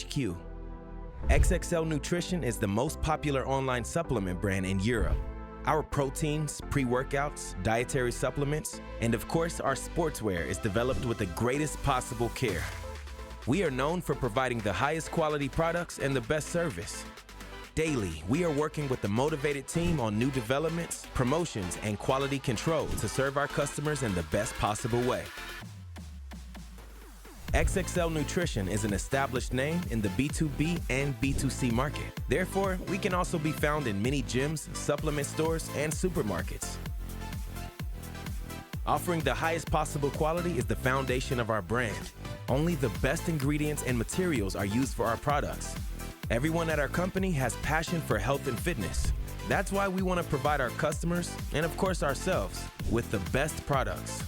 HQ. XXL Nutrition is the most popular online supplement brand in Europe. Our proteins, pre-workouts, dietary supplements, and of course our sportswear is developed with the greatest possible care. We are known for providing the highest quality products and the best service. Daily, we are working with a motivated team on new developments, promotions, and quality control to serve our customers in the best possible way. XXL Nutrition is an established name in the B2B and B2C market. Therefore, we can also be found in many gyms, supplement stores, and supermarkets. Offering the highest possible quality is the foundation of our brand. Only the best ingredients and materials are used for our products. Everyone at our company has passion for health and fitness. That's why we want to provide our customers, and of course ourselves, with the best products.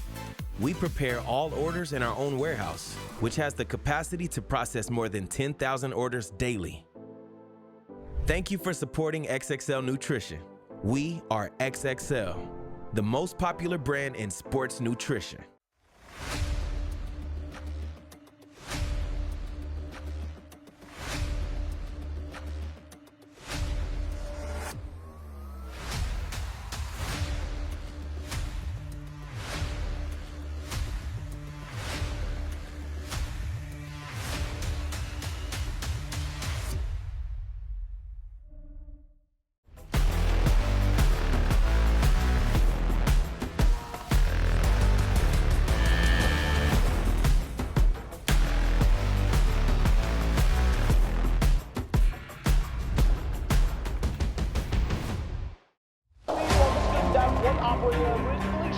We prepare all orders in our own warehouse, which has the capacity to process more than 10,000 orders daily. Thank you for supporting XXL Nutrition. We are XXL, the most popular brand in sports nutrition.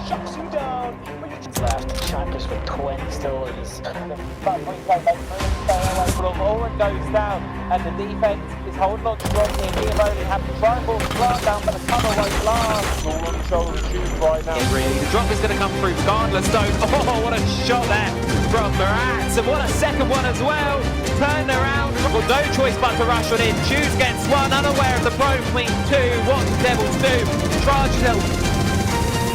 Shuts you down. Champions with twin stories. Owen goes down, and the defense is holding on to Rodney and Giovanni have to try and pull the plant down, but the tunnel won't last. All on shoulder tube right now. The drop is going to come through regardless, though. Oh, what a shot there from Morats, and what a second one as well. Turned around. Well, no choice but to rush on in. Shoes gets one, unaware of the pro clean two. What the Devils do? Trajano.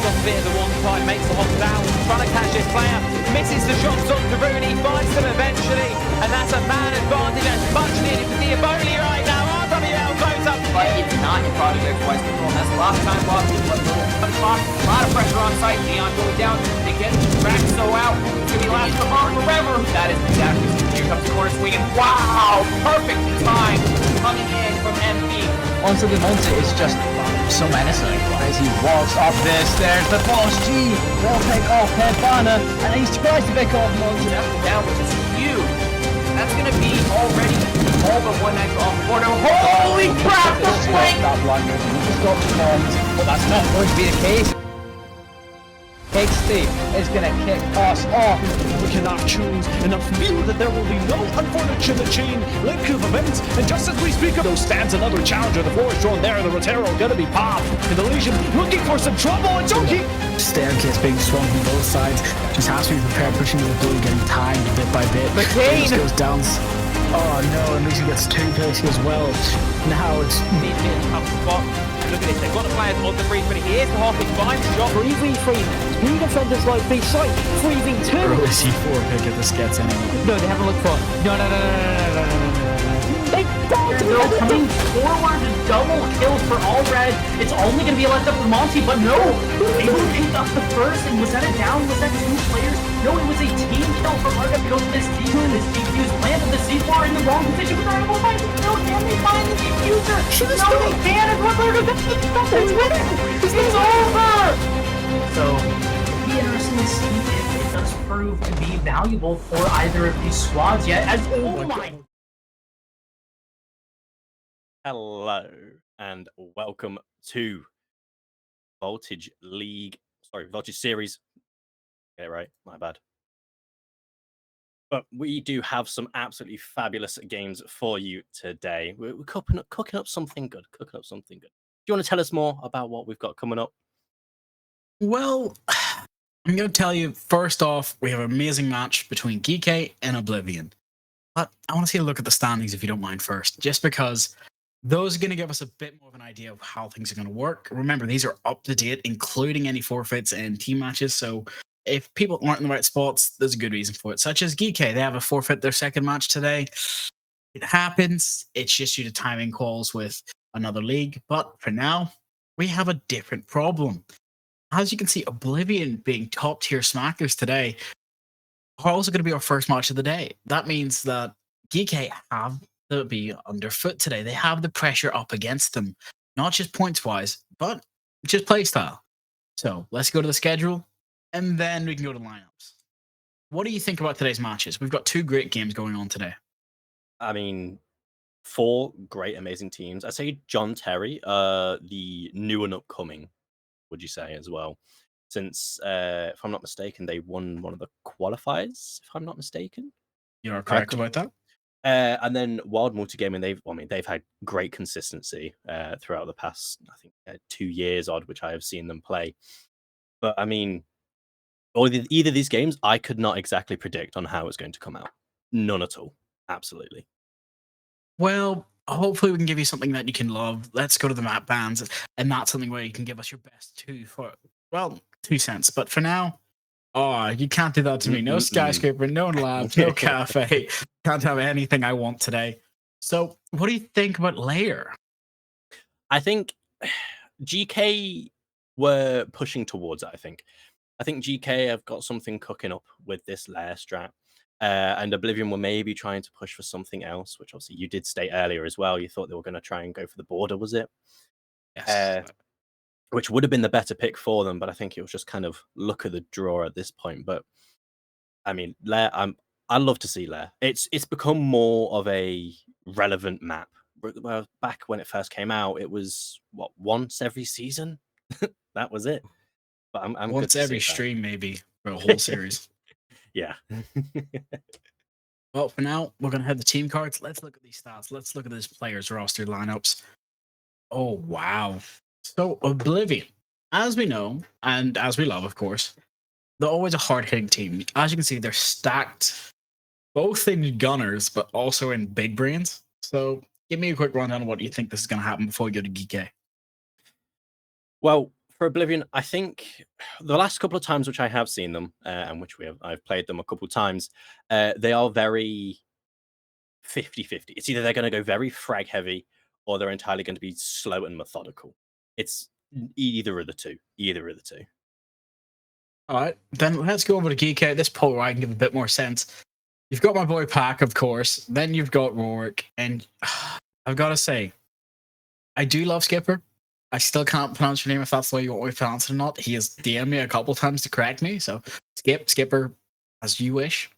Got a bit of the one time, makes the hop down, trying to catch this player, misses the shots on to Rooney, finds them eventually, and that's a man advantage that's much needed for Diaboli right now. RWL goes up. But it's not in Project West control. That's the last time Boston was a lot of pressure on site. Leon going down. They get Raxo out. It's going to be last for Mark forever. That is exactly. Here comes the corner swinging. Wow! Perfect time coming in from MP. Onto the Monte is just so menacing as he walks up this. There's the boss G. Will pick off Pepana, and he's tries to pick off Monte. Down, which is huge. That's going to be already all but one extra off the border. Holy crap! The swing! That blunder. He just got the bombs, but that's not going to be the case. Steve is going to kick us off. We cannot choose enough view that there will be no unfortunate chain link of events. And just as we speak of those stands another challenger, the floor is drawn there, the Rotero going to be popped. And the Legion looking for some trouble. And Junkie. Staircase being swung from both sides. Just has to be prepared, pushing the blue, getting timed bit by bit. McCain goes down. Oh no, and Legion gets two places as well. Now it's Need to be in a tough spot. Look at this, they've got the players on the free, but here's the Hopping, finds the shot. 3v3. Two defenders like B side. 3v2. early C4 pick if this gets anyone. No, they haven't looked for it. No. They don't do They're coming forward, double kills for all red. It's only going to be left up to Monty, but no! Able to pick up the first, and was that a down? Was that two players? No, it was a team kill for RWL. This team and this DQ's planted the C4 in the wrong position, but they're able to find it. No, can they find the defuser? No, they can, and Roberto gets it's winning! This is over! So, it'll be interesting to see if it does prove to be valuable for either of these squads yet, as, oh my... Hello and welcome to Voltage Series. Get it right, my bad. But we do have some absolutely fabulous games for you today. We're cooking up something good. Do you want to tell us more about what we've got coming up? Well, I'm going to tell you, first off, we have an amazing match between Geeky and Oblivion. But I want to take a look at the standings, if you don't mind, first, just because those are going to give us a bit more of an idea of how things are going to work. Remember, these are up to date, including any forfeits and team matches. So if people aren't in the right spots, there's a good reason for it. Such as Geeky, they have a forfeit their second match today. It happens. It's just due to timing calls with another league. But for now, we have a different problem. As you can see, Oblivion being top tier smackers today are also going to be our first match of the day. That means that GK have to be underfoot today. They have the pressure up against them, not just points wise, but just playstyle. So let's go to the schedule and then we can go to lineups. What do you think about today's matches? We've got 2 great games going on today. I mean, 4 great, amazing teams. I say John Terry, the new and upcoming, would you say, as well? Since, if I'm not mistaken, they won one of the qualifiers, if I'm not mistaken. You are correct about that. And then Wild Multigaming, they've had great consistency throughout the past, I think, 2 years odd, which I have seen them play. But I mean, either of these games, I could not exactly predict on how it's going to come out. None at all. Absolutely. Well, hopefully we can give you something that you can love. Let's go to the map bans, and that's something where you can give us your best 2 cents. But for now, you can't do that to me. No skyscraper, no labs, no cafe. Can't have anything I want today. So what do you think about Lair? I think GK were pushing towards it, I think GK have got something cooking up with this Lair strat. And Oblivion were maybe trying to push for something else, which obviously you did state earlier as well. You thought they were going to try and go for the border, was it? Yes. Which would have been the better pick for them, but I think it was just kind of luck of the draw at this point. But I mean, Lair, I love to see Lair. It's become more of a relevant map. Well, back when it first came out, it was once every season. That was it. But I'm once every stream, maybe for a whole series. Yeah. Well, for now, we're going to have the team cards. Let's look at these stats. Let's look at this players' roster lineups. Oh, wow. So, Oblivion, as we know, and as we love, of course, they're always a hard-hitting team. As you can see, they're stacked both in gunners, but also in big brains. So, give me a quick rundown on what you think this is going to happen before we go to GK. Well, for Oblivion, I think the last couple of times which I have seen them, and which I've played them a couple of times, they are very 50-50. It's either they're going to go very frag heavy or they're entirely going to be slow and methodical. It's either of the two. All right, then let's go over to GK. This poll where I can give a bit more sense. You've got my boy Pack, of course. Then you've got Rourke. And I've got to say, I do love Skipper. I still can't pronounce your name if that's the way you want me to pronounce it or not. He has DM'd me a couple times to correct me. So Skipper, as you wish.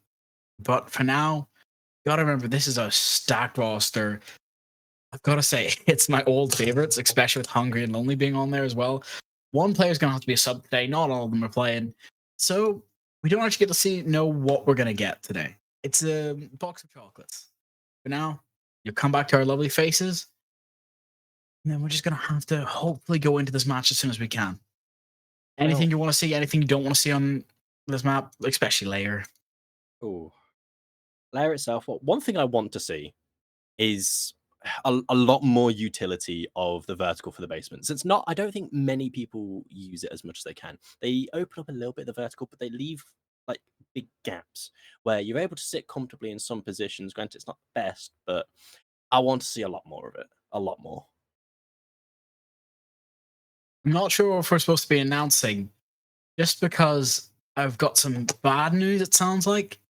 But for now, you got to remember, this is a stacked roster. I've got to say, it's my old favorites, especially with Hungry and Lonely being on there as well. One player's going to have to be a sub today. Not all of them are playing. So we don't actually get to know what we're going to get today. It's a box of chocolates. For now, you'll come back to our lovely faces. And then we're just going to have to hopefully go into this match as soon as we can. Anything you want to see, anything you don't want to see on this map, especially Lair. Oh, Lair itself. Well, one thing I want to see is a lot more utility of the vertical for the basement. Since I don't think many people use it as much as they can. They open up a little bit of the vertical, but they leave like big gaps where you're able to sit comfortably in some positions. Granted, it's not the best, but I want to see a lot more of it. A lot more. I'm not sure if we're supposed to be announcing, just because I've got some bad news, it sounds like.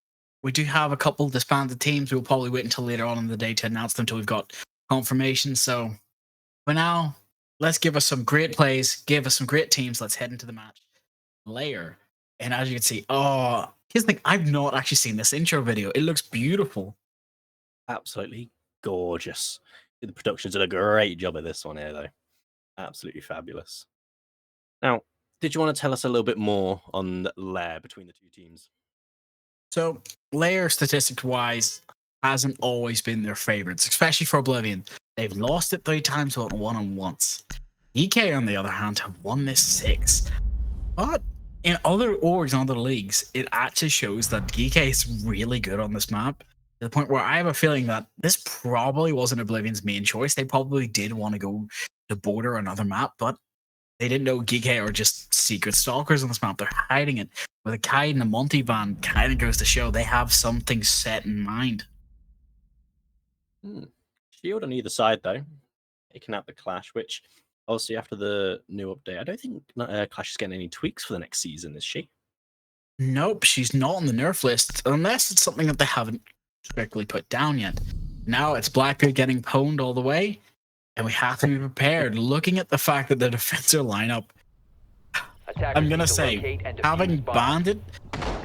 We do have a couple disbanded teams. We'll probably wait until later on in the day to announce them until we've got confirmation. So for now, let's give us some great plays, give us some great teams. Let's head into the match. Lair. And as you can see, here's the thing, I've not actually seen this intro video. It looks beautiful. Absolutely gorgeous. The production's done a great job of this one here, though. Absolutely fabulous. Now, did you want to tell us a little bit more on Lair between the two teams? So, Lair, statistic-wise, hasn't always been their favorites, especially for Oblivion. They've lost it 3 times, but won it once. EK, on the other hand, have won this 6. But in other orgs and other leagues, it actually shows that GK is really good on this map, to the point where I have a feeling that this probably wasn't Oblivion's main choice. They probably did want to go to border another map, but they didn't know GK are just secret stalkers on this map. They're hiding it. With a Kaid and a Monty van, kind of goes to show they have something set in mind. Shield on either side, though. Taking out the Clash, which obviously after the new update, I don't think Clash is getting any tweaks for the next season, is she? Nope, she's not on the nerf list unless it's something that they haven't strictly put down yet. Now it's Blackbeard getting pwned all the way, and we have to be prepared. Looking at the fact that the defensive lineup, I'm gonna say, having Bandit,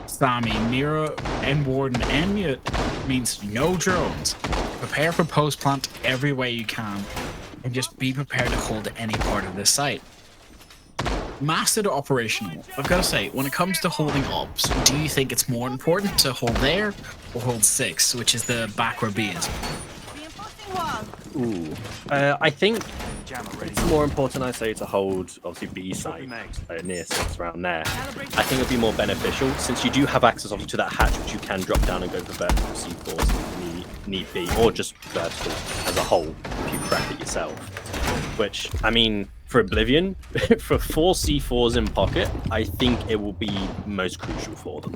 Sammy, Mira, and Warden, and Mute means no drones. Prepare for post plant every way you can, and just be prepared to hold any part of this site. Mastered or operational? I've got to say, when it comes to holding ops, do you think it's more important to hold there or hold 6, which is the back where B is? Ooh. I think it's more important, I'd say, to hold, obviously, B side near 6 around there. I think it'd be more beneficial, since you do have access, obviously, to that hatch, which you can drop down and go for vertical C4s if need be, or just vertical as a whole, if you crack it yourself. Which, I mean, for Oblivion, for 4 C4s in pocket, I think it will be most crucial for them.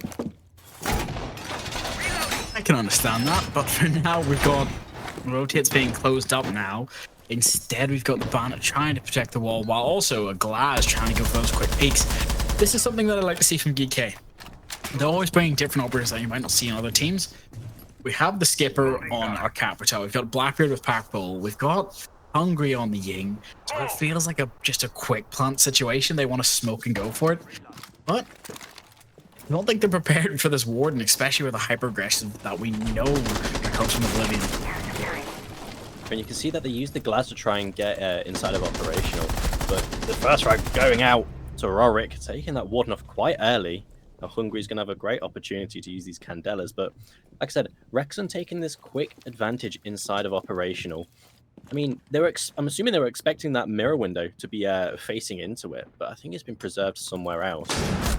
I can understand that, but for now we've got rotates being closed up now. Instead, we've got the Bandit trying to protect the wall, while also a Glaz trying to go for those quick peeks. This is something that I like to see from GK. They're always bringing different operators that you might not see in other teams. We have the Skipper on our Capital. We've got Blackbeard with Pack Bull. We've got Hungry on the Ying. So it feels like just a quick plant situation. They want to smoke and go for it. But I don't think they're prepared for this Warden, especially with the hyper-aggression that we know that comes from Oblivion. And you can see that they use the Glaz to try and get inside of operational. But the first frag going out to Rorik, taking that Warden off quite early. Now Hungry's going to have a great opportunity to use these Candelas. But like I said, Rexon taking this quick advantage inside of operational. I mean, I'm assuming they were expecting that mirror window to be facing into it, but I think it's been preserved somewhere else,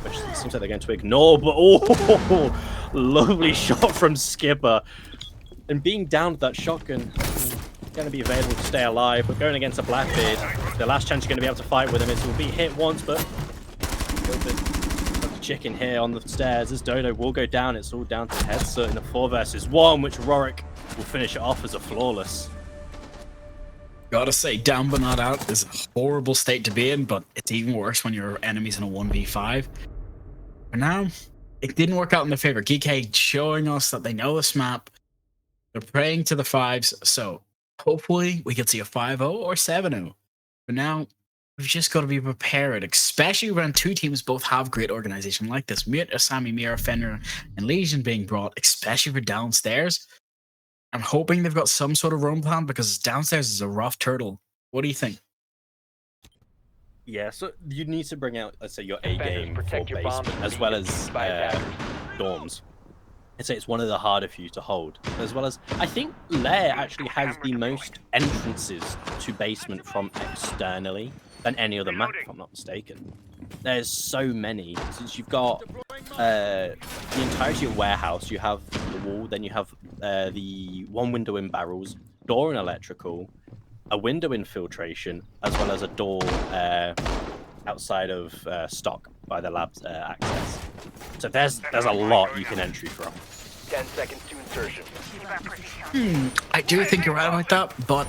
which seems like they're going to ignore. But oh, lovely shot from Skipper, and being down with that shotgun, going to be available to stay alive. But going against a Blackbeard, the last chance you're going to be able to fight with him is he'll be hit once, but a little bit of chicken here on the stairs as Dodo will go down. It's all down to Headset in a 4 versus 1, which Rorik will finish it off as a flawless. Gotta say, down but not out is a horrible state to be in, but it's even worse when your enemy's in a 1v5. For now, it didn't work out in their favor. GK showing us that they know this map. They're praying to the 5s, so hopefully we can see a 5-0 or 7-0. For now, we've just got to be prepared, especially when 2 teams both have great organization like this. Mute, Asami, Mira, Fenrir, and Legion being brought, especially for downstairs. I'm hoping they've got some sort of roam plan because downstairs is a rough turtle. What do you think? Yeah, so you need to bring out, let's say, your A game for basement, as well as dorms. I'd say it's one of the harder for you to hold, as well as I think Lair actually has the most entrances to basement from externally than any other map, if I'm not mistaken. There's so many, since you've got the entirety of warehouse, you have the wall, then you have the one window in barrels, door in electrical, a window in filtration, as well as a door outside of stock by the lab's access. So there's a lot you can entry from. 10 seconds to insertion. I do think you're right about that, but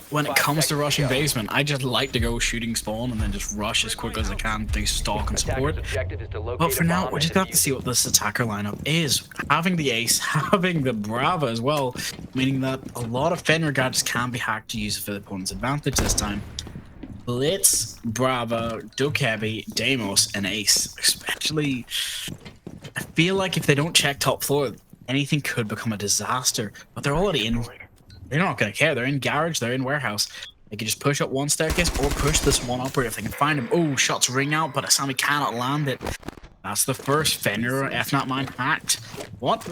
when it comes to rushing basement, I just like to go shooting spawn and then just rush as quick as I can through stock and support. But for now, we're just going to have to see what this attacker lineup is. Having the Ace, having the Brava as well, meaning that a lot of Fenrir gadgets can be hacked to use for the opponent's advantage this time. Blitz, Brava, Dokkaebi, Deimos, and Ace. Especially, I feel like if they don't check top floor, anything could become a disaster. But they're already in. They're not going to care. They're in garage. They're in warehouse. They can just push up one staircase or push this one operator if they can find him. Oh, shots ring out, but Asami cannot land it. That's the first Fenrir, if not mine, hacked. What?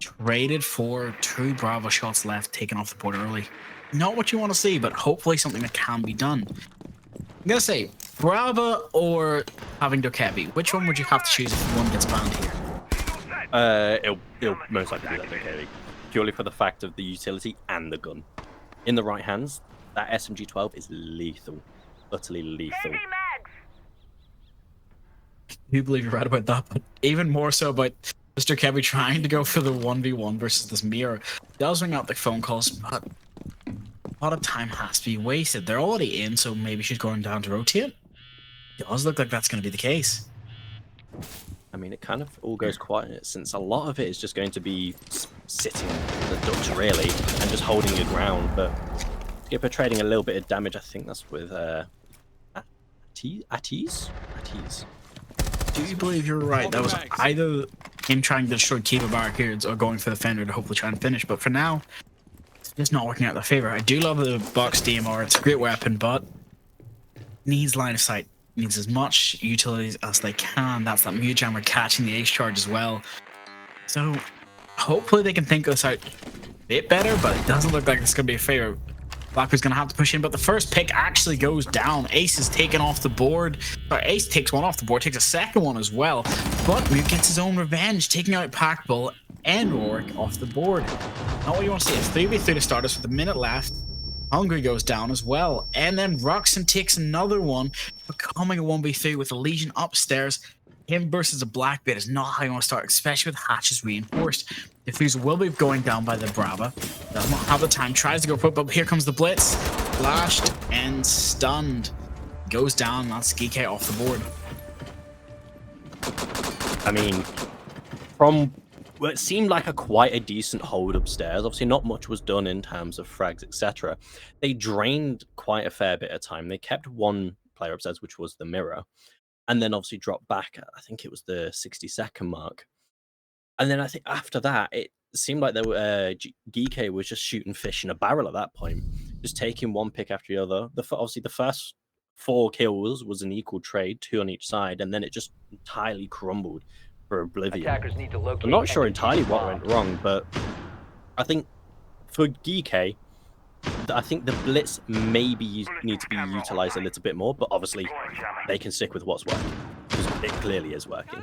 Traded for 2 Bravo shots left, taken off the board early. Not what you want to see, but hopefully something that can be done. I'm going to say, Brava or having Dokkaebi. Which one would you have to choose if one gets banned here? It'll most likely be that Dokkaebi. Purely for the fact of the utility and the gun. In the right hands, that SMG-12 is lethal. Utterly lethal. I do believe you're right about that, but even more so about Mr. Kebby trying to go for the 1v1 versus this mirror. Does ring out the phone calls, but a lot of time has to be wasted. They're already in, so maybe she's going down to rotate. It does look like that's going to be the case. I mean, it kind of all goes quiet since a lot of it is just going to be sitting in the ducks really and just holding your ground. But Skipper trading a little bit of damage. I think that's with Ateez. Do you believe you're right? That was either him trying to destroy Kiva barricades or going for the Fender to hopefully try and finish. But for now, it's just not working out in their favor. I do love the box DMR. It's a great weapon, but needs line of sight. Needs as much utilities as they can. That's that Mute Jammer catching the ace charge as well. So hopefully they can think this out a bit better, but it doesn't look like it's going to be a favor. Blackbeard's going to have to push in, but the first pick actually goes down. Ace is taken off the board. Sorry, Ace takes one off the board, takes a second one as well. But Mute gets his own revenge, taking out Packbull and Rorik off the board. Not what you want to see. It's 3v3 to start us with a minute left. Hungry goes down as well. And then Ruxin takes another one, becoming a 1v3 with a Legion upstairs. Him versus a Blackbeard is not how you want to start, especially with hatches reinforced. Diffuser will be going down by the Brava. Does not have the time, tries to go for it, but here comes the Blitz. Flashed and stunned. Goes down, that's Geeky off the board. I mean, from what seemed like quite a decent hold upstairs, obviously not much was done in terms of frags, etc. They drained quite a fair bit of time. They kept one player upstairs, which was the Mirror, and then obviously dropped back, I think it was the 60-second mark. And then I think after that, it seemed like Geeky was just shooting fish in a barrel at that point, just taking one pick after the other. Obviously, the first 4 kills was an equal trade, 2 on each side, and then it just entirely crumbled for Oblivion. Attackers need to locate I'm not sure and entirely defuse what bombs. went wrong, but I for Geeky, I think the Blitz maybe need to be utilized a little bit more, but obviously they can stick with what's working, because it clearly is working.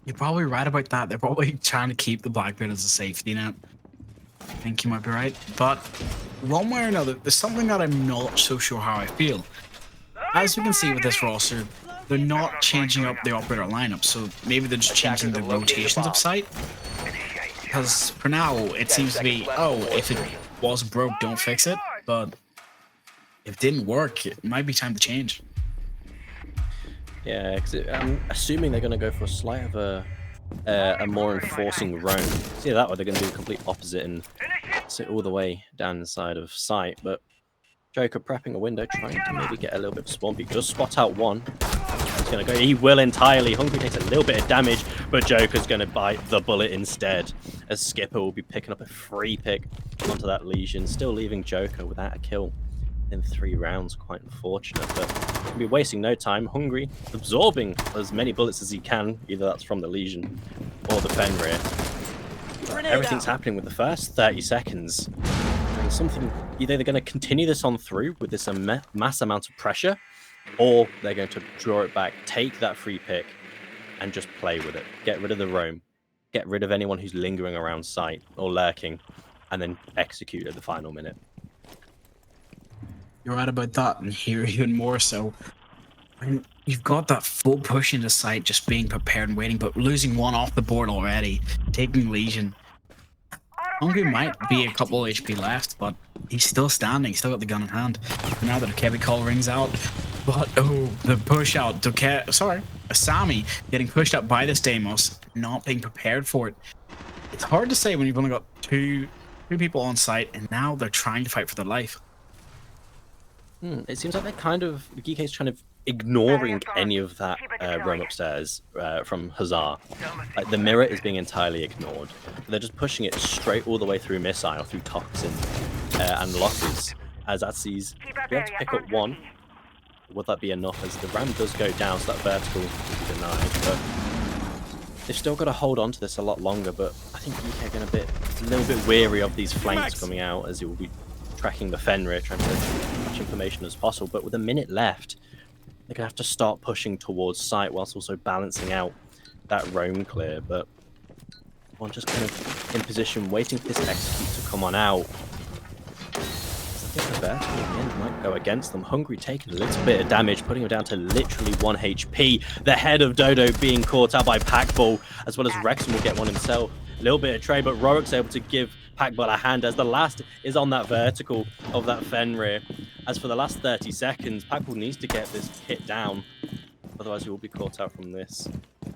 You're probably right about that. They're probably trying to keep the Blackbeard as a safety net. I think you might be right. But one way or another, there's something that I'm not so sure how I feel. As we can see with this roster, they're not changing up the operator lineup, so maybe they're just changing the rotations of site. Because for now, it seems to be, oh, if it wasn't broke, don't fix it. But if it didn't work, it might be time to change. Yeah, because I'm assuming they're going to go for a slight of a more enforcing roam. See that way they're going to do the complete opposite and sit all the way down the side of sight. But Joker prepping a window, trying to maybe get a little bit of spawn peek. Just spot out one. He's going to go. He will entirely. Hungry takes a little bit of damage, but Joker's going to bite the bullet instead. As Skipper will be picking up a free pick onto that Legion, still leaving Joker without a kill in 3 rounds. Quite unfortunate, but he'll be wasting no time. Hungry absorbing as many bullets as he can, either that's from the Legion or the Fenrir. Everything's happening with the first 30 seconds. And something, either they're going to continue this on through with this mass amount of pressure, or they're going to draw it back, take that free pick, and just play with it. Get rid of the roam, get rid of anyone who's lingering around sight or lurking, and then execute at the final minute. You're right about that, and here even more so. When you've got that full push into sight, just being prepared and waiting, but losing one off the board already, taking Legion. Hungry might be a couple HP left, but he's still standing, he's still got the gun in hand. Now that a Kevy call rings out, but oh, the push out, Asami getting pushed up by this Deimos, not being prepared for it. It's hard to say when you've only got two people on site, and now they're trying to fight for their life. It seems like Geeky's kind of ignoring any of that roam upstairs from Hazard. Like, the Mirror is being entirely ignored. They're just pushing it straight all the way through Missile, through Toxin and losses. As Atsy's be able to pick up one. Would that be enough? As the ram does go down, so that vertical will be denied. But they've still got to hold on to this a lot longer. But I think Geeky are going to be a little bit weary of these flanks coming out, as it will be tracking the Fenrir, trying to get as much information as possible. But with a minute left, they're going to have to start pushing towards sight whilst also balancing out that roam clear. But one just kind of in position, waiting for this execute to come on out. Get the vertical again, might go against them. Hungry taking a little bit of damage, putting him down to literally 1 HP. The head of Dodo being caught out by Packball, as well as Rexon will get one himself. A little bit of trade, but Rorik's able to give Packball a hand as the last is on that vertical of that Fenrir. As for the last 30 seconds, Packball needs to get this hit down. Otherwise, he will be caught out from this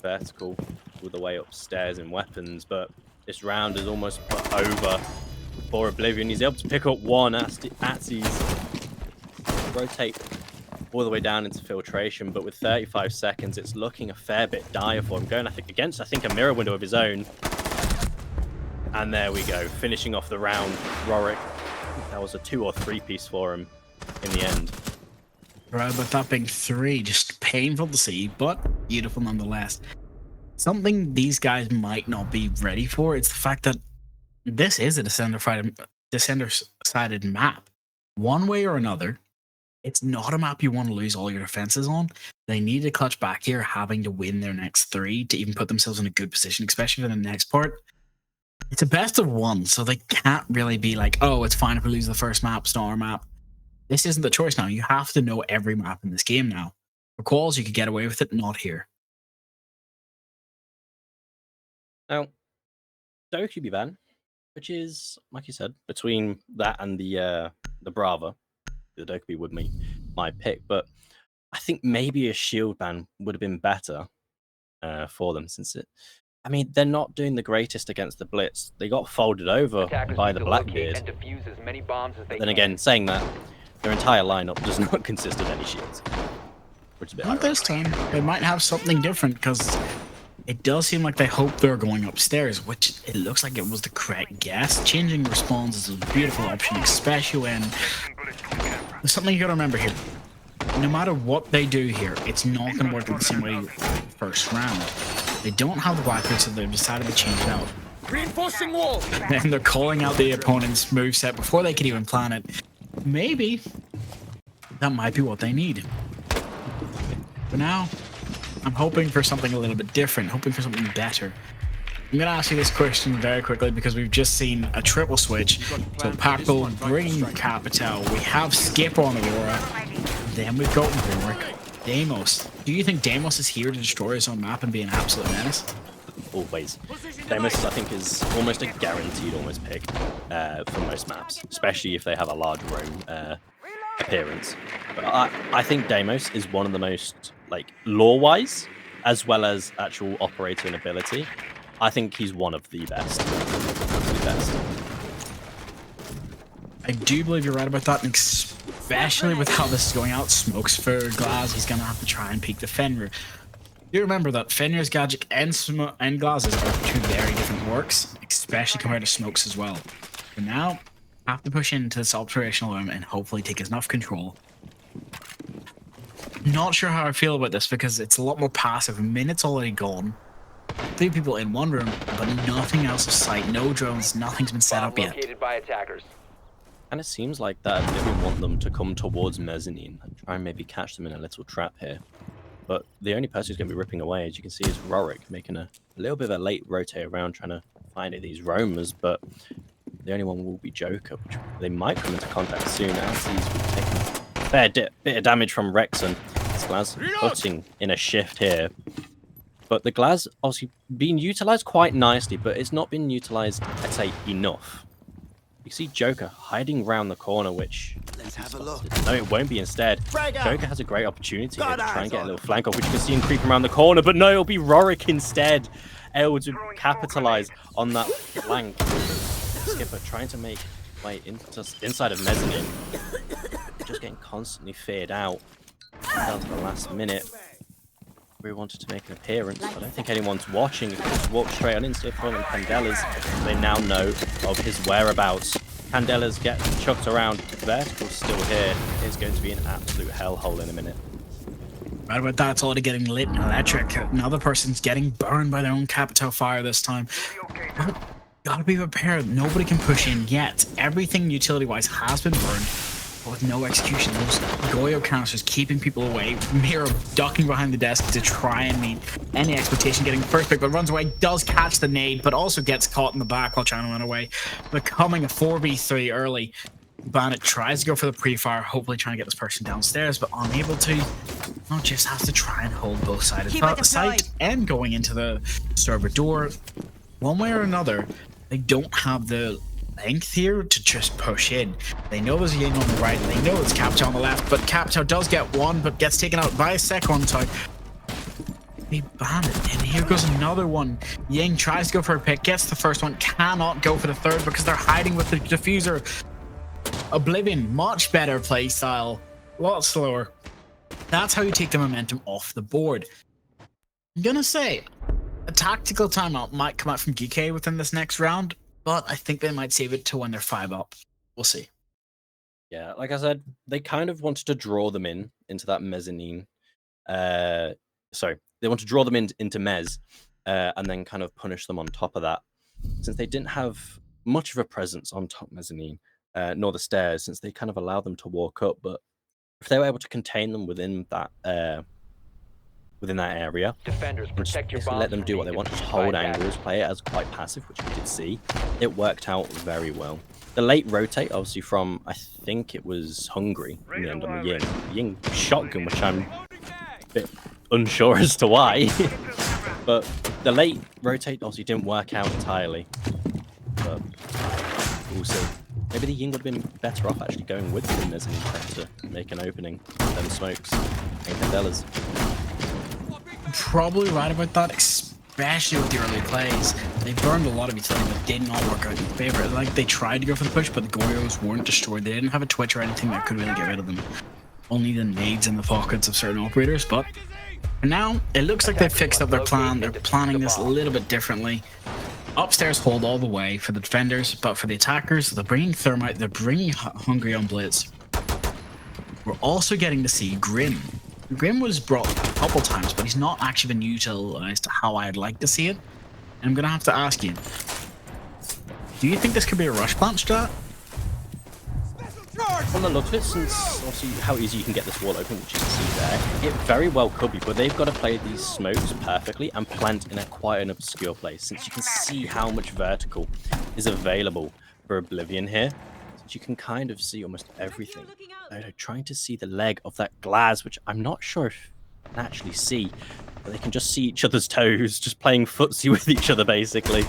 vertical all the way upstairs in weapons. But this round is almost put over for Oblivion. He's able to pick up one Atsy's rotate all the way down into filtration. But with 35 seconds, it's looking a fair bit dire for him. Going, I think, a mirror window of his own. And there we go, finishing off the round. Rorik, that was a 2 or 3 piece for him in the end. Right, but that being 3, just painful to see, but beautiful nonetheless. Something these guys might not be ready for is the fact that this is a descender-sided map. One way or another, it's not a map you want to lose all your defenses on. They need to clutch back here, having to win their next 3 to even put themselves in a good position, especially for the next part. It's a best of 1, so they can't really be like, oh, it's fine if we lose the first map, it's not our map. This isn't the choice now. You have to know every map in this game now. For Quals, you could get away with it, not here. Now, Dokkaebi ban, which is, like you said, between that and the Brava, the Dokkaebi would be my pick, but I think maybe a shield ban would have been better for them, since I mean, they're not doing the greatest against the Blitz. They got folded over by the Blackbeard. But then again, saying that, their entire lineup does not consist of any shields. Which is a bit Not this time. They might have something different, because it does seem like they hope they're going upstairs, which it looks like it was the correct guess. Changing respawns is a beautiful option, especially when... There's something you gotta remember here. No matter what they do here, it's not going to work in the same way first round. They don't have the Blackbeard, so they've decided to change it out. Reinforcing wall. And they're calling out the opponent's moveset before they can even plan it. Maybe that might be what they need. But now, I'm hoping for something a little bit different, hoping for something better. I'm going to ask you this question very quickly because we've just seen a triple switch. So Packball bringing Capitao. We have Skipper on Aurora. Then we've got Rorik. Deimos. Do you think Deimos is here to destroy his own map and be an absolute menace? Always. Deimos, I think, is almost a guaranteed pick for most maps, especially if they have a large roam appearance. But I think Deimos is one of the most, like, lore-wise, as well as actual operator and ability. I think he's one of the best. I do believe you're right about that, especially with how this is going out. Smokes for Glaz, he's going to have to try and peek the Fenrir. You remember that Fenrir's gadget and Glaz's are 2 very different works, especially compared to Smokes as well. But now, have to push into this operational room and hopefully take enough control. Not sure how I feel about this because it's a lot more passive. Minute's already gone. 3 people in one room, but nothing else in sight. No drones, nothing's been set up yet. Located by attackers. And it seems like that they didn't want them to come towards Mezzanine and try and maybe catch them in a little trap here. But the only person who's going to be ripping away, as you can see, is Rorik, making a little bit of a late rotate around, trying to find these roamers, but the only one will be Joker, which they might come into contact soon as he's taking a fair bit of damage from Rexon. Glaz putting in a shift here. But the Glaz obviously being utilized quite nicely, but it's not been utilized, I'd say, enough. You see Joker hiding around the corner, which... Let's have a look. No, it won't be instead. Joker has a great opportunity here to try and get a little flank off, which you can see him creeping around the corner, but no, it'll be Rorik instead, able to capitalize on that flank. Skipper trying to make way inside of Mezzanine. Just getting constantly feared out down to the last minute. We wanted to make an appearance. I don't think anyone's watching. If you just walk straight on into front of Candela's, they now know of his whereabouts. Candela's get chucked around. Vertical's still here. It's going to be an absolute hellhole in a minute. Right about that, it's already getting lit and electric. Another person's getting burned by their own Capitao fire this time. But gotta be prepared. Nobody can push in yet. Everything utility-wise has been burned. With no execution, those Goyo counters keeping people away. Mira ducking behind the desk to try and meet any expectation, getting first pick, but runs away, does catch the nade, but also gets caught in the back while trying to run away. Becoming a 4v3 early. Bandit tries to go for the pre-fire, hopefully trying to get this person downstairs, but unable to. Well, just has to try and hold both sides of the site and going into the server door. One way or another, they don't have the length here to just push in. They know there's Ying on the right, they know it's Captcha on the left, but Captcha does get one, but gets taken out by a second one side. They Bandit, and here goes another one. Ying tries to go for a pick, gets the first one, cannot go for the third because they're hiding with the diffuser. Oblivion, much better play style, a lot slower. That's how you take the momentum off the board. I'm gonna say a tactical timeout might come out from GK within this next round, but I think they might save it to when they're 5 up. We'll see. Yeah, like I said, they kind of wanted to draw them into that mezzanine. Sorry, they want to draw them into Mez, and then kind of punish them on top of that. Since they didn't have much of a presence on top mezzanine, nor the stairs, since they kind of allowed them to walk up, but if they were able to contain them within that area, Defenders, protect your let them bombs do from what they want, being just hold defended by angles, play it as quite passive, which you did see. It worked out very well. The late rotate, obviously from, I think it was Hungry in the end on the Ying. Ying shotgun, which I'm a bit unsure as to why. But the late rotate obviously didn't work out entirely. But we'll see. Maybe the Ying would have been better off actually going with the mezzanine to make an opening than smokes and Candelas. Probably right about that, especially with the early plays. They burned a lot of utility, but did not work out in favor. Like, they tried to go for the push, but the Gorios weren't destroyed. They didn't have a twitch or anything that could really get rid of them. Only the nades in the pockets of certain operators, but for now, it looks like they've fixed up their plan. They're planning this a little bit differently. Upstairs hold all the way for the defenders, but for the attackers, they're bringing Thermite, they're bringing Hungry on Blitz. We're also getting to see Grim. Grim was brought a couple times, but he's not actually been utilized to how I'd like to see it. And I'm going to have to ask you, do you think this could be a rush plant strat? From the look of it, since obviously how easy you can get this wall open, which you can see there, it very well could be, but they've got to play these smokes perfectly and plant in quite an obscure place, since you can see how much vertical is available for Oblivion here. Since you can kind of see almost everything. They're trying to see the leg of that glass, which I'm not sure if you can actually see, but they can just see each other's toes, just playing footsie with each other, basically.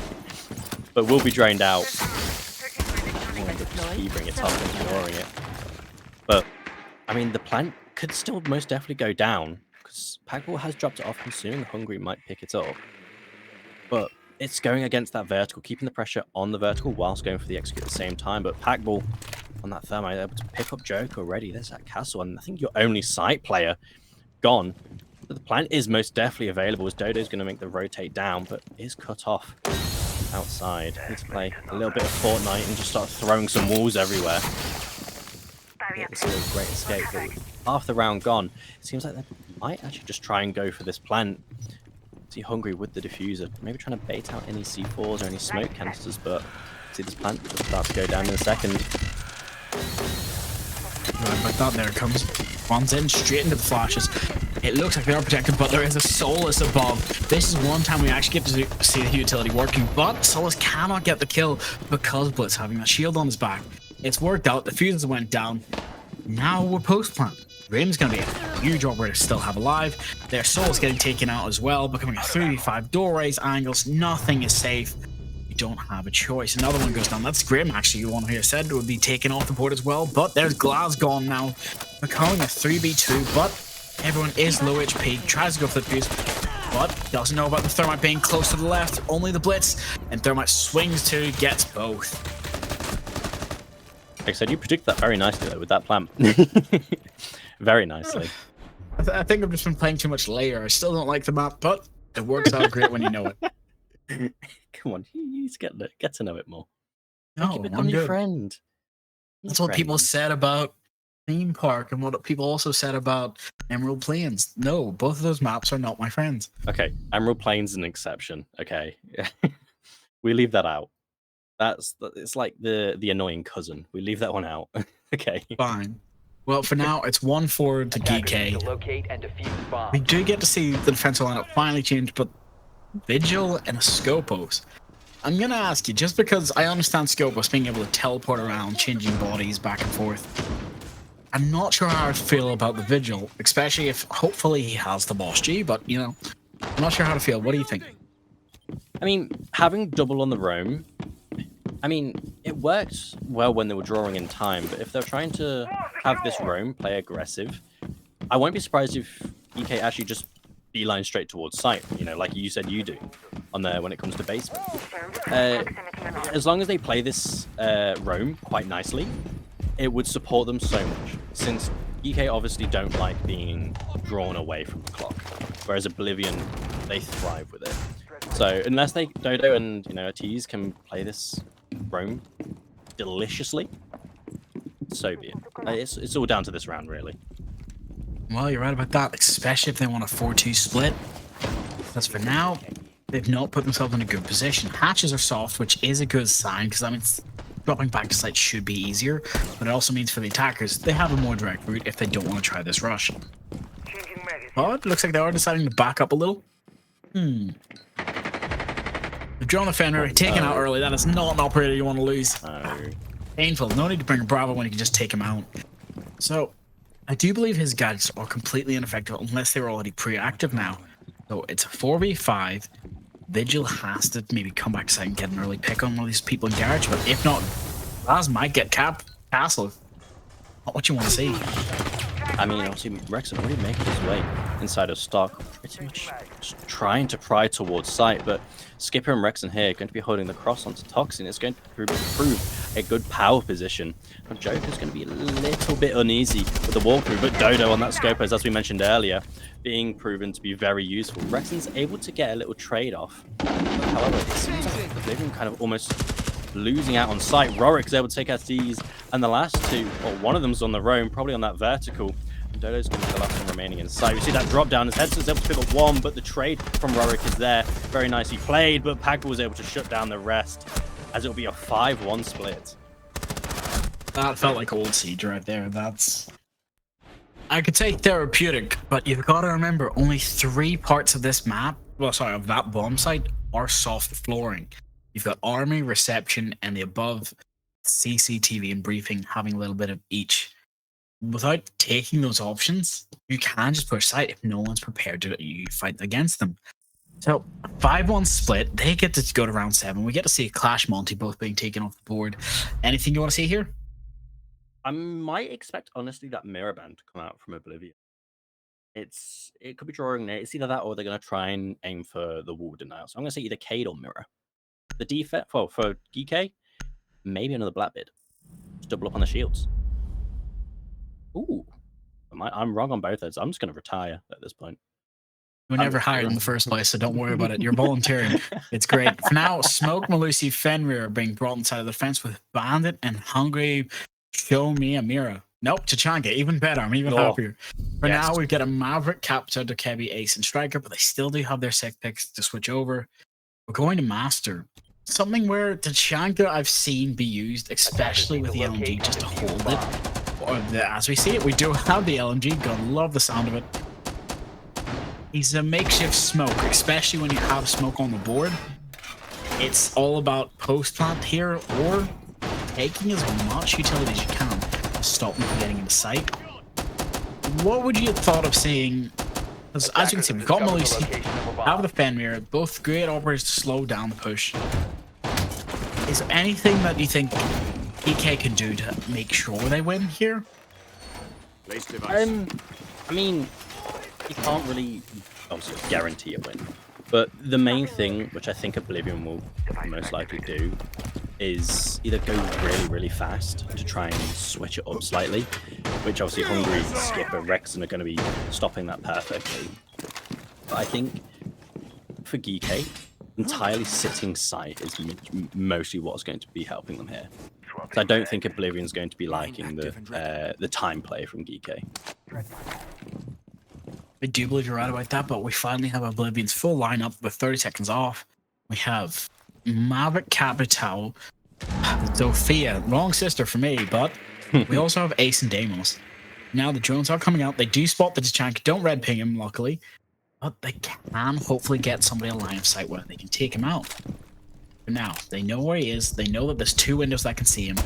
But will be drained out. Bring it up and ignoring it. But I mean, the plant could still most definitely go down because Packball has dropped it off, and soon Hungry might pick it up. But it's going against that vertical, keeping the pressure on the vertical whilst going for the execute at the same time. But Packball on that Thermite able to pick up Joke already. There's that castle, and I think your only site player gone. But the plant is most definitely available as Dodo's going to make the rotate down, but is cut off outside. Need to play a little bit of Fortnite and just start throwing some walls everywhere. It's a great escape, but with half the round gone, it seems like they might actually just try and go for this plant. See Hungry with the diffuser, maybe trying to bait out any C4s or any smoke canisters, but see this plant just about to go down in a second. Right, but that there it comes. Runs in straight into the flashes. It looks like they are protected, but there is a Solus above. This is one time we actually get to see the utility working, but Solus cannot get the kill because Blitz having that shield on his back. It's worked out, the fuses went down. Now we're post-plant. Grim's going to be a huge operator to still have alive. Their Solus getting taken out as well, becoming a 3v5, doorways, angles, nothing is safe. You don't have a choice. Another one goes down. That's Grim, actually, the one who I said would be taken off the board as well, but there's Glass gone now, becoming a 3v2, but everyone is low HP, tries to go for the fuse, but doesn't know about the Thermite being close to the left, only the Blitz, and Thermite swings to, gets both. Like I said, you predict that very nicely though with that plant. Very nicely. I think I've just been playing too much Layer. I still don't like the map, but it works out great when you know it. Come on, you need to get to know it more. No, Make it become your friend. That's what people said about Theme Park and what people also said about Emerald Plains. No, both of those maps are not my friends. Okay, Emerald Plains is an exception. Okay, we leave that out. It's like the annoying cousin. We leave that one out. Okay. Fine. Well, for now, it's 1-4 to GK. We do get to see the defensive lineup finally change, but Vigil and a Scopos. I'm gonna ask you, just because I understand Scopus being able to teleport around, changing bodies back and forth, I'm not sure how I feel about the Vigil, especially if hopefully he has the Boss G, but you know, I'm not sure how to feel. What do you think? I mean, having double on the roam, I mean, it worked well when they were drawing in time, but if they're trying to have this roam play aggressive, I won't be surprised if EK actually just beeline straight towards site, you know, like you said you do on there when it comes to basement. As long as they play this roam quite nicely, it would support them so much, since EK obviously don't like being drawn away from the clock, whereas Oblivion, they thrive with it. So unless Dodo and, you know, Atiz can play this roam deliciously, so be it. It's all down to this round, really. Well, you're right about that, especially if they want a 4-2 split. Because for now, they've not put themselves in a good position. Hatches are soft, which is a good sign, because that means dropping back to site should be easier, but it also means for the attackers, they have a more direct route if they don't want to try this rush. Oh, it looks like they are deciding to back up a little. They've drawn the Fenrir, taken out early. That is not an operator you want to lose. Painful. No need to bring a Bravo when you can just take him out. So, I do believe his gadgets are completely ineffective unless they were already pre-active now. So it's a 4v5. Vigil has to maybe come back to site and get an early pick on one of these people in garage, but if not, Raz might get castle. Not what you want to see. I mean, obviously, Rex already making his way inside of stock, pretty much just trying to pry towards site, but Skipper and Rex in here are going to be holding the cross onto Toxin. It's going to prove a good power position. But Joker's going to be a little bit uneasy with the walkthrough, but Dodo on that Scopus, as we mentioned earlier, being proven to be very useful. Rexon's able to get a little trade-off. However, it seems like Oblivion kind of almost losing out on sight. Rorik is able to take out these, and the last two, or one of them's on the roam, probably on that vertical. And Dodo's going to be the last one remaining in sight. We see that drop down. His Hedson's able to pick up one, but the trade from Rorik is there. Very nicely played, but Pagba was able to shut down the rest, as it'll be a 5-1 split. That felt like old Siege right there. That's... I could say therapeutic, but you've got to remember, only 3 parts of this map, well, sorry, of that bomb site, are soft flooring. You've got army, reception, and the above CCTV and briefing having a little bit of each. Without taking those options, you can just push site if no one's prepared to fight against them. So, 5-1 split, they get to go to round 7. We get to see a Clash Monty both being taken off the board. Anything you want to see here? I might expect, honestly, that Mirror Band to come out from Oblivion. It could be drawing there. It's either that or they're going to try and aim for the wall denial. So I'm going to say either Cade or Mirror. The defense, well, for GK, maybe another Blackbeard. Just double up on the shields. Ooh. I'm wrong on both ends. I'm just going to retire at this point. You were never hired in the first place, so don't worry about it. You're volunteering. It's great. For now, Smoke, Malusi, Fenrir are being brought inside of the fence with Bandit and Hungry. Show me a mirror. Nope, Tachanka, even better. I'm even happier. For now, we've got a Maverick, Captain, Dokebi, Ace, and Striker, but they still do have their sick picks to switch over. We're going to Master. Something where Tachanka I've seen be used, especially with the LMG, just to hold it. Or as we see it, we do have the LMG. Gonna love the sound of it. He's a makeshift smoke, especially when you have smoke on the board. It's all about post-plant here, or taking as much utility as you can to stop them from getting into sight. What would you have thought of seeing? As you can see, we've got Malusi, have the Fenrir, both great operators to slow down the push. Is there anything that you think EK can do to make sure they win here? I mean, you can't really obviously guarantee a win. But the main thing, which I think Oblivion will most likely do, is either go really, really fast to try and switch it up slightly, which obviously Hungry, Skipper, Rexon are going to be stopping that perfectly. But I think for GK, entirely sitting sight is mostly what's going to be helping them here. So I don't think Oblivion's going to be liking the time play from GK. I do believe you're right about that, but we finally have Oblivion's full lineup with 30 seconds off. We have Maverick, Capital, Sophia, wrong sister for me, but we also have Ace and Deimos. Now the drones are coming out. They do spot the Tachanka, don't red ping him, luckily, but they can hopefully get somebody a line of sight where they can take him out. Now, they know where he is. They know that there's 2 windows that can see him.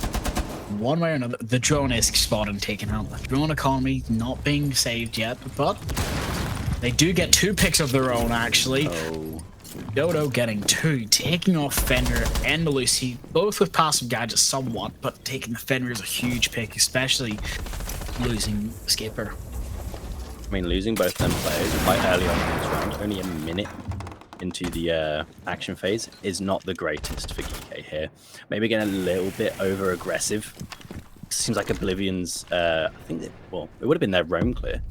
One way or another, the drone is spotted and taken out. The drone economy not being saved yet, but they do get 2 picks of their own, actually. Oh. Dodo getting 2, taking off Fender and Melusi, both with passive gadgets somewhat, but taking the Fender is a huge pick, especially losing Skipper. I mean, losing both them players quite early on in this round, only a minute into the action phase, is not the greatest for GK here. Maybe getting a little bit over aggressive. Seems like Oblivion's, I think that, well, it would have been their roam clear.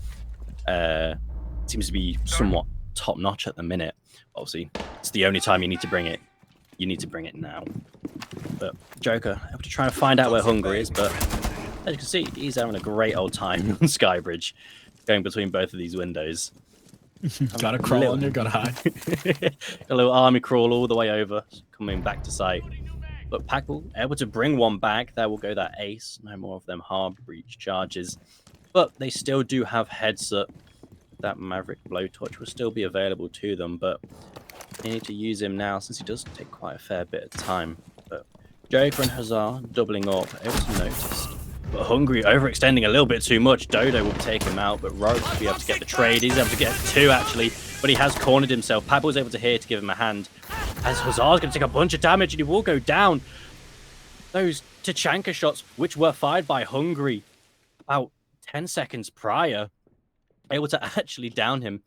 Seems to be somewhat top notch at the minute. Obviously, it's the only time you need to bring it. You need to bring it now. But Joker able to try and find out where Hungry is, but as you can see, he's having a great old time on Skybridge, going between both of these windows. Gotta crawl under, gotta hide. A little army crawl all the way over, coming back to sight. But Packball able to bring one back. There will go that ace. No more of them hard breach charges. But they still do have heads up. That Maverick Blowtorch will still be available to them, but they need to use him now since he does take quite a fair bit of time. But Joker and Hazard doubling up, able to notice. But Hungry overextending a little bit too much. Dodo will take him out, but Rogue will be able to get the trade. He's able to get 2 actually, but he has cornered himself. Packball was able to hear to give him a hand. As Hazard's going to take a bunch of damage and he will go down. Those Tachanka shots, which were fired by Hungry about 10 seconds prior, able to actually down him,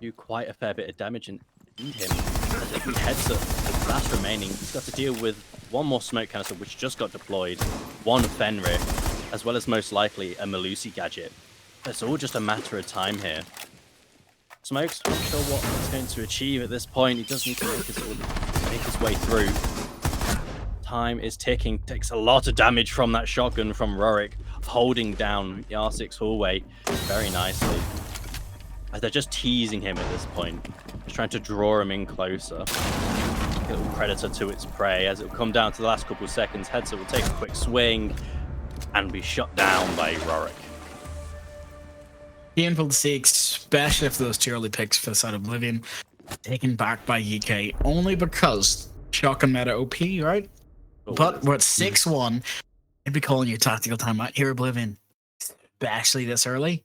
do quite a fair bit of damage and end him. As he heads up, the last remaining, he's got to deal with 1 more smoke canister, which just got deployed, 1 Fenrir, as well as most likely a Melusi gadget. It's all just a matter of time here. Smokes, I'm not sure what he's going to achieve at this point. He does need to make his way through. Time is ticking. Takes a lot of damage from that shotgun from Rorik, holding down the R6 hallway very nicely. As they're just teasing him at this point, just trying to draw him in closer. Little predator to its prey. As it will come down to the last couple of seconds, Headset will take a quick swing and be shut down by Rorik. Painful to see, especially after those 2 early picks for the side of Oblivion, taken back by UK only because shotgun meta OP, right? But we're at 6-1. I'd be calling you tactical timeout here, Oblivion, especially this early,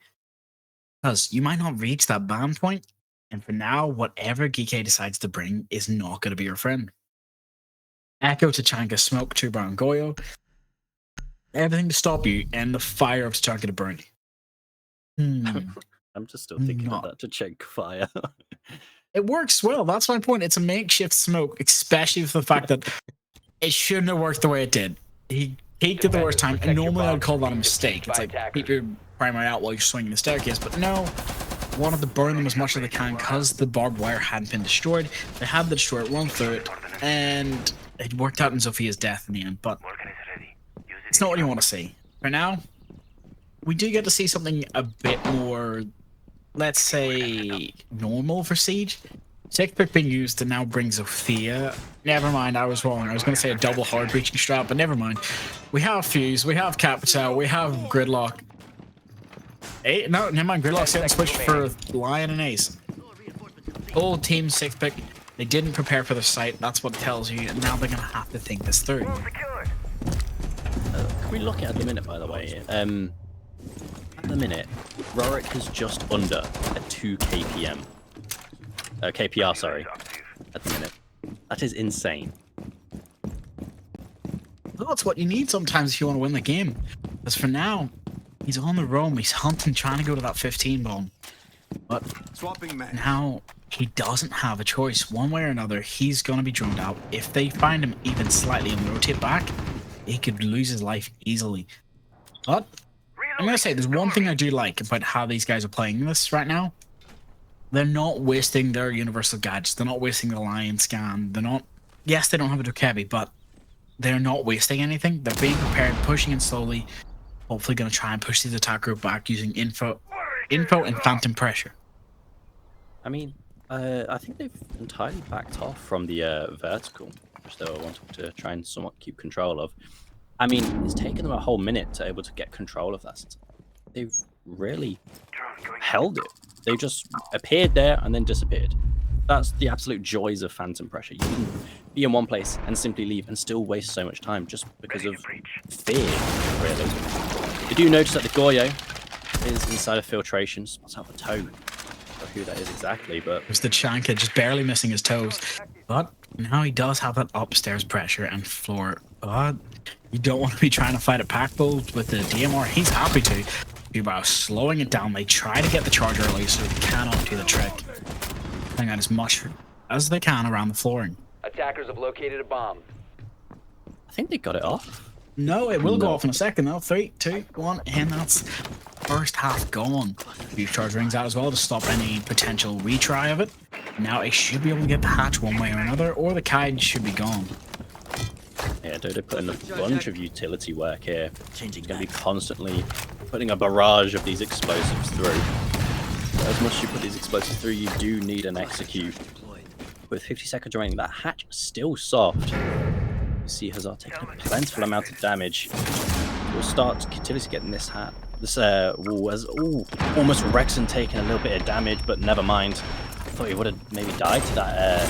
because you might not reach that ban point, and for now, whatever GK decides to bring is not going to be your friend. Echo, Tachanka, Smoke, Tubar, and Goyo, everything to stop you, and the fire of Tachanka to burn you. I'm just still thinking about that to check fire. It works well. That's my point. It's a makeshift smoke, especially for the fact that it shouldn't have worked the way it did. He peaked at the worst time, and normally I'd call that a mistake. It's like, keep your primary out while you're swinging the staircase, but no. Wanted to burn them as much as they can because the barbed wire hadn't been destroyed. They had the destroyer run through it, and it worked out in Zophia's death in the end, but it's not what you want to see. For now, we do get to see something a bit more, let's say, normal for Siege. 6th pick being used to now bring Zofia. Never mind, I was wrong. I was going to say a double hard breaching strap, but never mind. We have Fuse, we have Capital, we have Gridlock. No, never mind. Gridlock's getting switched for Lion and Ace. Whole team 6th pick. They didn't prepare for the site. That's what it tells you. And now they're going to have to think this through. Can we look at the minute, by the way? At the minute, Rorik is just under a 2 KPM. KPR, sorry. At the minute. That is insane. That's what you need sometimes if you want to win the game. Because for now, he's on the roam. He's hunting, trying to go to that 15 bomb. But now he doesn't have a choice. One way or another, he's going to be droned out. If they find him even slightly and rotate back, he could lose his life easily. But I'm going to say there's one thing I do like about how these guys are playing this right now. They're not wasting their universal gadgets. They're not wasting the Lion scan. They're not... Yes, they don't have a Dokebi, but they're not wasting anything. They're being prepared, pushing in slowly. Hopefully going to try and push the attack group back using info and phantom pressure. I mean, I think they've entirely backed off from the vertical, which they were wanting to try and somewhat keep control of. I mean, it's taken them a whole minute to able to get control of that. They've really held it. They just appeared there and then disappeared. That's the absolute joys of phantom pressure. You can be in one place and simply leave and still waste so much time just because of fear, really. You do notice that the Goyo is inside of filtration, spots out the toe. I don't know who that is exactly, but It's the Chanka just barely missing his toes. But now he does have that upstairs pressure and floor. But you don't want to be trying to fight a pack bull with the DMR. He's happy to. By slowing it down, they try to get the charge early so they cannot do the trick. Putting out as much as they can around the flooring. Attackers have located a bomb. I think they got it off. No, it will go off in a second though. 3, 2, 1, and that's first half gone. Beef charge rings out as well to stop any potential retry of it. Now it should be able to get the hatch one way or another, or the kite should be gone. Yeah, Dodo put in a bunch of utility work here. He's going to be constantly putting a barrage of these explosives through. As much as you put these explosives through, you do need an execute. With 50 seconds remaining, that hatch still soft. You see Hazard taking a plentiful amount of damage. We'll start utility getting this hat. This wall as almost Rexon taking a little bit of damage, but never mind. I thought he would have maybe died to that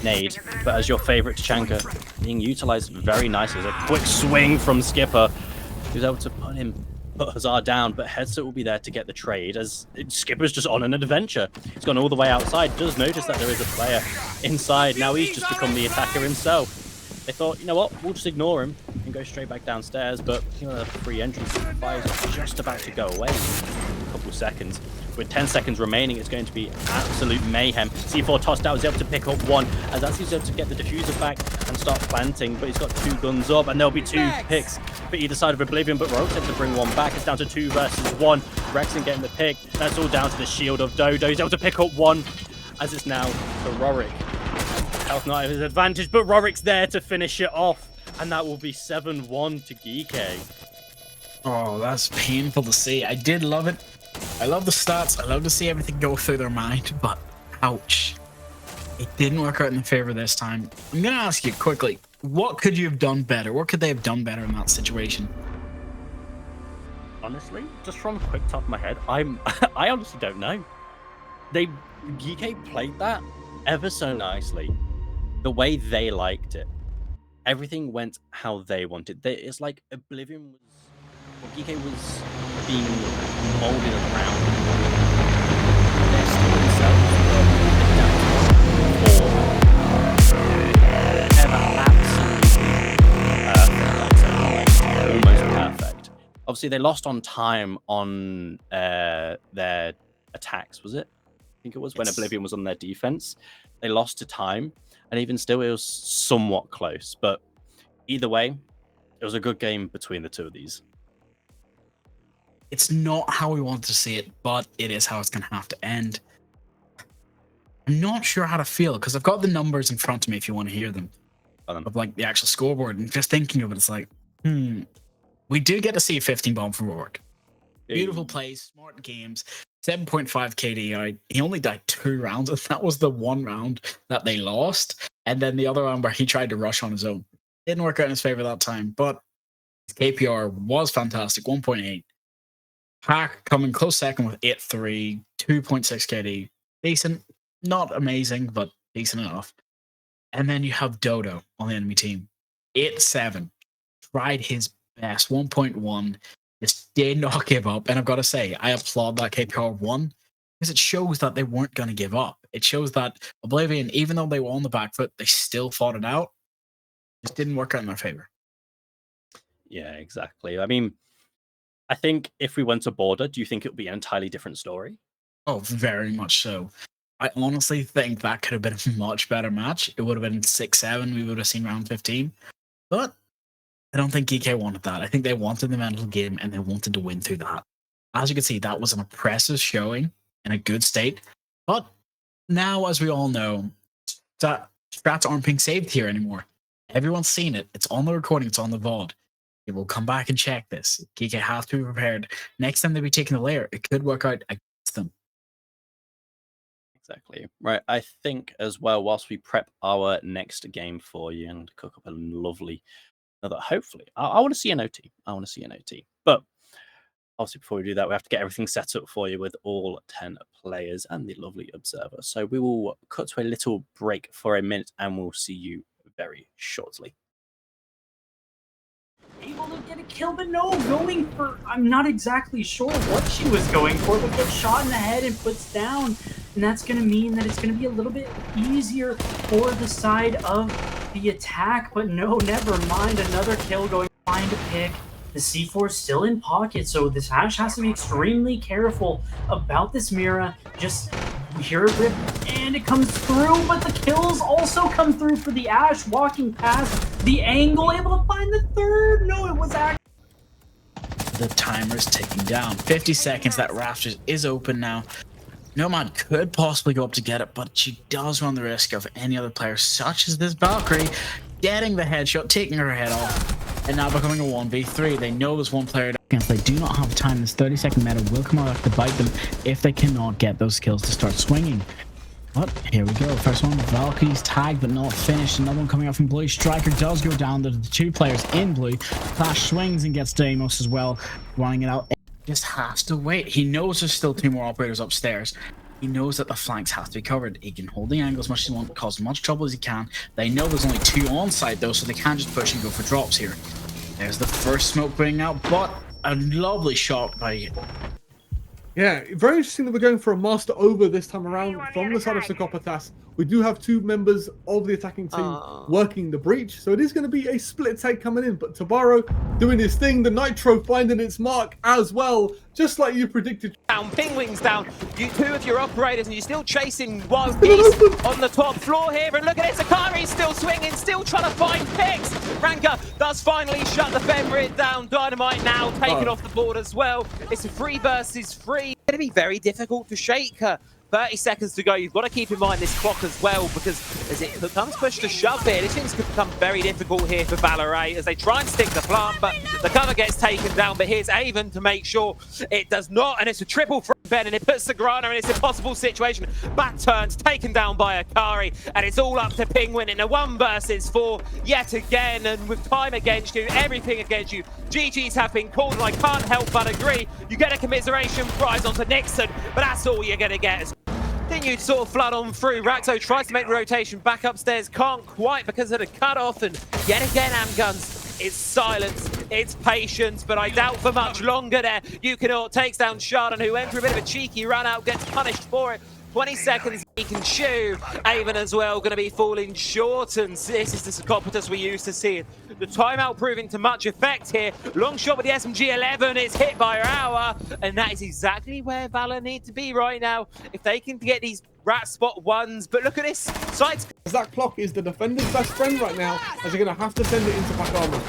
nade, but as your favourite Tachanka, being utilised very nicely. There's a quick swing from Skipper, who's able to put Hazard down, but Headset will be there to get the trade as Skipper's just on an adventure. He's gone all the way outside, does notice that there is a player inside. Now he's just become the attacker himself. They thought, you know what, we'll just ignore him and go straight back downstairs, but you know, the free entrance fire is just about to go away in a couple of seconds. With 10 seconds remaining, it's going to be absolute mayhem. C4 tossed out, is able to pick up one, as he's able to get the diffuser back and start planting, but he's got 2 guns up, and there'll be 2 picks for either side of Oblivion, but Rogue's able to bring one back. It's down to 2 versus 1. Rexon getting the pick. That's all down to the shield of Dodo. He's able to pick up one, as it's now for Rorik. Health not at his advantage, but Rorik's there to finish it off, and that will be 7-1 to Geeky. Oh, that's painful to see. I did love it. I love the stats. I love to see everything go through their mind, but ouch. It didn't work out in their favor this time. I'm going to ask you quickly, what could you have done better? What could they have done better in that situation? Honestly, just from quick top of my head, I honestly don't know. GK played that ever so nicely. The way they liked it. Everything went how they wanted. It's like Oblivion was... Well, GK was being molded around. They're still themselves. Almost perfect. Obviously, they lost on time on their attacks, was it? I think it was when Oblivion was on their defense. They lost to time, and even still, it was somewhat close. But either way, it was a good game between the two of these. It's not how we wanted to see it, but it is how it's going to have to end. I'm not sure how to feel, because I've got the numbers in front of me if you want to hear them. Of like the actual scoreboard, and just thinking of it, it's like, we do get to see a 15 bomb from Rorik. Beautiful plays, smart games, 7.5 KDI. He only died 2 rounds, and that was the 1 round that they lost. And then the other round where he tried to rush on his own. Didn't work out in his favor that time, but his KPR was fantastic, 1.8. Pack coming close second with 8.3, 2.6 KD. Decent, not amazing, but decent enough. And then you have Dodo on the enemy team. 8.7. Tried his best, 1.1. Just did not give up. And I've got to say, I applaud that KPR 1 because it shows that they weren't going to give up. It shows that Oblivion, even though they were on the back foot, they still fought it out. Just didn't work out in their favor. Yeah, exactly. I mean, I think if we went to Border, do you think it would be an entirely different story? Oh, very much so. I honestly think that could have been a much better match. It would have been 6-7. We would have seen round 15. But I don't think GK wanted that. I think they wanted the mental game and they wanted to win through that. As you can see, that was an impressive showing in a good state. But now, as we all know, strats aren't being saved here anymore. Everyone's seen it. It's on the recording. It's on the VOD. It will come back and check this. GK has to be prepared. Next time they'll be taking the layer, it could work out against them. Exactly. Right. I think as well, whilst we prep our next game for you and cook up a lovely, hopefully, I want to see an OT. But Obviously, before we do that, we have to get everything set up for you with all 10 players and the lovely observer. So we will cut to a little break for a minute and we'll see you very shortly. Able to get a kill, but no, going for, I'm not exactly sure what she was going for, but gets shot in the head and puts down. And that's going to mean that it's going to be a little bit easier for the side of the attack. But no, never mind. Another kill going to find a pick. The C4 is still in pocket, so this Ashe has to be extremely careful about this Mira. Just hear it rip, and it comes through, but the kills also come through for the Ashe, walking past the angle, able to find the third. No, it was actually... The timer is ticking down. 50 seconds, that Rafters is open now. Nomad could possibly go up to get it, but she does run the risk of any other player, such as this Valkyrie, getting the headshot, taking her head off, and now becoming a 1v3. They know there's one player against. They do not have time. This 30-second meta will come out to bite them if they cannot get those kills to start swinging. But here we go. First one, Valkyrie's tagged but not finished. Another one coming out from blue. Striker does go down. There's the two players in blue. Flash swings and gets Deimos as well, running it out. Just has to wait. He knows there's still two more operators upstairs. He knows that the flanks have to be covered. He can hold the angle as much as he wants, cause as much trouble as he can. They know there's only two on site though, so they can't just push and go for drops here. There's the first smoke bringing out, but a lovely shot by... Yeah, very interesting that we're going for a master over this time around from the side of Psychopathas. We do have two members of the attacking team working the breach, so it is going to be a split take coming in. But Tabaro doing his thing, the Nitro finding its mark as well, just like you predicted. Down, Pingwings down, two of your operators, and you're still chasing Wild Geese on the top floor here. And look at it, Sakari's still swinging, still trying to find picks. Ranka does finally shut the Fenrir down. Dynamite now taken off the board as well. It's a 3 versus 3. It's going to be very difficult to shake her. 30 seconds to go. You've got to keep in mind this clock as well, because as it becomes push to shove here, this thing's could become very difficult here for Valorant as they try and stick the plant, but the cover gets taken down. But here's Avon to make sure it does not, and it's a triple from Ben, and it puts Sagrana in this impossible situation. Back turns, taken down by Akari, and it's all up to Penguin in a 1 versus 4 yet again, and with time against you, everything against you. GGs have been called, and I can't help but agree. You get a commiseration prize onto Nixon, but that's all you're going to get. Continued sort of flood on through. Raxo tries to make the rotation back upstairs, can't quite because of the cutoff, and yet again Amguns, it's silence, it's patience, but I doubt for much longer there. Yukinort takes down Chardon, who went for a bit of a cheeky run out, gets punished for it. 20 seconds, he can chew. Avon as well, going to be falling short, and this is the Psychopathas we used to see. The timeout proving to much effect here. Long shot with the SMG-11, it's hit by Hour, and that is exactly where Valor need to be right now. If they can get these rat spot ones, but look at this, sights. That clock is the defender's best friend right now, as you're going to have to send it into back armor.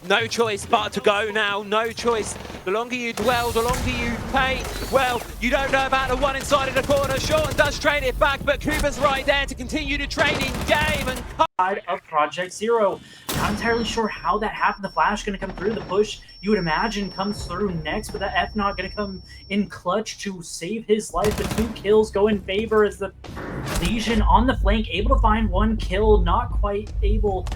No choice but to go now, no choice. The longer you dwell, the longer you pay. Well, you don't know about the one inside of the corner. Shorten does trade it back, but Kuba's right there to continue the trading game. And side of Project Zero. Not entirely sure how that happened. The flash going to come through. The push, you would imagine, comes through next, but the F not going to come in clutch to save his life. The 2 kills go in favor as the Legion on the flank, able to find 1 kill, not quite able.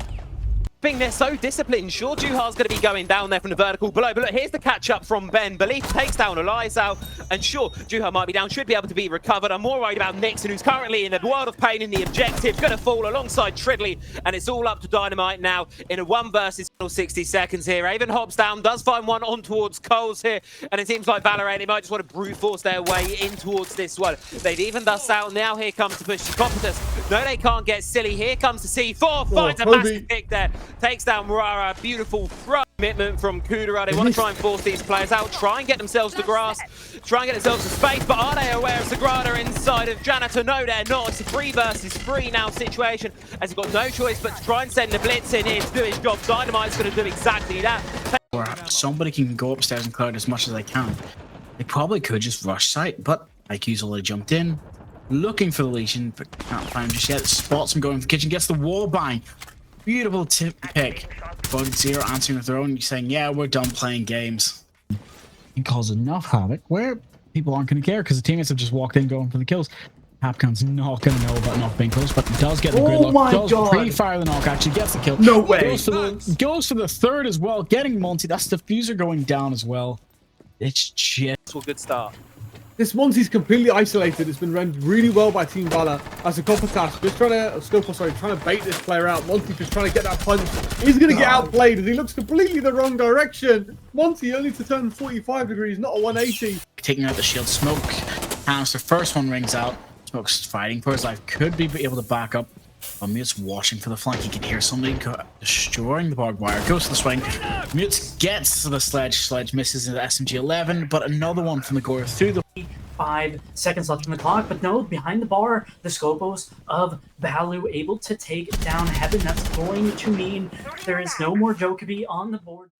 They're so disciplined. Sure, Juhar's going to be going down there from the vertical below, but look, here's the catch-up from Ben. Belief takes down Elizao, and sure, Juhar might be down, should be able to be recovered. I'm more worried about Nixon, who's currently in a world of pain in the objective, going to fall alongside Tridley, and it's all up to Dynamite now in a 1 versus 60 seconds here. Avon hops down, does find one on towards Coles here, and it seems like Valorant, they might just want to brute force their way in towards this one. They've even dust out, now here comes to push Psychopathas. No, they can't get silly. Here comes the C4, finds a massive pick there. Takes down Murara, beautiful throw. Commitment from Kudera. They want to try and force these players out, try and get themselves to grass, try and get themselves to space, but are they aware of Sagrada inside of Janitor? No, they're not. It's a 3 versus 3 now situation, as he's got no choice but to try and send the blitz in here to do his job. Dynamite's going to do exactly that. Or somebody can go upstairs and clear it as much as they can. They probably could just rush site, but IQ's already jumped in, looking for the Legion, but can't find him just yet. Spots him going for the kitchen, gets the wall bang. Beautiful tip pick. Project Zero answering with their own, saying, yeah, we're done playing games. He caused enough havoc where people aren't going to care because the teammates have just walked in going for the kills. Capcom's not going to know about knock being close, but does get the gridlock. Does pre-fire the knock, actually gets the kill. No way. Goes for the 3rd as well, getting Monty. That's the diffuser going down as well. It's just a good start. This Monty's completely isolated. It's been run really well by Team Valor. As a Coppertass, just trying to bait this player out. Monty just trying to get that punch. He's going to get outplayed as he looks completely the wrong direction. Monty only to turn 45 degrees, not a 180. taking out the shield. Smoke, as the first one rings out. Smoke's fighting for his life. Could be able to back up. Mute's watching for the flank. He can hear somebody destroying the barbed wire. Goes to the swing. Mute gets to the sledge. Sledge misses into SMG-11, but another one from the Gore through the... 5 seconds left on the clock, but no, behind the bar, the Scopos of Balu able to take down Heaven. That's going to mean there is no more Jokobi on the board.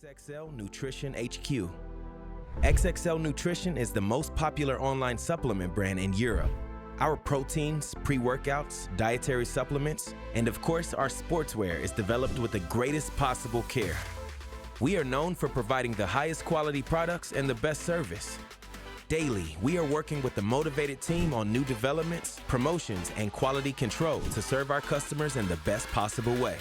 XXL Nutrition HQ. XXL Nutrition is the most popular online supplement brand in Europe. Our proteins, pre-workouts, dietary supplements, and of course our sportswear is developed with the greatest possible care. We are known for providing the highest quality products and the best service. Daily, we are working with a motivated team on new developments, promotions, and quality control to serve our customers in the best possible way.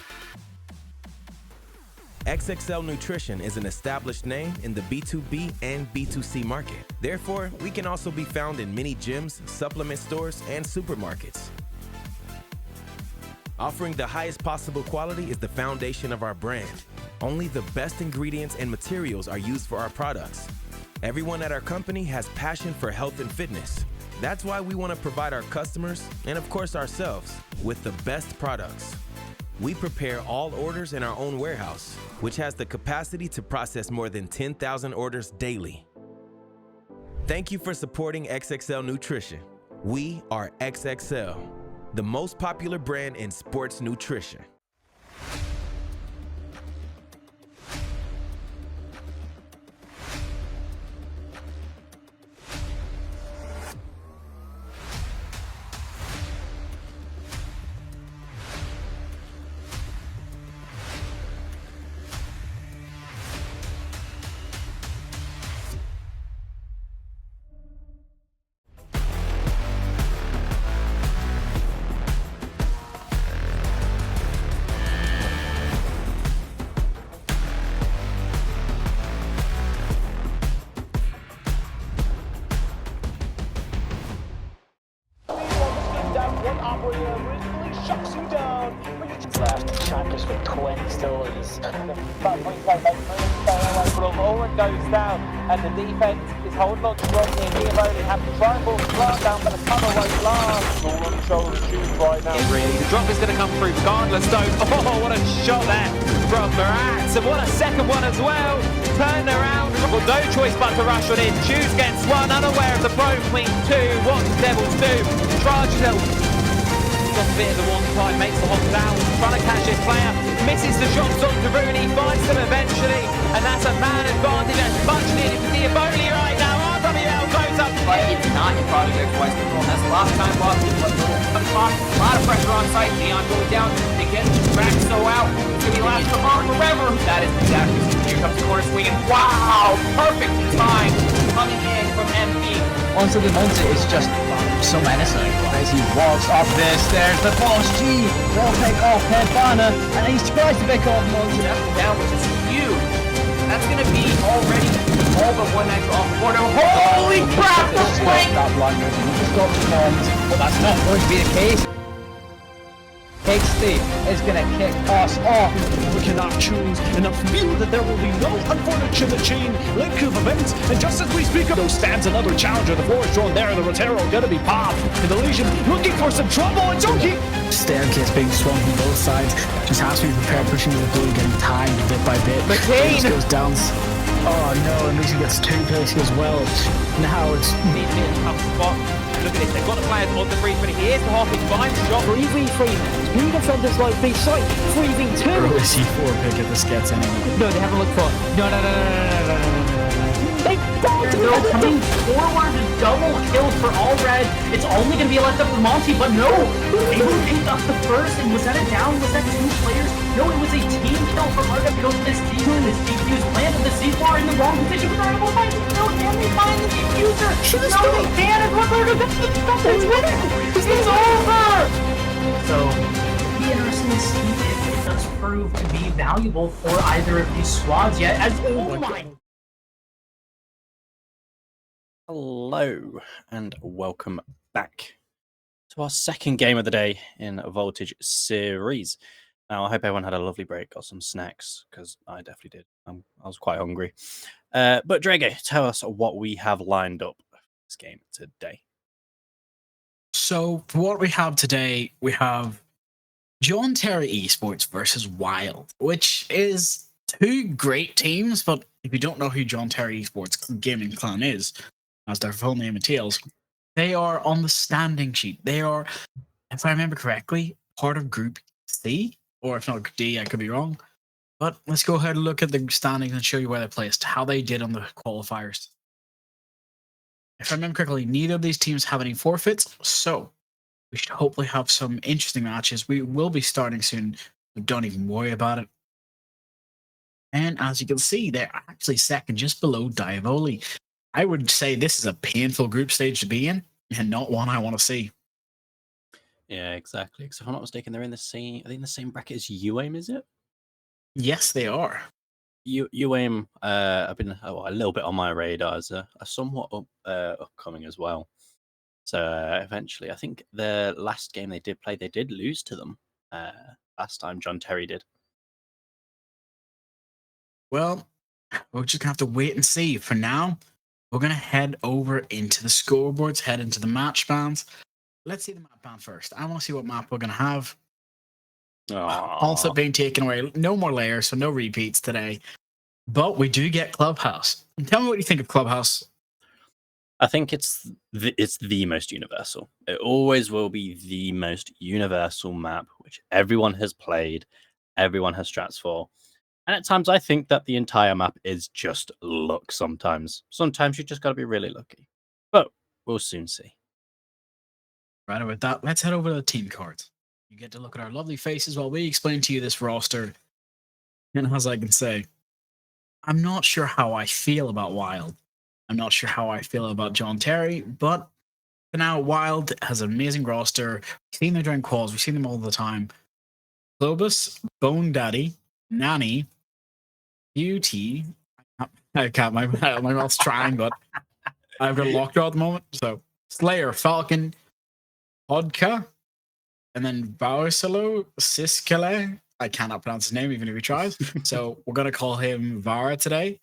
XXL Nutrition is an established name in the B2B and B2C market. Therefore, we can also be found in many gyms, supplement stores, and supermarkets. Offering the highest possible quality is the foundation of our brand. Only the best ingredients and materials are used for our products. Everyone at our company has passion for health and fitness. That's why we want to provide our customers, and of course ourselves, with the best products. We prepare all orders in our own warehouse, which has the capacity to process more than 10,000 orders daily. Thank you for supporting XXL Nutrition. We are XXL, the most popular brand in sports nutrition. Shankers with 20 stories. Owen goes down, and the defense is holding on to Rodney and Liam only have to try and pull the blast down, but the tunnel won't last. All on the shoulder shoes right now. The drop is going to come through regardless, though. Oh, what a shot there from Maratz, and what a second one as well. Turned around, well, no choice but to rush on in. Choose gets one, unaware of the Pro Queen 2. What the Devils do? Charges it. A bit of the one time, makes the hop down, trying to catch this player, misses the shots on to Rooney, finds them eventually, and that's a man advantage that's much needed for Diaboli right now. RWL goes up. But it's not in Project X West control. That's the last time Boston was a lot of pressure on site. Neon going down. They get Raxo out. It's going to be last for forever. That is exactly. Here comes the corner swinging. Wow! Perfect time coming in from MP. Onto the Monte is just so menacing as he walks up this. There's the Boss G. Wall take off head banner, and he's tries to pick off Monte. Down, which is huge. That's going to be already all but one extra off the border. Holy crap! The flank! That blunder. He just got the comms, but that's not going to be the case. XD is going to kick us off. We cannot choose enough view that there will be no unfortunate chain link of events, and just as we speak of those stands another challenger, the floor is drawn there, and the Rotero gonna be popped, and the Legion looking for some trouble, and Junkie! Staircase being swung from both sides. Just has to be prepared, pushing the blue, getting timed bit by bit. McCain! Goes down. Oh no, and Legion gets two places as well. Now it's Needs to be in a tough spot. Look at this, they've got the players on the free, but here's the Hawkins behind the shot. 3v3, two defenders like B side, 3v2. early C4 pick if this gets anyone. No, they haven't looked for it. No. They don't coming forward, double kill for all red. It's only going to be left up to Monty, but no. Able to pick up the first, and was that a down? Was that two players? No, it was a team kill for Marga because this team and this defuse planted the C4 in the wrong position. But they're able to find the kill. Can they find the defuser? No, they can't. And what they're going to do is winning. This is over. So, it'll be interesting to see if it does prove to be valuable for either of these squads yet. As oh my. Hello and welcome back to our second game of the day in Voltage series. Now, I hope everyone had a lovely break, got some snacks, because I definitely did. I was quite hungry. But Drege, tell us what we have lined up for this game today. So, for what we have today, we have John Terry Esports versus Wild, which is two great teams, but if you don't know who John Terry Esports Gaming Clan is, as their full name entails, they are on the standing sheet. They are, if I remember correctly, part of Group C, or if not D, I could be wrong. But let's go ahead and look at the standings and show you where they placed, how they did on the qualifiers. If I remember correctly, neither of these teams have any forfeits, so we should hopefully have some interesting matches. We will be starting soon, so don't even worry about it. And as you can see, they're actually second, just below Diavoli. I would say this is a painful group stage to be in, and not one I want to see. Yeah, exactly. Because if I'm not mistaken, they're in the same. Are they in the same bracket as UAIM? Is it? Yes, they are. UAIM have been a little bit on my radar as a somewhat upcoming as well. So eventually, I think the last game they did play, they did lose to them last time. John Terry did. Well, we're just gonna have to wait and see. For now, we're gonna head over into the scoreboards, head into the match bands. Let's see the map band first. I want to see what map we're gonna have. Also being taken away. No more layers, so no repeats today. But we do get Clubhouse. Tell me what you think of Clubhouse. I think it's the most universal. It always will be the most universal map, which everyone has played, everyone has strats for. And at times, I think that the entire map is just luck sometimes. Sometimes you just got to be really lucky. But we'll soon see. Right, with that, let's head over to the team cards. You get to look at our lovely faces while we explain to you this roster. And as I can say, I'm not sure how I feel about Wild. I'm not sure how I feel about John Terry, but for now, Wild has an amazing roster. We've seen them during calls. We've seen them all the time. Globus, Bone Daddy, Nanny, Beauty. I can't, my mouth's trying, but I've got a lockjaw at the moment. So Slayer, Falcon, Podka, and then Varsalo, Siskele. I cannot pronounce his name even if he tries. So we're going to call him Vara today.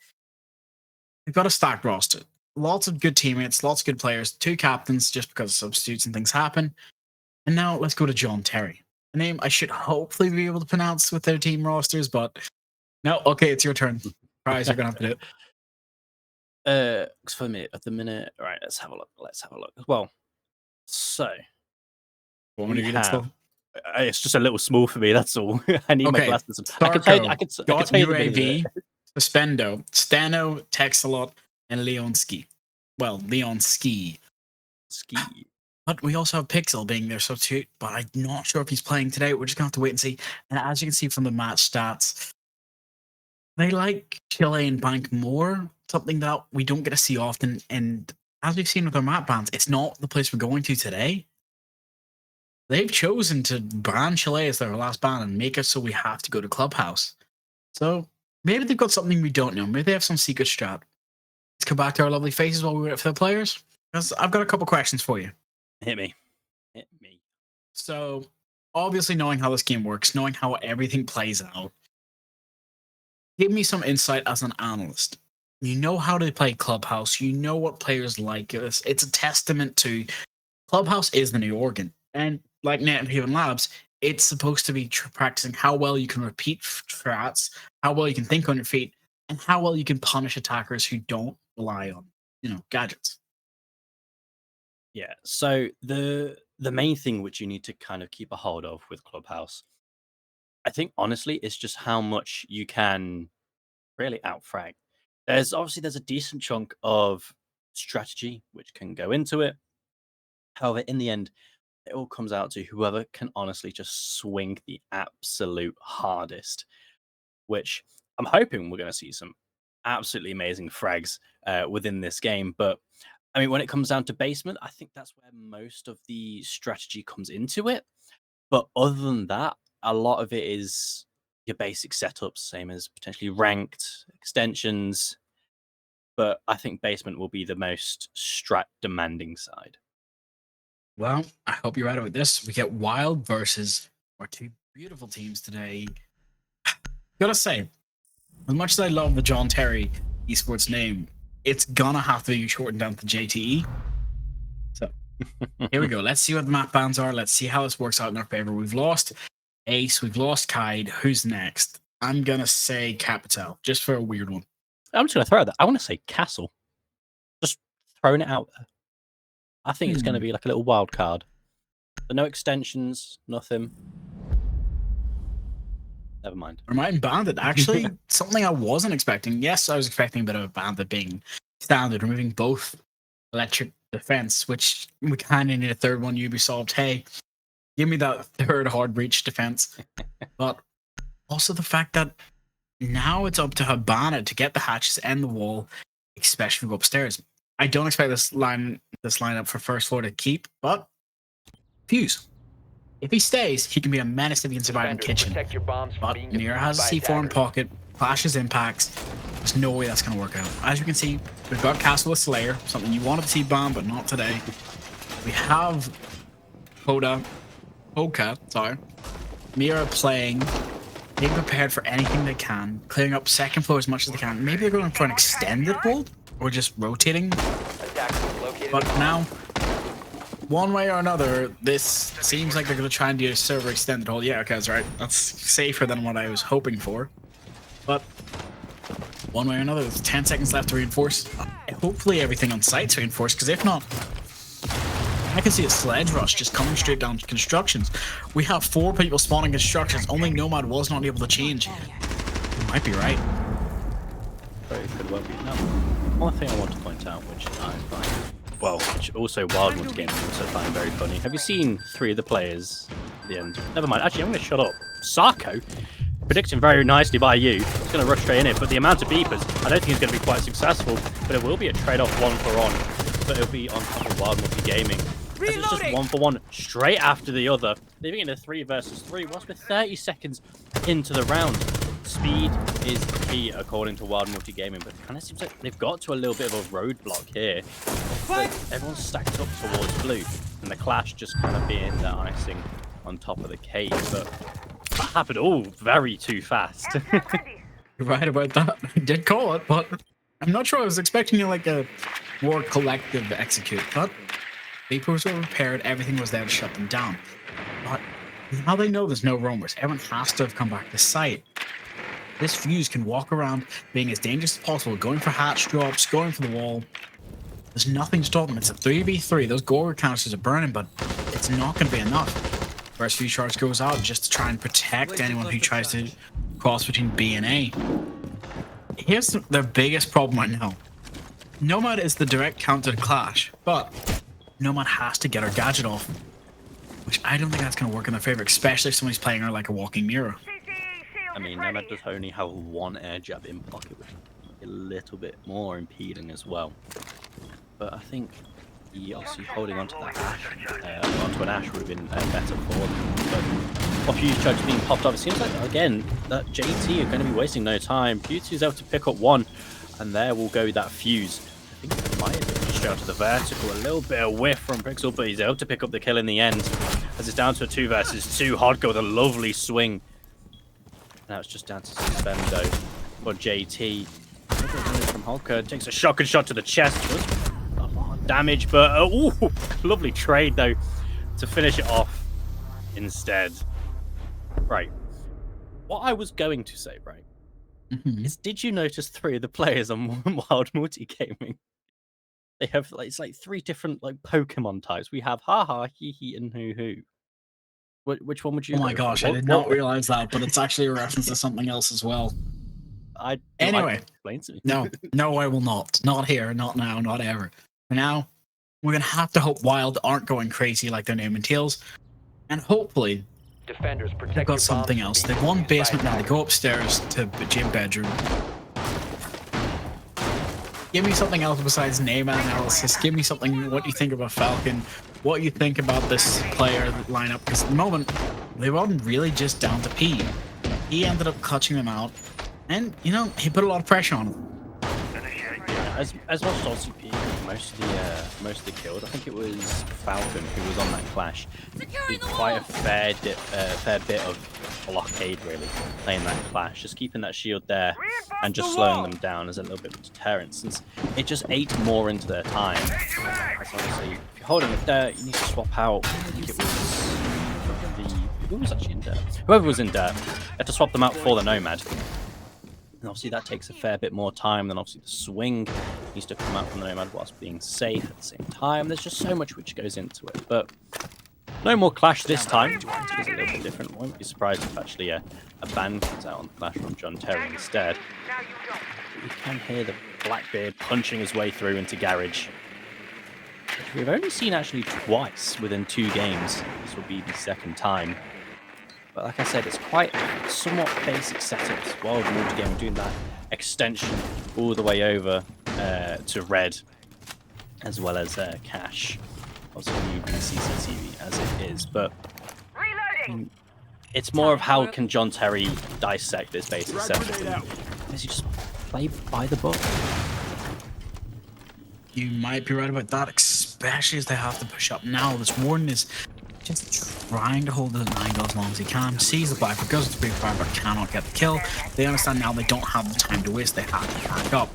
We've got a stacked roster. Lots of good teammates, lots of good players, 2 captains just because of substitutes and things happen. And now let's go to John Terry. A name I should hopefully be able to pronounce with their team rosters, but no, okay, it's your turn. Prize, you're going to have to do it. For me, at the minute, all right, let's have a look. Well, so it's just a little small for me. That's all. I need my glasses. I could tell you UAV, Suspendo, Stano, Texalot, and Leonski. Well, Leonski. Ski. But we also have Pixel being their substitute, but I'm not sure if he's playing today. We're just going to have to wait and see. And as you can see from the match stats, they like Chile and Bank more, something that we don't get to see often. And as we've seen with our map bans, it's not the place we're going to today. They've chosen to ban Chile as their last ban and make it so we have to go to Clubhouse. So maybe they've got something we don't know. Maybe they have some secret strat. Let's come back to our lovely faces while we wait for the players. Because I've got a couple questions for you. Hit me. So, obviously knowing how this game works, knowing how everything plays out, give me some insight as an analyst. You know how to play Clubhouse. You know what players like. It's a testament to Clubhouse is the new organ. And like Native Human Labs, it's supposed to be practicing how well you can repeat strats, how well you can think on your feet, and how well you can punish attackers who don't rely on, gadgets. Yeah. So the main thing which you need to kind of keep a hold of with Clubhouse, I think honestly, is just how much you can really outfrag. There's a decent chunk of strategy which can go into it. However, in the end, it all comes out to whoever can honestly just swing the absolute hardest, which I'm hoping we're going to see some absolutely amazing frags within this game. But I mean, when it comes down to basement, I think that's where most of the strategy comes into it. But other than that, a lot of it is your basic setups, same as potentially ranked extensions. But I think basement will be the most strat demanding side. Well, I hope you're right with this. We get Wild versus our 2 beautiful teams today. Gotta say, as much as I love the John Terry esports name, it's gonna have to be shortened down to JTE. So here we go. Let's see what the map bans are. Let's see how this works out in our favor. We've lost Ace. We've lost Kaid. Who's next? I'm gonna say Capital, just for a weird one. I'm just gonna throw that. I want to say Castle. Just throwing it out there. I think it's going to be like a little wild card. But no extensions, nothing. Never mind. Remind Bandit, actually, something I wasn't expecting. Yes, I was expecting a bit of a Bandit being standard, removing both electric defense, which we kind of need a third one. Ubisoft, hey, give me that third hard breach defense. But also the fact that now it's up to Habana to get the hatches and the wall, especially if we go upstairs. I don't expect this lineup for first floor to keep, but Fuse. If he stays, he can be a menace if he can survive in kitchen. But Mira has a C4 in pocket, flashes impacts. There's no way that's going to work out. As you can see, we've got Castle with Slayer, something you wanted to see bomb, but not today. We have Hoka, sorry. Mira playing, being prepared for anything they can, clearing up second floor as much as they can. Maybe they're going for an extended hold, or just rotating. But now, one way or another, this seems like they're going to try and do a server extended hold. Yeah, okay, that's right. That's safer than what I was hoping for. But one way or another, there's 10 seconds left to reinforce. Hopefully everything on site's reinforced, because if not, I can see a sledge rush just coming straight down to constructions. We have 4 people spawning constructions. Only Nomad was not able to change. You might be right. Very could well be. No. One thing I want to point out, which I find, well, which also Wild Multigaming also find very funny. Have you seen 3 of the players at the end? Never mind. Actually, I'm going to shut up. Sarko, predicting very nicely by you. He's going to rush straight in it, but the amount of beepers, I don't think he's going to be quite successful. But it will be a trade-off 1-for-1. But it'll be on top of Wild Multigaming. As it's just 1-for-1 straight after the other, leaving it in a 3 versus 3. Whilst we're 30 seconds into the round, speed is key according to Wild Multigaming, but it kind of seems like they've got to a little bit of a roadblock here. Like everyone's stacked up towards blue, and the clash just kind of being the icing on top of the cake. But that happened all very too fast. You're right about that. I did call it, but I'm not sure I was expecting like a more collective execute. But people were prepared, everything was there to shut them down. But now they know there's no roamers. Everyone has to have come back to site. This Fuse can walk around being as dangerous as possible, going for hatch drops, going for the wall. There's nothing to stop them. It's a 3v3. Those Gorgon counters are burning, but it's not going to be enough. First Fuse Charge goes out just to try and protect anyone who tries to cross between B and A. Here's the biggest problem right now. Nomad is the direct counter to Clash, but Nomad has to get her gadget off, which I don't think that's going to work in their favor, especially if somebody's playing her like a walking mirror. I mean, Nomad does only have 1 air jab in pocket, which is a little bit more impeding as well. But I think obviously holding onto that Ash, onto an Ash would have been better for them. But while Fuse Charge being popped off, it seems like, again, that JT are going to be wasting no time. Beauty's able to pick up 1, and there will go that Fuse. I think it might have been just out to the vertical, a little bit of whiff from Pixel, but he's able to pick up the kill in the end. As it's down to a 2 versus 2, Hodgo with a lovely swing. Now it's just down to Suspendo for JT. From Hodgo takes a shotgun shot to the chest. A lot of damage, but ooh, lovely trade though to finish it off instead. Right. What I was going to say, right, is did you notice 3 of the players on Wild Multigaming? They have like it's like 3 different like Pokemon types. We have Haha, Hee, and Hoo. Which one would you? Oh my gosh, I did not realize that, but it's actually a reference to something else as well. Anyway, explain to me. No, I will not. Not here, not now, not ever. For now, we're gonna have to hope Wild aren't going crazy like their name entails, and hopefully they've got something else. They've won basement now. They go upstairs to gym bedroom. Give me something else besides name analysis. Give me something, what you think about Falcon, what you think about this player lineup, because at the moment, they weren't really just down to P. He ended up clutching them out, and, you know, he put a lot of pressure on them. Yeah, as much as LCP mostly killed, I think it was Falcon who was on that clash. Did quite a fair bit of blockade, really, playing that clash, just keeping that shield there and just slowing them down as a little bit of deterrent, since it just ate more into their time. As obviously, if you're holding it there, you need to swap out. I think it was who was actually in dirt? Whoever was in dirt, you have to swap them out for the Nomad. And obviously that takes a fair bit more time than obviously the swing needs to come out from the Nomad whilst being safe at the same time. There's just so much which goes into it. But No more Clash this time. It's a little bit different. Won't be surprised if actually a ban comes out on the Clash from John Terry instead. You can hear the Blackbeard punching his way through into Garage. We've only seen actually twice within 2 games. This will be the second time. But like I said, it's quite somewhat basic setups. Wild Multigame doing that extension all the way over to Red, as well as Cash. Also using CCTV as it is, but it's more of how can John Terry dissect this basic setup. Does he just play by the book? You might be right about that, especially as they have to push up now. This Warden is just trying to hold the angle as long as he can. Sees the Blackbeard, goes to pre-fire, but cannot get the kill. They understand now they don't have the time to waste. They have to back up.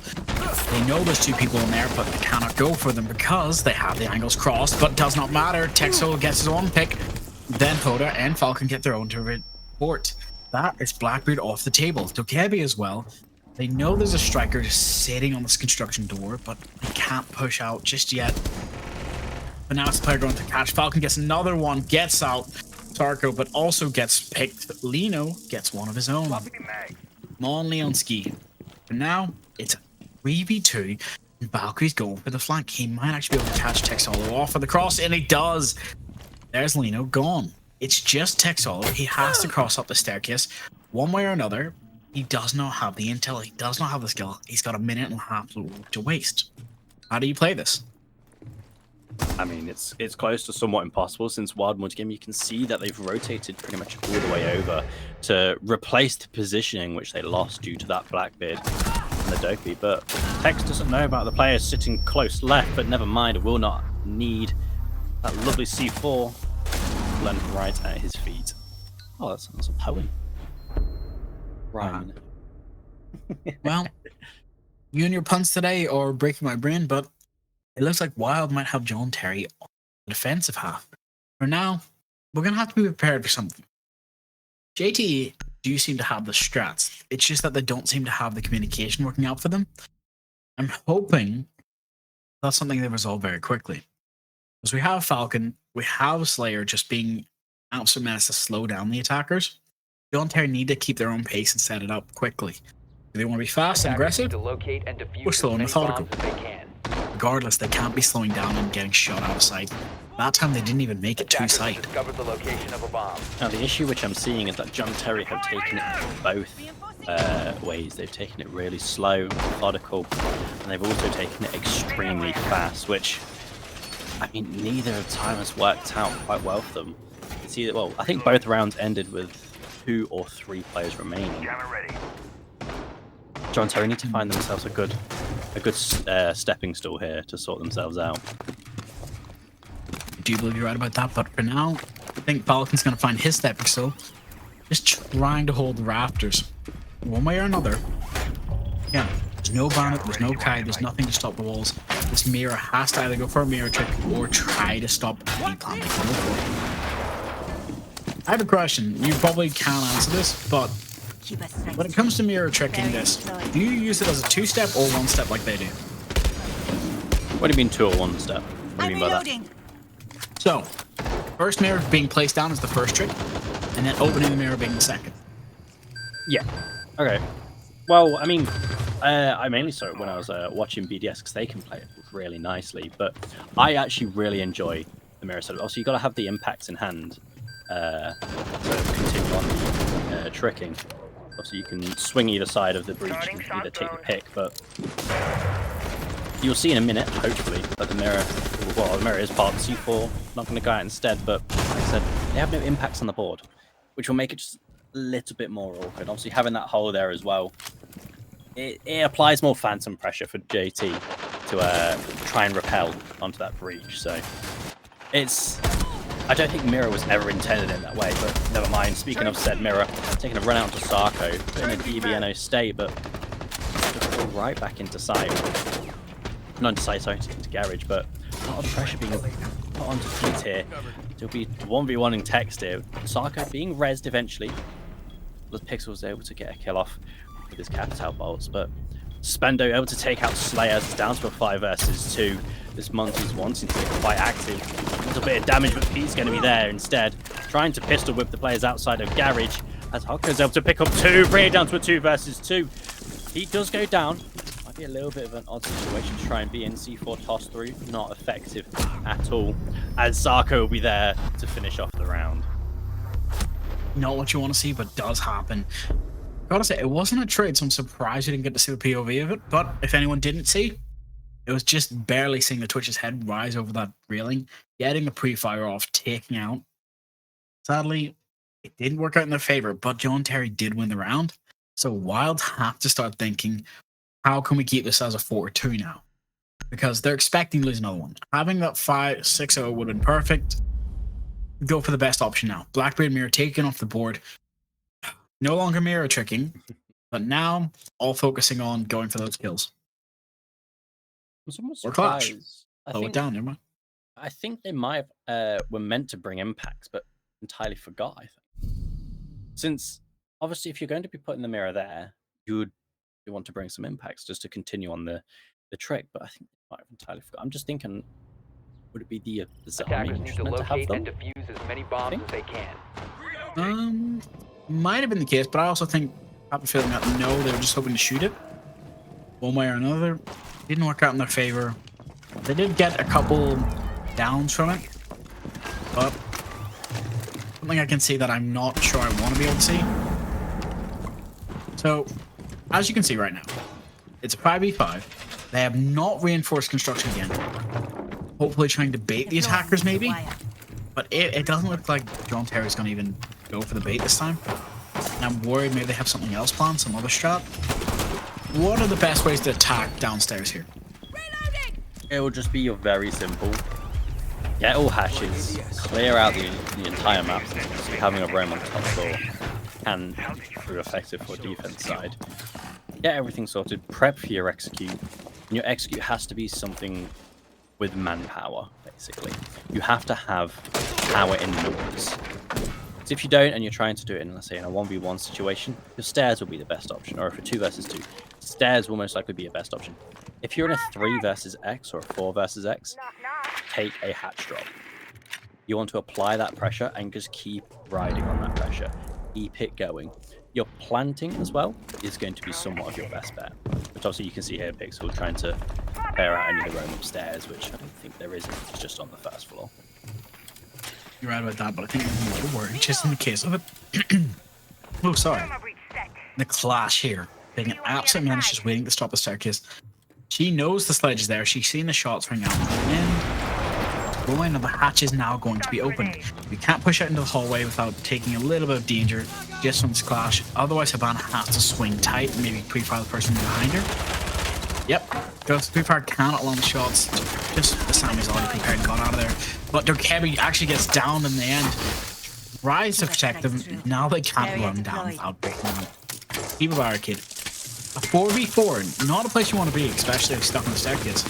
They know there's 2 people in there, but they cannot go for them because they have the angles crossed, but it does not matter. Texel gets his own pick. Then Poda and Falcon get their own to report. That is Blackbeard off the table. Tokebi as well. They know there's a striker just sitting on this construction door, but they can't push out just yet. But now it's the player going to catch. Falcon gets another one, gets out Sarko, but also gets picked. Lino gets one of his own. On Leonski. But now it's 3v2. And Valkyrie's going for the flank. He might actually be able to catch Texolo off for the cross, and he does. There's Lino gone. It's just Texolo. He has to cross up the staircase one way or another. He does not have the intel. He does not have the skill. He's got 1.5 minutes to waste. How do you play this? I mean, it's close to somewhat impossible since Wild Multigame. You can see that they've rotated pretty much all the way over to replace the positioning which they lost due to that Blackbeard and the Dopey. But Tex doesn't know about the players sitting close left, but never mind, it will not need that lovely C4 lent right at his feet. Oh, that sounds a poem. Ryan. Well, you and your puns today are breaking my brain, but it looks like Wild might have John Terry on the defensive half. For now, we're going to have to be prepared for something. JT do seem to have the strats. It's just that they don't seem to have the communication working out for them. I'm hoping that's something they resolve very quickly. Because we have Falcon, we have Slayer just being absolute menace to slow down the attackers. John Terry need to keep their own pace and set it up quickly. If they want to be fast and aggressive, or slow and methodical. Regardless, they can't be slowing down and getting shot out of sight. That time they didn't even make it to sight. Now the issue which I'm seeing is that John Terry have taken it both ways. They've taken it really slow, methodical, and they've also taken it extremely fast, which, I mean, neither time has worked out quite well for them. It's either, well, I think both rounds ended with 2 or 3 players remaining. John Terry need to find themselves a good stepping stool here to sort themselves out. I do believe you're right about that, but for now, I think Falcon's going to find his stepping stool. Just trying to hold the rafters. One way or another. Yeah, there's no Bandit, there's no Kai, there's nothing to stop the walls. This mirror has to either go for a mirror trick or try to stop any plan they can go for. I have a question. You probably can't answer this, but when it comes to mirror tricking this, do you use it as a 2-step or 1-step like they do? What do you mean 2 or 1 step? What do you mean by that? So, first mirror being placed down is the first trick, and then opening the mirror being the second. Yeah. Okay. Well, I mean, I mainly saw it when I was watching BDS because they can play it really nicely, but I actually really enjoy the mirror setup. Also, you got to have the impacts in hand to continue on the tricking. Obviously, you can swing either side of the breach and either take the pick, but you'll see in a minute, hopefully, that the mirror is part of C4, not going to go out instead, but like I said, they have no impacts on the board, which will make it just a little bit more awkward. Obviously, having that hole there as well, it applies more phantom pressure for JT to try and repel onto that breach, so I don't think Mirror was ever intended in that way, but never mind. Speaking of said Mirror, taking a run out to Sarko, in a DBNO state, but just go right back into sight. Not into sight, sorry, into Garage, but a lot of pressure being put onto feet here. There'll be 1v1ing text here. Sarko being rezzed eventually. The Pixels able to get a kill off with his capital bolts, but Spendo able to take out Slayer. It's down to a 5 versus 2. this Monty's wanting to get quite active. A little bit of damage, but Pete's going to be there instead. Trying to pistol whip the players outside of Garage, as Hocker's able to pick up 2, bring it down to a 2 versus 2. Pete does go down. Might be a little bit of an odd situation to try and be in. C4 toss through, not effective at all. As Sarko will be there to finish off the round. Not what you want to see, but does happen. Gotta say, it wasn't a trade, so I'm surprised you didn't get to see the POV of it. But if anyone didn't see, it was just barely seeing the Twitch's head rise over that railing, getting the pre-fire off, taking out. Sadly, it didn't work out in their favor, but John Terry did win the round. So Wild have to start thinking, how can we keep this as a 4-2 now? Because they're expecting to lose another one. Having that 5-6-0 would have been perfect. Go for the best option now. Blackbeard Mirror taken off the board. No longer mirror tricking, but now all focusing on going for those kills. Or Clash. Slow it down, never mind. I think they might have were meant to bring impacts, but entirely forgot, I think. Since, obviously, if you're going to be putting the mirror there, you want to bring some impacts just to continue on the trick, but I think they might have entirely forgot. I'm just thinking, would it be the Attackers need to locate and defuse as many bombs as they can. Might have been the case, but I also think I have a feeling that no, they were just hoping to shoot it one way or another. Didn't work out in their favor. They did get a couple downs from it, but something I can see that I'm not sure I want to be able to see. So, as you can see right now, it's a 5v5. They have not reinforced construction again. Hopefully trying to bait these hackers maybe, but it doesn't look like John Terry's going to even go for the bait this time. And I'm worried maybe they have something else planned, some other strat. What are the best ways to attack downstairs here? It will just be your very simple. Get all hatches, clear out the entire map, so having a roam on top floor can prove effective for defense side. Get everything sorted, prep for your execute, and your execute has to be something with manpower, basically. You have to have power in numbers. So if you don't, and you're trying to do it in, let's say, in a 1v1 situation, your stairs will be the best option, or if a 2 versus 2, stairs will most likely be your best option. If you're in a 3 versus X or a 4 versus X, take a hatch drop. You want to apply that pressure and just keep riding on that pressure. Keep it going. Your planting as well is going to be somewhat of your best bet. Which obviously you can see here Pixel trying to clear out any of the room upstairs, which I don't think there is. It's just on the first floor. You're right about that, but I think there's a little worry just in the case of it. Oh, sorry. The Clash here. Being an absolute menace, just waiting to stop the staircase. She knows the sledge is there. She's seen the shots ring out. And going, and the hatch is now going to be opened. You can't push out into the hallway without taking a little bit of danger just from this Clash. Otherwise, Havana has to swing tight and maybe pre-fire the person behind her. Yep. Goes pre-fire, cannot land the shots. Just the Sammy's already prepared and gone out of there. But Dokebi actually gets down in the end. Tries to protect them. Now they can't run down without breaking them. Keep a barricade. A 4v4, not a place you want to be, especially if stuck on the staircase.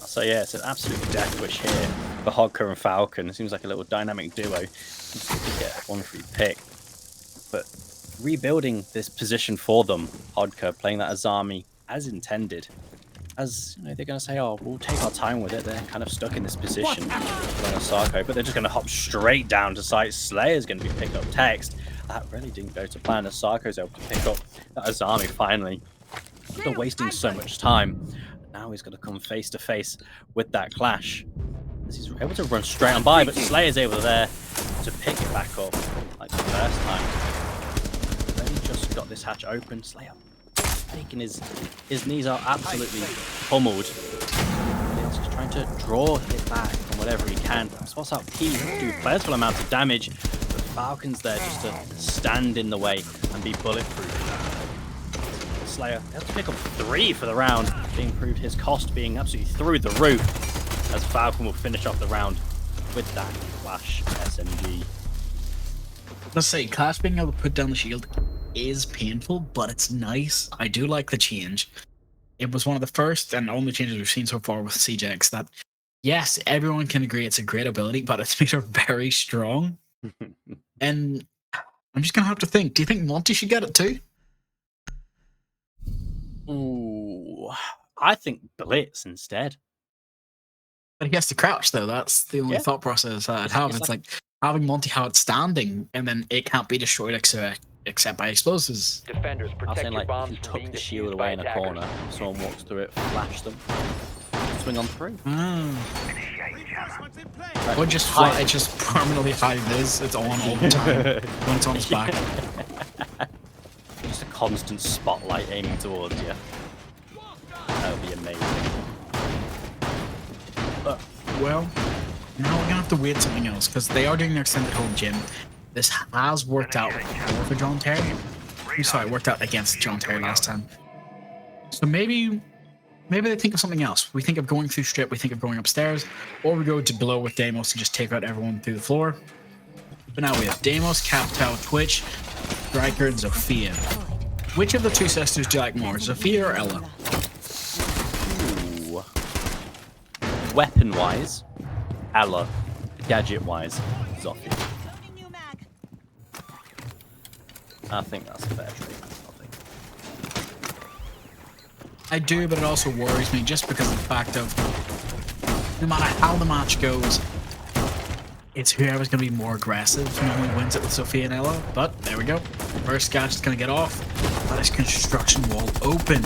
So yeah, it's an absolute death wish here for Hodka and Falcon. It seems like a little dynamic duo. To get one free pick. But rebuilding this position for them, Hodka playing that Azami as intended. As you know, they're going to say, oh, we'll take our time with it. They're kind of stuck in this position. Sarko, but they're just going to hop straight down to site. Slayer's going to be picked up text. That really didn't go to plan as Sarko's able to pick up that Azami finally. After wasting so much time. Now he's going to come face to face with that Clash. As he's able to run straight on by, but Slayer's able there to pick it back up like the first time. Then he just got this hatch open. Slayer taking his knees are absolutely pummeled. He's just trying to draw it back from whatever he can. Spots out P, do plentiful amounts of damage. But Falcon's there just to stand in the way and be bulletproof. Slayer has to pick up 3 for the round, being proved his cost being absolutely through the roof, as Falcon will finish off the round with that Clash SMG. Let's say, Clash being able to put down the shield is painful, but it's nice. I do like the change. It was one of the first and only changes we've seen so far with CJX that, yes, everyone can agree it's a great ability, but it's made her very strong. And I'm just going to have to think, do you think Monty should get it too? Ooh, I think Blitz instead. But he has to crouch, though. That's the only thought process I'd have. It's like having Monty Howard standing, and then it can't be destroyed except by explosives. Defenders, I was protect saying, your like, bombs you from tuck being the shield defused away by in a attackers. corner, someone walks through it, flash them, swing on through. Or just fly, it just permanently hide this. It's on all the time when it's on its back. Just a constant spotlight aiming towards you. That would be amazing. But, well, now we're gonna have to wait something else because they are doing their extended home gym. This has worked out for John Terry. I'm sorry, it worked out against John Terry last time. So maybe they think of something else. We think of going through strip, we think of going upstairs, or we go to below with Deimos and just take out everyone through the floor. But now we have Deimos, Captel, Twitch, Striker, and Zofia. Which of the two sisters do you like more, Zofia or Ella? Ooh. Weapon-wise, Ella. Gadget-wise, Zofia. I think that's a fair trade. I do, but it also worries me just because of the fact of no matter how the match goes, it's whoever's going to be more aggressive normally wins it with Zofia and Ella. But there we go. First gadget's going to get off. That is construction wall open.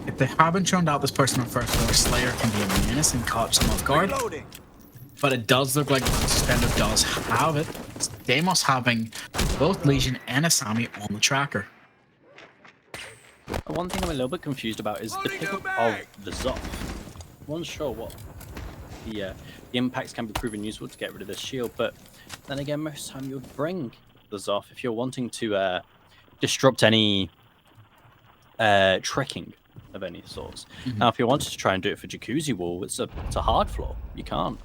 If they haven't shown out this person on first floor, Slayer can be a menace and catch them off guard. But it does look like Suspender does have it. It's Deimos having both Legion and Asami on the tracker. One thing I'm a little bit confused about is the pickup of the Zoff. I'm unsure what the impacts can be proven useful to get rid of this shield, but then again, most of the time you would bring the Zoff if you're wanting to disrupt any tricking of any sorts. Now, if you wanted to try and do it for Jacuzzi Wall, it's a hard floor. You can't.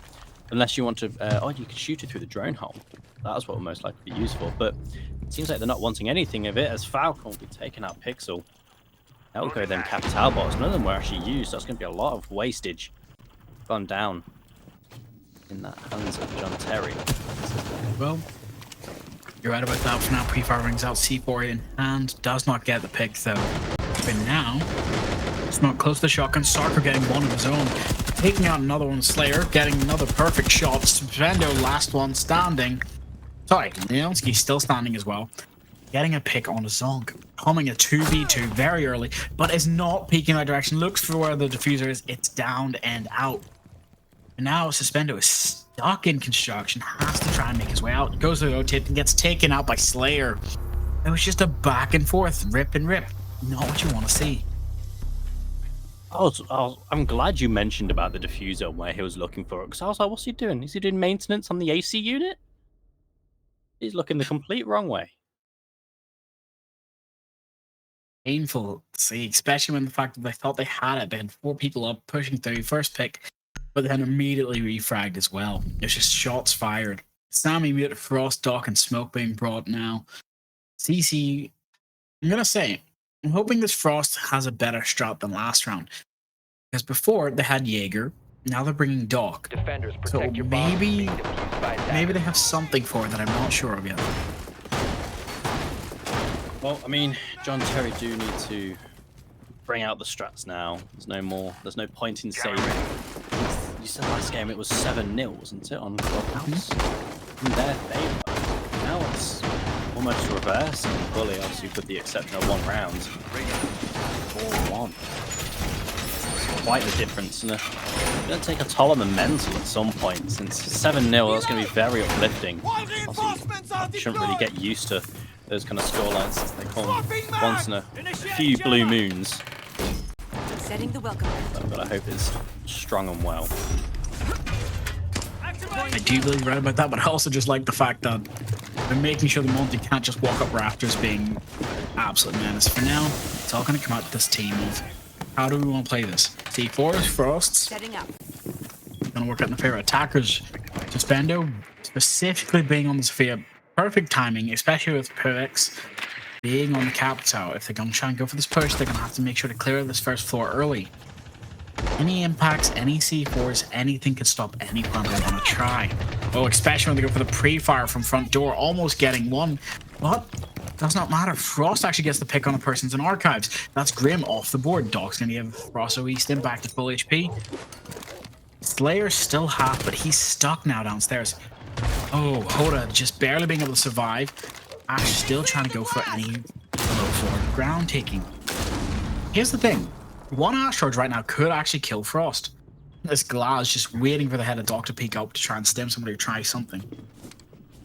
Unless you want to, you can shoot it through the drone hole. That's what will most likely be used for, but it seems like they're not wanting anything of it, as Falcon will be taking out Pixel. That will go them Capital bots. None of them were actually used. That's going to be a lot of wastage gone down in that hands of John Terry. Well, you're right about that. For now, Pre-Fire rings out C4 in hand. Does not get the pick, though. But now, it's not close to the shotgun. Sarker getting one of his own. Taking out another one, Slayer. Getting another perfect shot. Spendo, last one standing. Sorry, Leonski's still standing as well. Getting a pick on a Zonk. Coming a 2v2 very early, but is not peeking that direction. Looks for where the diffuser is. It's down and out. And now Suspendo is stuck in construction. Has to try and make his way out. Goes to the rotate and gets taken out by Slayer. It was just a back and forth. Rip and rip. Not what you want to see. I'm glad you mentioned about the diffuser where he was looking for it, because I was like, what's he doing? Is he doing maintenance on the AC unit? He's looking the complete wrong way. Painful to see, especially when the fact that they thought they had it. They had 4 people up pushing through first pick, but then immediately refragged as well. There's just shots fired. Sammy muted Frost, Doc, and Smoke being brought now. CC, I'm gonna say, I'm hoping this Frost has a better strat than last round, because before they had Jaeger, now they're bringing Doc. Defenders, So protect your bombs from maybe being defused by attackers. they have something for it that I'm not sure of yet. Well, I mean, John Terry do need to bring out the strats now. There's no point in saving. You said last game it was 7-0, wasn't it, on Clubhouse? In their favour. Now it's almost reversed fully, obviously with the exception of 1 round. 4-1. It's quite the difference, and it's going to take a toll on the mental at some point, since 7-0, that's going to be very uplifting. Obviously, you shouldn't really get used to those kind of scorelines, since they come once in a few blue moons. Setting the welcome. But I hope it's strong and well. I do really right about that, but I also just like the fact that they're making sure the Monty can't just walk up rafters being absolute menace. For now, it's all going to come out to this team of how do we want to play this? C4, Frosts. Setting up. Going to work out in the favor of attackers. Suspendo, specifically being on the Sophia. Perfect timing, especially with Perix being on the Capital. If they're going to try and go for this push, they're going to have to make sure to clear this first floor early. Any impacts, any C4s, anything could stop any plan they want to try. Oh, especially when they go for the pre-fire from front door, almost getting one. But does not matter. Frost actually gets the pick on a person's in archives. That's Grim off the board. Doc's going to give Frost a wee stim back to full HP. Slayer's still half, but he's stuck now downstairs. Oh, Hoda just barely being able to survive. Ash still trying to go for any low forward ground taking. Here's the thing. One Ash charge right now could actually kill Frost. This Glaz just waiting for the head of Doc to peek up to try and stem somebody or try something.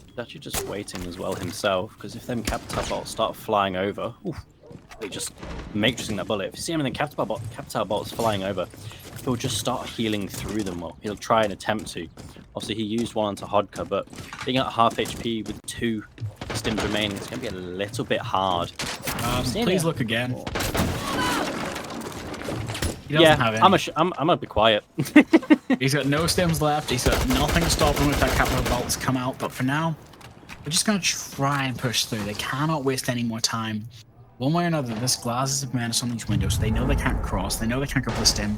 He's actually just waiting as well himself, because if them Capitao bolts start flying over, they just matrixing that bullet. If you see anything Capitao bolts flying over, he'll just start healing through them. Well, he'll try and attempt to. Obviously, he used one onto Hodka, but being at half HP with 2 stims remaining, it's going to be a little bit hard. Please look again. Yeah, I'm gonna be quiet. He's got no stims left. He's got nothing to stop him if that Capitao bolts come out. But for now, they're just gonna try and push through. They cannot waste any more time. One way or another, this Glaz is a menace on these windows. They know they can't cross. They know they can't go for the stim.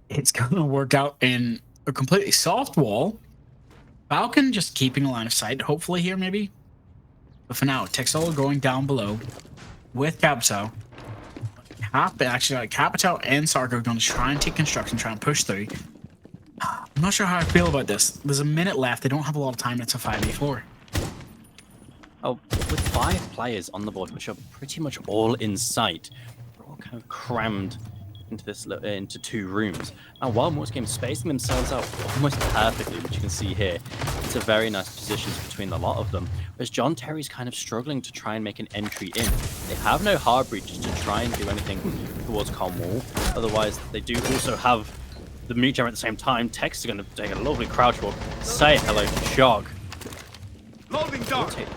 It's gonna work out in a completely soft wall. Falcon just keeping a line of sight, hopefully here maybe. But for now, Texolo going down below with Capitao. Actually, Capitao and Sarko are going to try and take construction, try and push through. I'm not sure how I feel about this. There's a minute left. They don't have a lot of time. It's a 5v4. Oh, with 5 players on the board, which are pretty much all in sight, they're all kind of crammed into this into 2 rooms. And while most games spacing themselves out almost perfectly, which you can see here, it's a very nice positions between the lot of them. Whereas John Terry's kind of struggling to try and make an entry in. They have no hard breaches to try and do anything towards Calm Wall. Otherwise, they do also have the mute jam at the same time. Tex is going to take a lovely crouch walk. Say hello to Shog.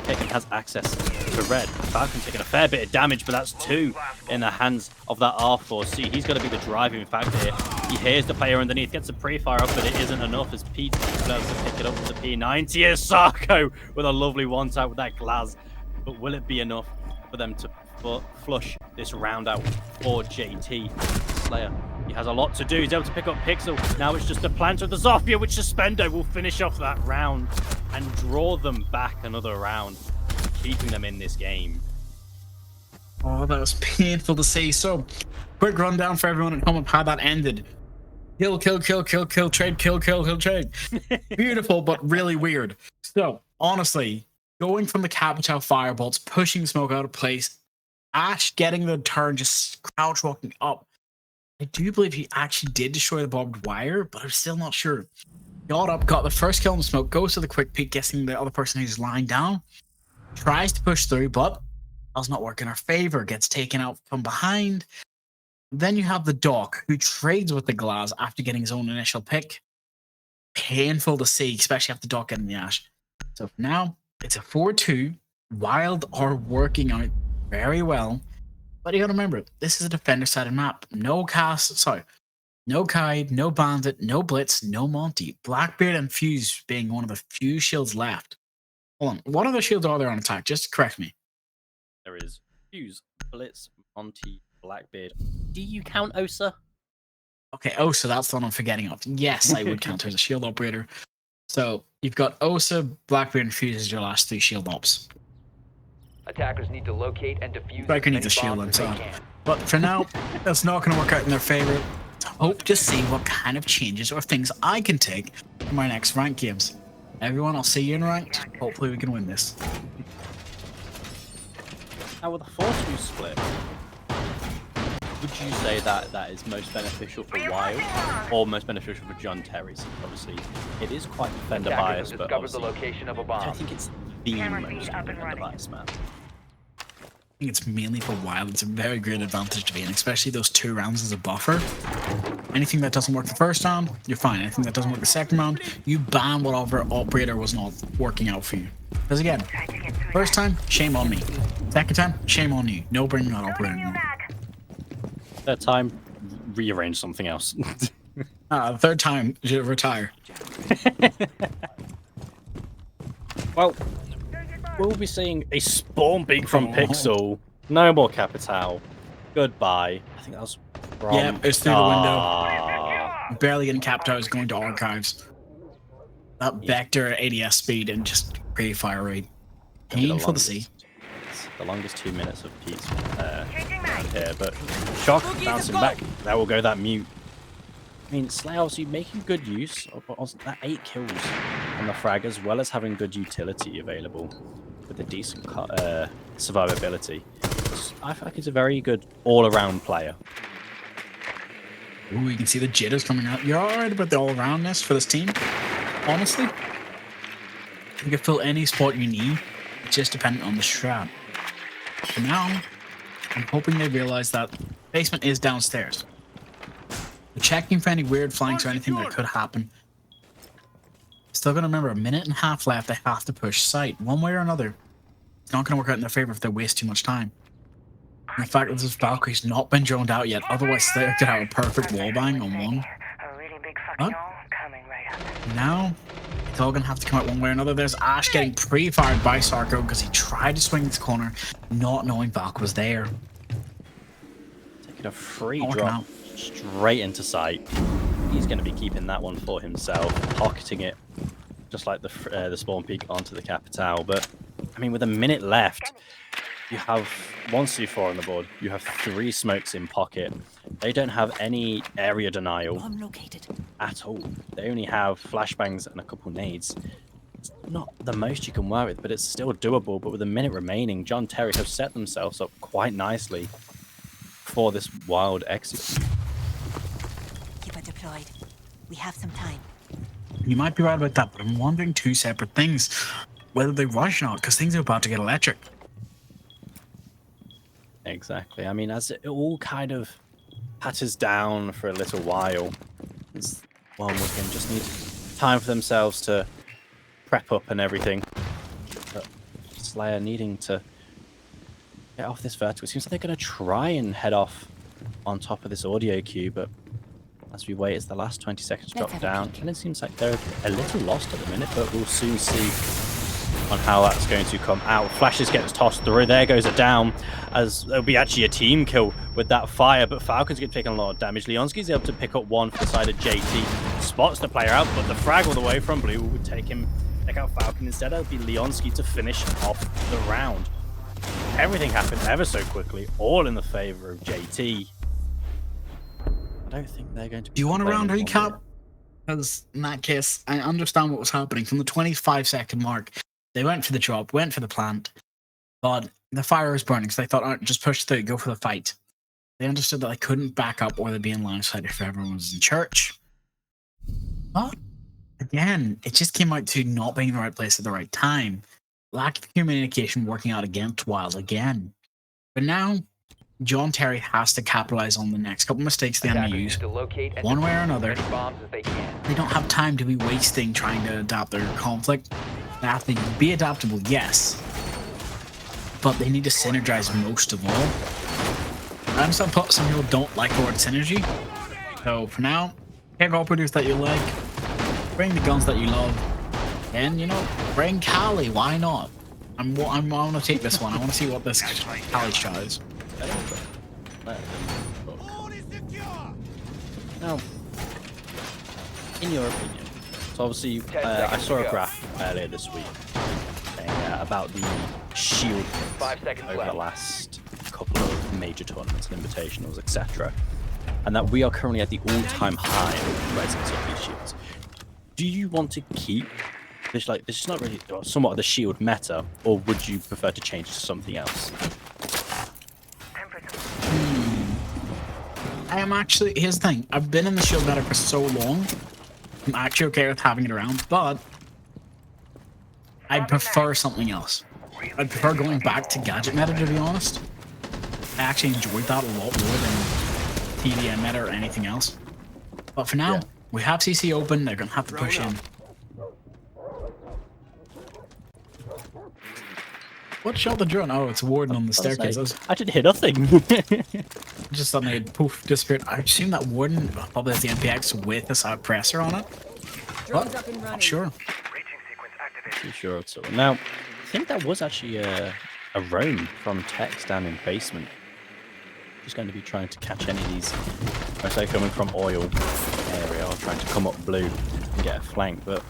Taken has access to red. Falcon taking a fair bit of damage, but that's 2 in the hands of that R4C. He's going to be the driving factor here. He hears the player underneath, gets a pre-fire up, but it isn't enough as Pete loves to pick it up with the P90. Here's Sarko with a lovely one-tap with that Glaz. But will it be enough for them to flush this round out for JT? Slayer, he has a lot to do. He's able to pick up Pixel. Now it's just a plant of the Zofia, which Suspendo will finish off that round and draw them back another round, keeping them in this game. Oh, that was painful to see. So, quick rundown for everyone at home of how that ended. Kill, kill, kill, kill, kill, trade, kill, kill, kill, trade. Beautiful, but really weird. So, honestly, going from the Capitao firebolts, pushing smoke out of place, Ash getting the turn, just crouch walking up. I do believe he actually did destroy the barbed wire, but I'm still not sure. Got up, got the first kill in the smoke, goes to the quick peek, guessing the other person who's lying down. Tries to push through, but does not work in our favor. Gets taken out from behind. Then you have the Doc, who trades with the Glaz after getting his own initial pick. Painful to see, especially after Doc getting the Ash. So for now, it's a 4-2. Wild are working on it very well. But you gotta remember, this is a defender-sided map. No Kaid, no Bandit, no Blitz, no Monty. Blackbeard and Fuse being one of the few shields left. Hold on, what other shields are there on attack? Just correct me. There is Fuse, Blitz, Monty, Blackbeard. Do you count Osa? Okay, Osa, that's the one I'm forgetting of. Yes, I would count her as a shield operator. So, you've got Osa, Blackbeard, and Fuse as your last 3 shield ops. Attackers need to locate and defuse. Striker needs a shield, I'm sorry. But for now, that's not going to work out in their favor. Hope to see what kind of changes or things I can take for my next ranked games. Everyone, I'll see you in ranked. Hopefully we can win this. Now with the 4-2 split, would you say that that is most beneficial for Wild or most beneficial for John Terry? Obviously, it is quite defender biased, but the location of a bomb. I think it's the most defender biased map. I think it's mainly for Wild. It's a very great advantage to be in, especially those 2 rounds as a buffer. Anything that doesn't work the first round, you're fine. Anything that doesn't work the second round, you ban whatever operator was not working out for you. Because again, first time, shame on me. Second time, shame on you. No bringing that operator anymore. Third time, rearrange something else. Third time, you retire. Well, we'll be seeing a spawn peek from Pixel. No more Capitao. Goodbye. I think that was from... Yeah, it's through the window. Barely getting Capitao is going to archives. That Vector at ADS speed and just pre-fire rate. Painful to see. The longest 2 minutes of Pete's around here, but Shock bouncing back. There will go that mute. I mean, Slayer obviously making good use of that 8 kills on the frag, as well as having good utility available with a decent survivability. I feel like he's a very good all-around player. Ooh, you can see the jitters coming out. You're alright about the all-aroundness for this team. Honestly, you can fill any spot you need. It's just dependent on the strat. For now, I'm hoping they realize that basement is downstairs. They're checking for any weird flanks or anything that could happen. Still gonna remember, 1.5 minutes left. They have to push site one way or another. It's not gonna work out in their favor if they waste too much time. And the fact that this Valkyrie's not been droned out yet, otherwise Slayer could have a perfect wallbang on one. But now it's all gonna have to come out one way or another. There's Ash getting pre-fired by Sarko because he tried to swing this corner, not knowing Valk was there. Taking a free drop straight into sight. He's going to be keeping that one for himself, pocketing it just like the spawn peak onto the Capitao. But I mean, with 1 minute left, you have 1 C4 on the board. You have 3 smokes in pocket. They don't have any area denial at all. They only have flashbangs and a couple nades. It's not the most you can work with, but it's still doable. But with 1 minute remaining, John Terry have set themselves up quite nicely for this wild execute. Keep it deployed. We have some time. You might be right about that, but I'm wondering 2 separate things. Whether they rush or not, because things are about to get electric. Exactly. I mean, as it all kind of patters down for a little while, it's one was going to just need time for themselves to prep up and everything. But Slayer needing to get off this vertical. It seems like they're going to try and head off on top of this audio queue, but as we wait, it's the last 20 seconds drop down, and it seems like they're a little lost at the minute, but we'll soon see on how that's going to come out. Flashes gets tossed through. There goes a down, as there'll be actually a team kill with that fire, but Falcon's going to take a lot of damage. Leonski's able to pick up one for the side of JT. Spots the player out, but the frag all the way from Blue would take out Falcon. Instead, it'll be Leonski to finish off the round. Everything happened ever so quickly, all in the favor of JT. I don't think they're going to be. Do you want a round recap? Because in that case, I understand what was happening. From the 25-second mark, they went for the drop, went for the plant, but the fire was burning, so they thought, all right, just push through, go for the fight. They understood that they couldn't back up or they'd be in line of sight if everyone was in church. But again, it just came out to not being in the right place at the right time. Lack of communication working out against Wild again. But now, John Terry has to capitalize on the next couple mistakes the enemy use, one way or another. They don't have time to be wasting trying to adapt their conflict. They have to be adaptable, yes, but they need to synergize most of all. I understand some people don't like the word synergy, so for now, pick operators that you like, bring the guns that you love, and, you know, bring Kali, why not? I want to take this one. I want to see what this Kali shot is. Now, in your opinion, so obviously I saw a graph earlier this week about the shield over the last couple of major tournaments and invitationals, etc., and that we are currently at the all-time high in presence of these shields. Do you want to keep this, like, this is not really somewhat of the shield meta, or would you prefer to change to something else? I am actually, here's the thing, I've been in the shield meta for so long, I'm actually okay with having it around, but I prefer something else. I prefer going back to gadget meta, to be honest. I actually enjoyed that a lot more than TDM meta or anything else. But for now, we have CC open, they're going to have to push in. What shot the drone? Oh, it's Warden on the staircase. I didn't hit nothing. Just suddenly poof, disappeared. I assume that Warden probably has the MPX with a suppressor on it. But not sure. Too sure at all. Now, I think that was actually a roam from Tex down in basement. Just going to be trying to catch any of these, I say, coming from oil area, or trying to come up blue and get a flank. But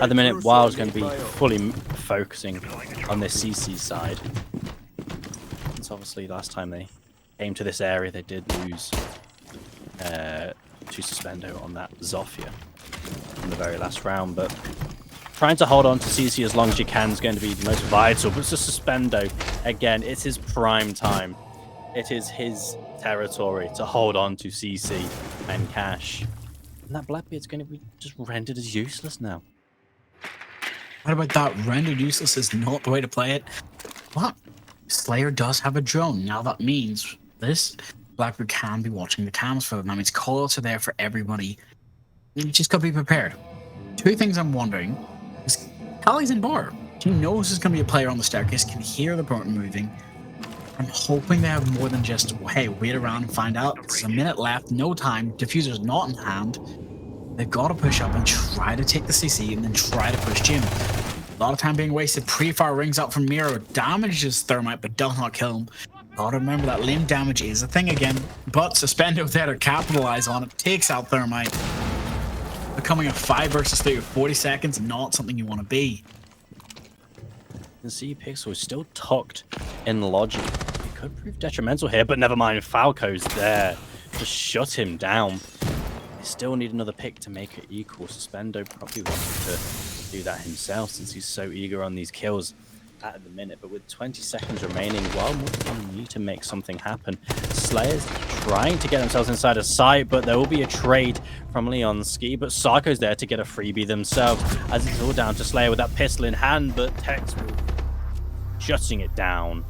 at the minute, Wild's going to be fully focusing on this CC side. It's obviously last time they came to this area, they did lose to Suspendo on that Zofia in the very last round, but trying to hold on to CC as long as you can is going to be the most vital. But it's a Suspendo. Again, it's his prime time. It is his territory to hold on to CC and Cash. And that Blackbeard's going to be just rendered as useless now. What about that? Rendered useless is not the way to play it. But Slayer does have a drone. Now that means this Blackbeard can be watching the cams for them. That means callouts are there for everybody. You just gotta be prepared. Two things I'm wondering is Callie's in bar. She knows there's gonna be a player on the staircase, can hear the opponent moving. I'm hoping they have more than just, hey, wait around and find out. There's a minute left, no time, diffuser's not in hand. They've got to push up and try to take the CC and then try to push Jim. A lot of time being wasted. Pre-fire rings up from Miro, damages Thermite but does not kill him. Gotta remember that limb damage is a thing again, but Suspendo there to capitalize on it, takes out Thermite. Becoming a 5 versus 3 with 40 seconds, not something you want to be. You can see Pixel is still tucked in logic. It could prove detrimental here, but never mind. Falco's there to shut him down. They still need another pick to make it equal. Suspendo probably wanted to do that himself since he's so eager on these kills at the minute. But with 20 seconds remaining, Wildwood need to make something happen. Slayer's trying to get themselves inside a sight, but there will be a trade from Leonski. But Sarko's there to get a freebie themselves, as it's all down to Slayer with that pistol in hand. But Tex will shutting it down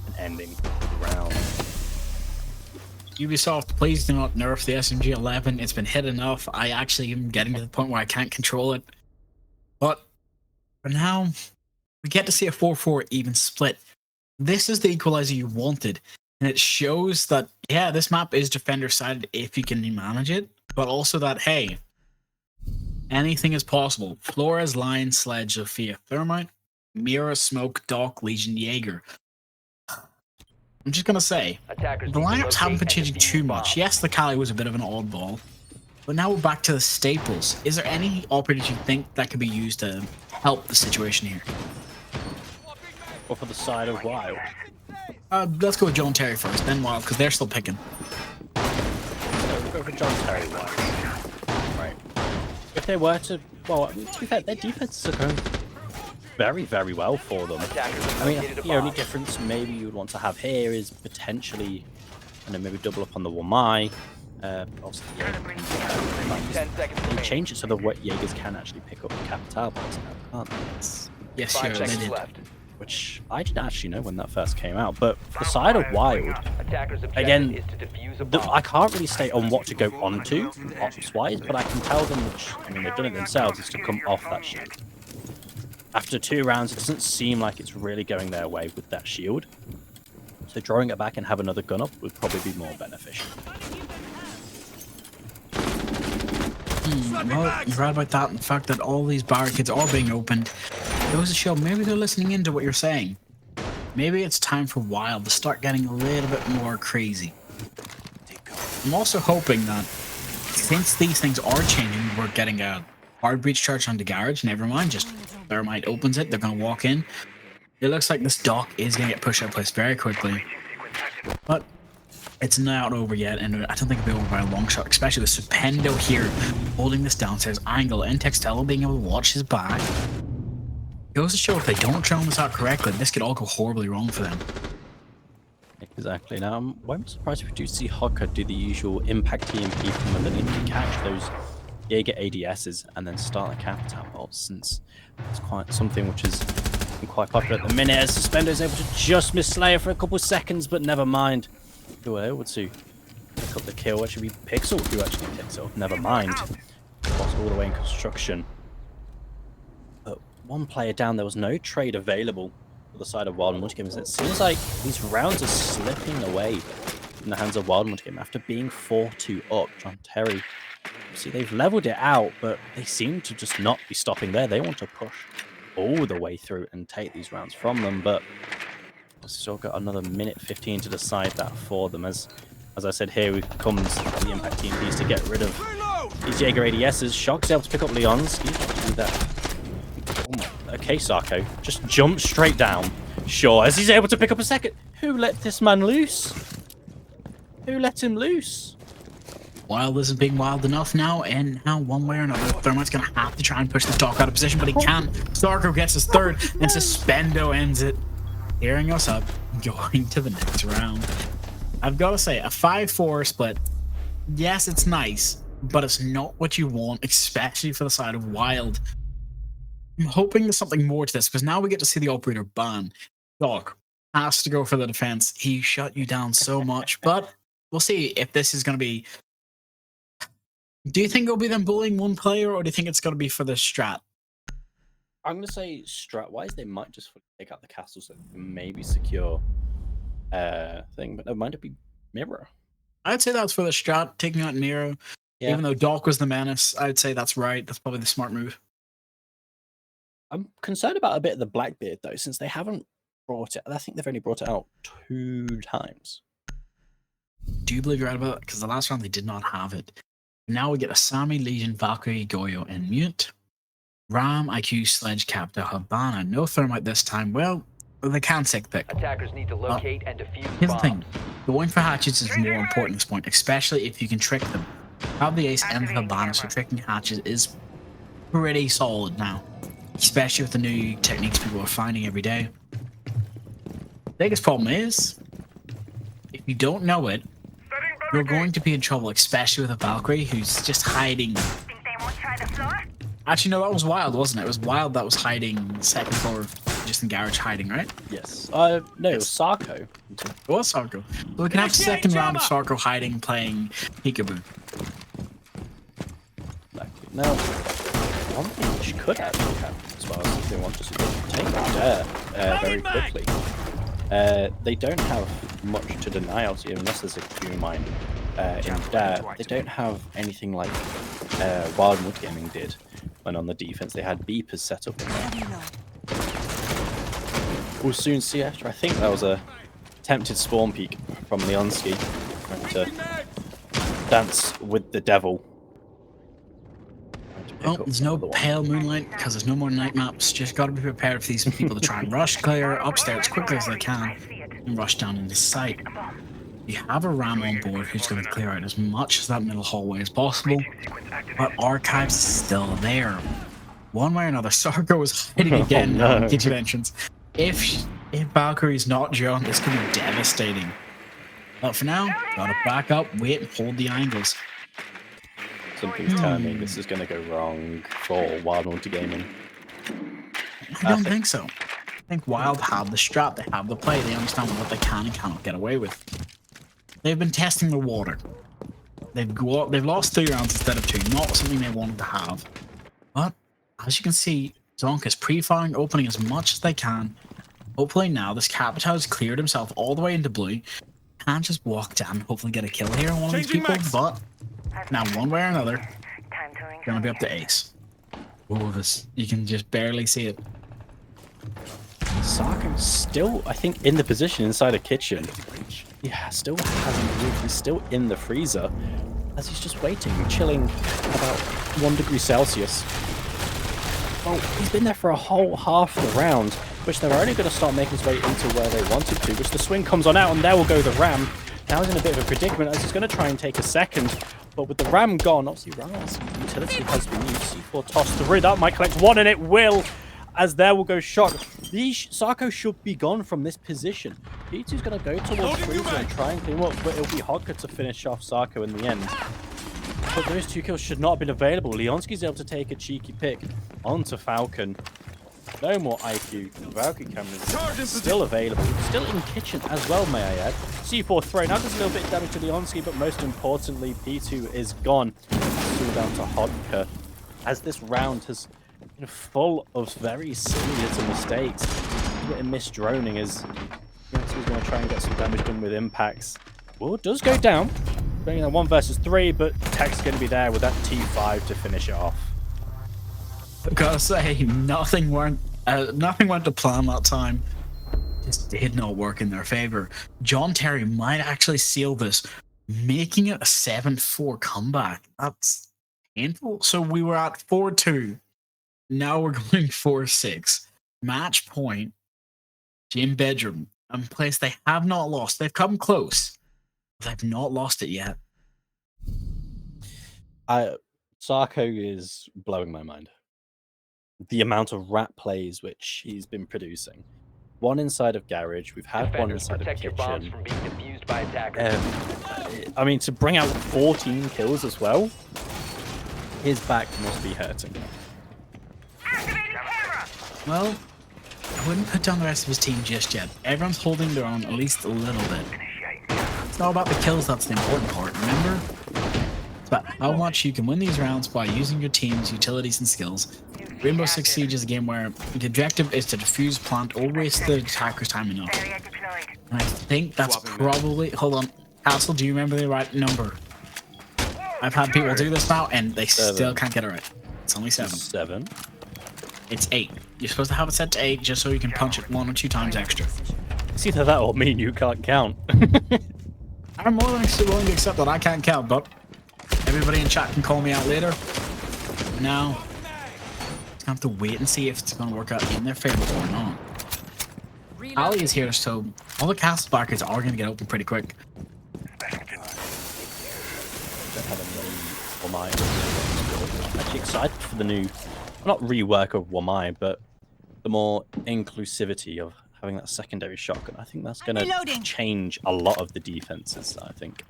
and ending the round. Ubisoft, please do not nerf the SMG-11. It's been hit enough. I actually am getting to the point where I can't control it. But for now, we get to see a 4-4 even split. This is the equalizer you wanted. And it shows that, yeah, this map is defender-sided if you can manage it. But also that, hey, anything is possible. Flores, Lion, Sledge, Sophia, Thermite, Mira, Smoke, Doc, Legion, Jaeger. I'm just gonna say, the lineups haven't been changing too much. Yes, the Kali was a bit of an oddball, but now we're back to the staples. Is there any operators you think that could be used to help the situation here? Or for the side of Wild? Let's go with John Terry first, then Wild, because they're still picking. So we'll go for John Terry Wild. Right. If they were to, well, to be fair, their defenses are going very, very well for them. I mean, the only difference maybe you would want to have here is potentially, and then maybe double up on the Wamai. Obviously, they change it so that Jaegers can actually pick up the Capital box now, can't they? Yes, sure, they did. Which I didn't actually know when that first came out, but the side of Wild, again, I can't really state on what to go onto ops-wise, but I can tell them, which, I mean, they've done it themselves, is to come off that shield. After 2 rounds, it doesn't seem like it's really going their way with that shield. So drawing it back and have another gun up would probably be more beneficial. Well, you're right about that. In fact, that all these barricades are being opened. It goes to show maybe they're listening into what you're saying. Maybe it's time for Wild to start getting a little bit more crazy. I'm also hoping that since these things are changing, we're getting a hard breach charge onto Garage. Never mind, just Thermite opens it. They're going to walk in. It looks like this Doc is going to get pushed out place very quickly. But it's not over yet, and I don't think it'll be over by a long shot, especially with Suspendo here holding this downstairs angle and Textelo being able to watch his back. It goes to show if they don't drone this out correctly, this could all go horribly wrong for them. Exactly. Now, I'm surprised if we do see Hocker do the usual impact EMP from underneath to catch those Jaeger ADSs and then start the Capital bolt, since it's quite something which is quite popular at the minute, as Suspendo is able to just miss Slayer for a couple seconds, but never mind. Who are able to pick up the kill? It should be Pixel who actually picks it up. Never mind. Lost all the way in construction. But one player down, there was no trade available for the side of Wild Multigames. It seems like these rounds are slipping away in the hands of Wild Multigame after being 4-2 up. John Terry, see, they've leveled it out, but they seem to just not be stopping there. They want to push all the way through and take these rounds from them, but we've still got another minute 15 to decide that for them. As I said, here comes the impact team piece to get rid of these Jaeger ADSs. Shock's able to pick up Leon's. He's got to do that. Oh, okay, Sarko, just jump straight down. Sure, as he's able to pick up a second. Who let this man loose? Who let him loose? Wild isn't being wild enough now, and now one way or another, Thermite's gonna have to try and push the Doc out of position, but he can't. Sarko gets his third, and Suspendo ends it, tearing us up, going to the next round. I've got to say, a 5-4 split, yes, it's nice, but it's not what you want, especially for the side of Wild. I'm hoping there's something more to this, because now we get to see the Operator ban. Doc has to go for the defense. He shut you down so much, but we'll see if this is going to be... Do you think it'll be them bullying one player, or do you think it's going to be for the strat? I'm going to say strat-wise, they might just take out the castle so maybe secure thing, but it might be Mirror. I'd say that's for the strat, taking out Nero. Yeah. Even though Doc was the menace, I'd say that's right. That's probably the smart move. I'm concerned about a bit of the Blackbeard, though, since they haven't brought it. I think they've only brought it out 2 times. Do you believe you're right about it? Because the last round they did not have it. Now we get a Sami, Legion, Valkyrie, Goyo, and Mute. Ram, IQ, Sledge, Capta, Habana. No Thermite this time. Well, they can sick pick. Attackers need to locate and defuse Here's the bombs. thing. Going for hatchets is more important at this point, especially if you can trick them. Have the Ace and the Habana, so tricking hatches is pretty solid now. Especially with the new techniques people are finding every day. The biggest problem is, if you don't know it, you're going to be in trouble, especially with a Valkyrie who's just hiding. Actually, no, that was Wild, wasn't it? It was Wild that was hiding second floor, just in garage hiding, right? Yes. No, it was Sarko. It was Sarko. So we can have second round of Sarko hiding, playing Peekaboo. Exactly. Now, one thing which could actually happen as well is if they want to take Dare very quickly. They don't have much to deny, obviously, unless there's a Q mine in Dare. They don't have anything like Wildwood Gaming did when on the defense they had beepers set up. We'll soon see after. I think that was a attempted spawn peek from Leonski trying to dance with the devil. Well, there's no pale moonlight because there's no more night maps. Just got to be prepared for these people to try and rush clear upstairs as quickly as they can and rush down into sight. You have a Ram on board who's going to clear out as much as that middle hallway as possible, but Archives is still there. One way or another, Sarko is hiding again on the kitchen entrance. If Valkyrie's not John, this could be devastating. But for now, gotta back up, wait, and hold the angles. Something's telling me this is going to go wrong for Wild Multigaming. I don't think so. I think Wild have the strap, they have the play, they understand what they can and cannot get away with. They've been testing the water. They've lost 3 rounds instead of 2, not something they wanted to have. But, as you can see, Zonk is pre-firing, opening as much as they can. Hopefully now, this Capita has cleared himself all the way into blue. Can't just walk down, hopefully get a kill here on one of these people, but now one way or another, gonna be up to Ace. Oh, this, you can just barely see it. Sarko's still, I think, in the position inside a kitchen. Yeah, still hasn't moved. He's still in the freezer as he's just waiting, chilling about 1 degree Celsius. Well, he's been there for a whole half of the round, which they're only going to start making his way into where they wanted to, which the swing comes on out, and there will go the Ram. Now he's in a bit of a predicament as he's going to try and take a second, but with the Ram gone, obviously Ram's utility has been used. C4 tossed through, that might collect 1, and it will, as there will go Shock. Sarko should be gone from this position. P2's going to go towards Freezer and try and clean him up, but it'll be Hodka to finish off Sarko in the end. But those 2 kills should not have been available. Leonski's able to take a cheeky pick onto Falcon. No more IQ. Valkyrie cameras still available. Still in kitchen as well, may I add. C4 throw. Now does a little bit of damage to Leonski, but most importantly, P2 is gone. Still down to Hodka. As this round has been full of very silly little mistakes. A bit of misdroning as Leonski's going to try and get some damage done with impacts. Well, it does go down. Bringing a 1 versus 3, but Tech's going to be there with that T5 to finish it off. I've gotta say, nothing went to plan that time. Just did not work in their favor. John Terry might actually seal this, making it a 7-4 comeback. That's painful. So we were at 4-2. Now we're going 4-6. Match point. Jim Bedroom, a place they have not lost. They've come close. They've not lost it yet. Sarko is blowing my mind. The amount of rat plays which he's been producing. One inside of garage, we've had one inside of kitchen. From being defused by attackers. I mean, to bring out 14 kills as well, his back must be hurting. Well, I wouldn't put down the rest of his team just yet. Everyone's holding their own at least a little bit. It's not about the kills that's the important part, remember? It's about how much you can win these rounds by using your team's utilities and skills. Rainbow Six Siege is a game where the objective is to defuse, plant, or waste the attacker's time enough. And I think that's probably... Hold on. Castle, do you remember the right number? I've had people do this now, and they still can't get it right. It's only 7. 7? It's 8. You're supposed to have it set to 8 just so you can punch it 1 or 2 times extra. It's either that or mean you can't count. I'm more than willing to accept that I can't count, but everybody in chat can call me out later. Now, it's gonna have to wait and see if it's gonna work out in their favor or not. Ali is here, so all the castle backers are gonna get open pretty quick. I'm actually excited for the new, not rework of Wamai, but the more inclusivity of having that secondary shotgun. I think that's going to change a lot of the defenses, I think.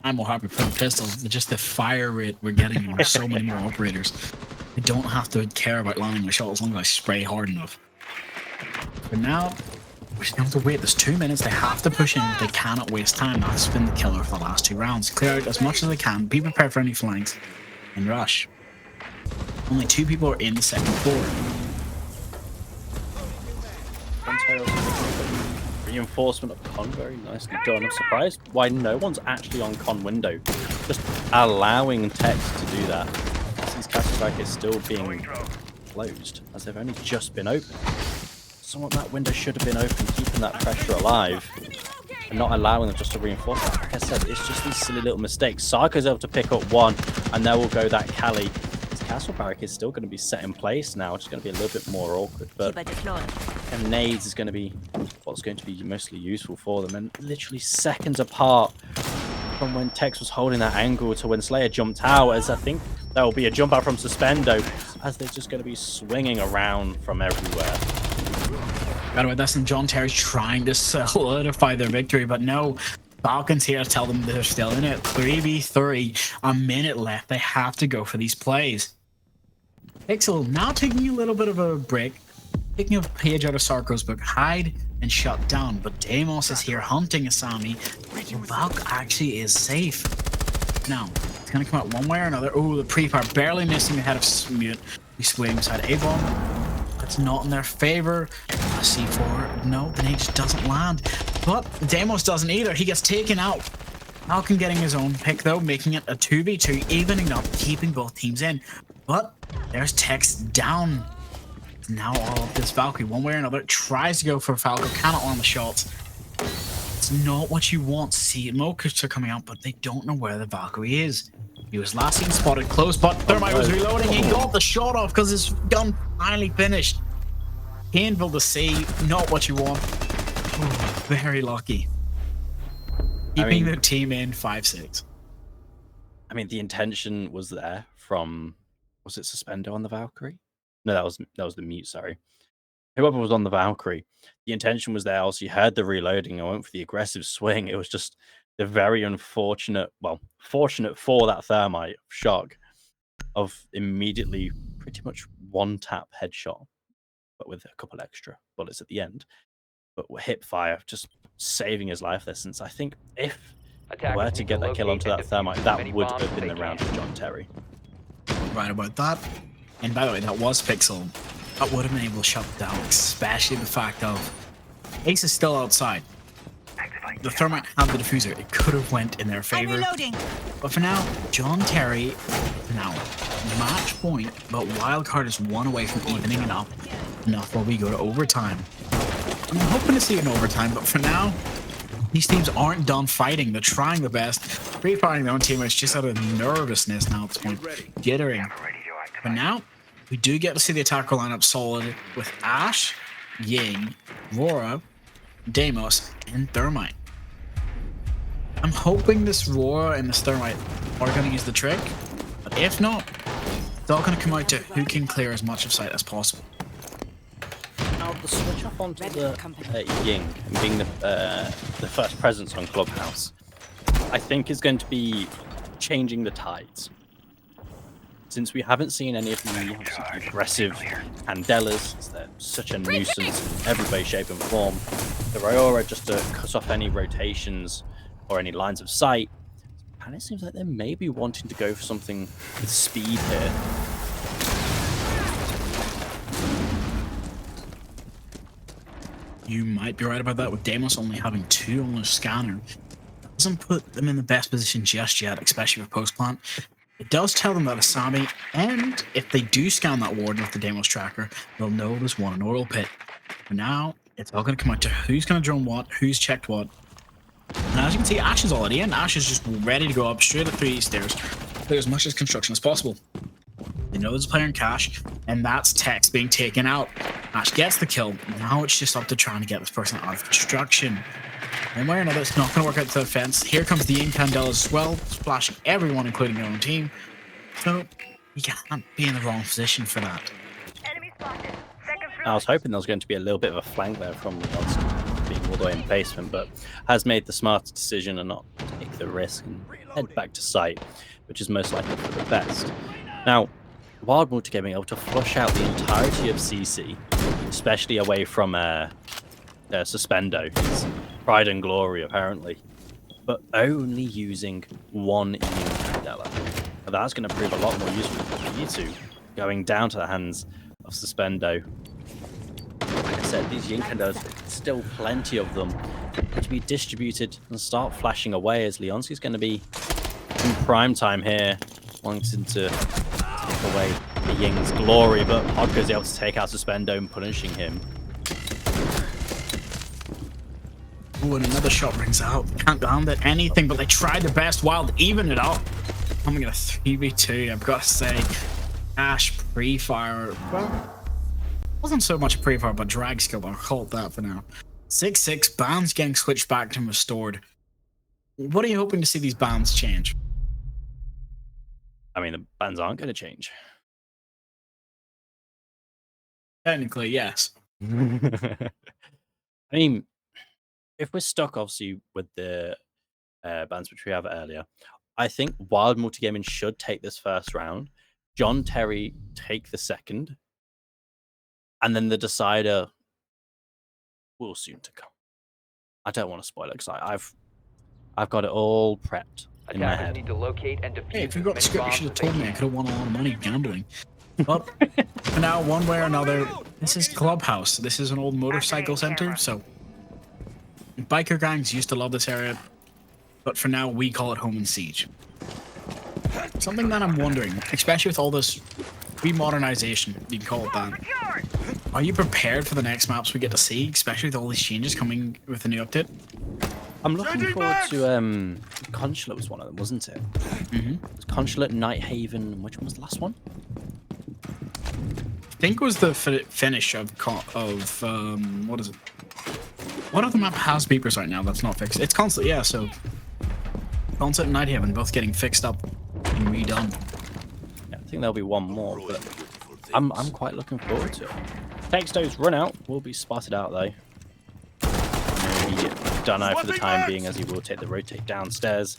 I'm more happy for the pistols. Just the fire rate we're getting with so many more operators. I don't have to care about landing the shot as long as I spray hard enough. But now, we just have to wait. There's 2 minutes. They have to push in. They cannot waste time. That's been the killer for the last 2 rounds. Clear out as much as they can. Be prepared for any flanks. And rush. Only 2 people are in the second floor. Reinforcement of con, very nicely done. I'm surprised why no one's actually on con window. Just allowing Tex to do that. Since Castleback is still being closed, as they've only just been open. Somewhat that window should have been open, keeping that pressure alive. And not allowing them just to reinforce that. Like I said, it's just these silly little mistakes. Sarko's able to pick up 1, and there will go that Cali. His castle barrack is still going to be set in place now, which is going to be a little bit more awkward. But and nades is going to be what's going to be mostly useful for them. And literally seconds apart from when Tex was holding that angle to when Slayer jumped out, as I think there will be a jump out from Suspendo, as they're just going to be swinging around from everywhere. By the way, that's John Terry's trying to solidify their victory, but no. Falcons here to tell them they're still in it. 3v3, a minute left. They have to go for these plays. Pixel now taking a little bit of a break, taking a page out of Sarko's book, hide and shut down. But Deimos is here hunting Asami. Valk actually is safe. Now, it's going to come out one way or another. Oh, the pre-fire barely missing the head of Smute. He's swinging beside A-bomb. It's not in their favor. C4, no, the nade just doesn't land. But Deimos doesn't either. He gets taken out. Falcon getting his own pick though, making it a 2v2, evening up, keeping both teams in. But there's Tex down. Now all of this Valkyrie, one way or another, tries to go for Falco, cannot land the shots. It's not what you want to see. Mokuts are coming out, but they don't know where the Valkyrie is. He was last seen spotted close, but Thermite was reloading. He got the shot off because his gun finally finished. Painful to see, not what you want. Oh, very lucky. Keeping the team in 5-6. I mean, the intention was there from, was it Suspendo on the Valkyrie? No, that was the mute, sorry. Whoever was on the Valkyrie, the intention was there. Also, you heard the reloading. I went for the aggressive swing. It was just the very unfortunate, well, fortunate for that Thermite shock of immediately pretty much one tap headshot, but with a couple extra bullets at the end. But hip fire, just saving his life there, since I think if I were to get that kill onto that Thermite, that would have been the round for John Terry. Right about that. And by the way, that was Pixel. That would have been able to shut down, especially the fact of Ace is still outside. The Thermite had the diffuser. It could have went in their favor. But for now, John Terry now match point, but Wildcard is 1 away from evening it up enough while we go to overtime. I'm hoping to see an overtime, but for now, these teams aren't done fighting. They're trying the best. Pre-firing their own teammates just out of nervousness now at this point. Jittering. But now, we do get to see the attacker lineup solid with Ash, Ying, Rora, Deimos, and Thermite. I'm hoping this Rora and this Thermite are going to use the trick. But if not, it's all going to come out to who can clear as much of sight as possible. Now, the switch up onto the Ying and being the first presence on Clubhouse, I think is going to be changing the tides. Since we haven't seen any of the aggressive Candelas, they're such a nuisance in every way, shape and form. The Ryora just to cut off any rotations or any lines of sight. And it seems like they may be wanting to go for something with speed here. You might be right about that, with Deimos only having 2 on the scanner. Doesn't put them in the best position just yet, especially for post-plant. It does tell them that Asami, and if they do scan that warden with the Deimos tracker, they'll know there's one in Oral Pit. For now, it's all going to come out to who's going to drone what, who's checked what. And as you can see, Ash is already in. Ash is just ready to go up straight up these stairs, clear as much as construction as possible. They know there's a player in cash, and that's Tex being taken out. Ash gets the kill. Now it's just up to trying to get this person out of construction. One way or another, it's not going to work out to the fence. Here comes the Incandelas as well, splashing everyone, including their own team. So, you can't be in the wrong position for that. I was hoping there was going to be a little bit of a flank there from Rodson being all the way in basement, but has made the smarter decision and not take the risk and head back to site, which is most likely for the best. Now, Wild Multigaming able to flush out the entirety of CC, especially away from Suspendo, his pride and glory apparently, but only using one Ian Candela. Now, that's going to prove a lot more useful for you two, going down to the hands of Suspendo. Like I said, these Yinkandos, still plenty of them to be distributed and start flashing away, as Leonski's going to be in prime time here, wanting to take away the Ying's glory, but Hodgo's able to take out Suspendo and punishing him. Ooh, and another shot rings out. Can't land at anything, but they tried their best. Wild even it up. Coming at a 3v2, I've got to say. Ash pre-fire. Well, wasn't so much a pre-fire, but drag skill, but I'll call it that for now. 6-6, bans getting switched back and restored. What are you hoping to see these bans change? I mean, the bans aren't going to change. Technically, yes. I mean, if we're stuck, obviously, with the bans which we have earlier, I think Wild Multigaming should take this first round. John Terry take the second. And then the decider will soon to come. I don't want to spoil it because I've got it all prepped in my head. Need to locate and defuse Hey, if you got the script, you should have told me. I could have won a lot of money gambling. But for now, one way or another, this is Clubhouse. This is an old motorcycle center, so biker gangs used to love this area, but for now, we call it Home and Siege. Something that I'm wondering, especially with all this remodernization, you can call it that. Are you prepared for the next maps we get to see, especially with all these changes coming with the new update? I'm looking forward to Consulate was one of them, wasn't it? Mm-hmm. Consulate, Night Haven, which one was the last one? I think it was the finish of what is it? What other map has beepers right now that's not fixed? It's Consulate, yeah, so Consulate and Night Haven both getting fixed up and redone. Yeah, I think there'll be one more, but I'm quite looking forward to it. Texto's run out will be spotted out though. Done out for the time being, as he will take the rotate downstairs.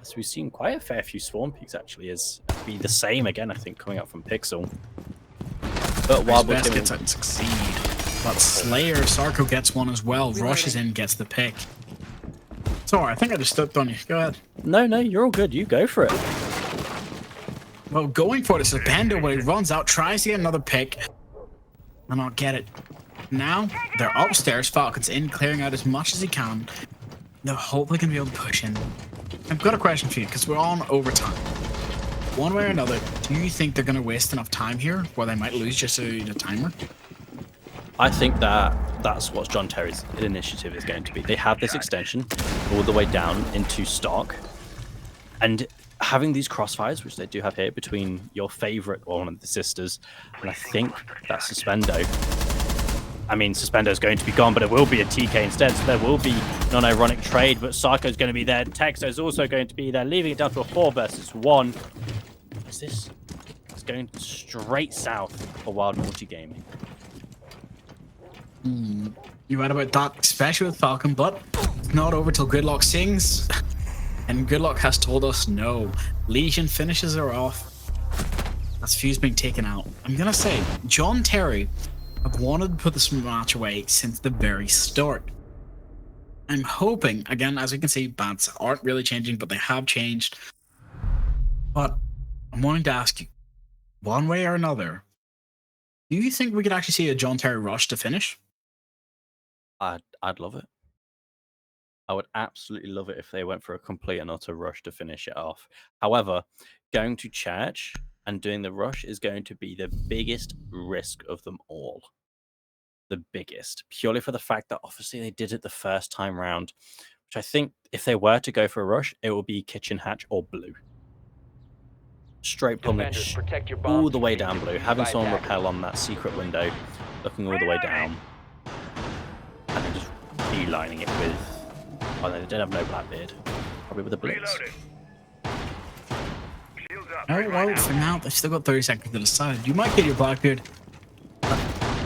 So we've seen quite a fair few swarm peaks actually, as be the same again, I think, coming up from Pixel. But Wild Best gets out and succeed. But Slayer, Sarko gets one as well. Rushes in, gets the pick. Sorry, I think I just stepped on you. Go ahead. No, you're all good. You go for it. Well, going for it is Suspendo, but he runs out, tries to get another pick, and I'll get it. Now, they're upstairs, Falcon's in, clearing out as much as he can. They're hopefully going to be able to push in. I've got a question for you, because we're on overtime. One way or another, do you think they're going to waste enough time here, where they might lose just a timer? I think that's what John Terry's initiative is going to be. They have this extension all the way down into stock, and having these crossfires, which they do have here, between your favorite or one of the sisters, and I think that's Suspendo, I mean, Suspendo's going to be gone, but it will be a TK instead, so there will be non-ironic trade, but Sarko's going to be there. Texo's also going to be there, leaving it down to a 4 versus 1. Is this? It's going straight south for Wild Multi Gaming. You're right about that, especially with Falcon, but it's not over till Gridlock sings. And Gridlock has told us no. Legion finishes her off. That's Fuse being taken out. I'm going to say, John Terry have wanted to put this match away since the very start. I'm hoping, again, as we can see, bats aren't really changing, but they have changed. But I'm wanting to ask you, one way or another, do you think we could actually see a John Terry rush to finish? I'd love it. I would absolutely love it if they went for a complete and utter rush to finish it off. However, going to church and doing the rush is going to be the biggest risk of them all. The biggest. Purely for the fact that obviously they did it the first time round, which I think if they were to go for a rush, it will be Kitchen Hatch or Blue. Straight plummet all the way down Blue, having someone rappel on that secret window, looking all the way down, and then just beelining it with... Oh, they did have no Blackbeard. Probably with a Blitz. Alright, well, for now, they've still got 30 seconds to decide. You might get your Blackbeard. I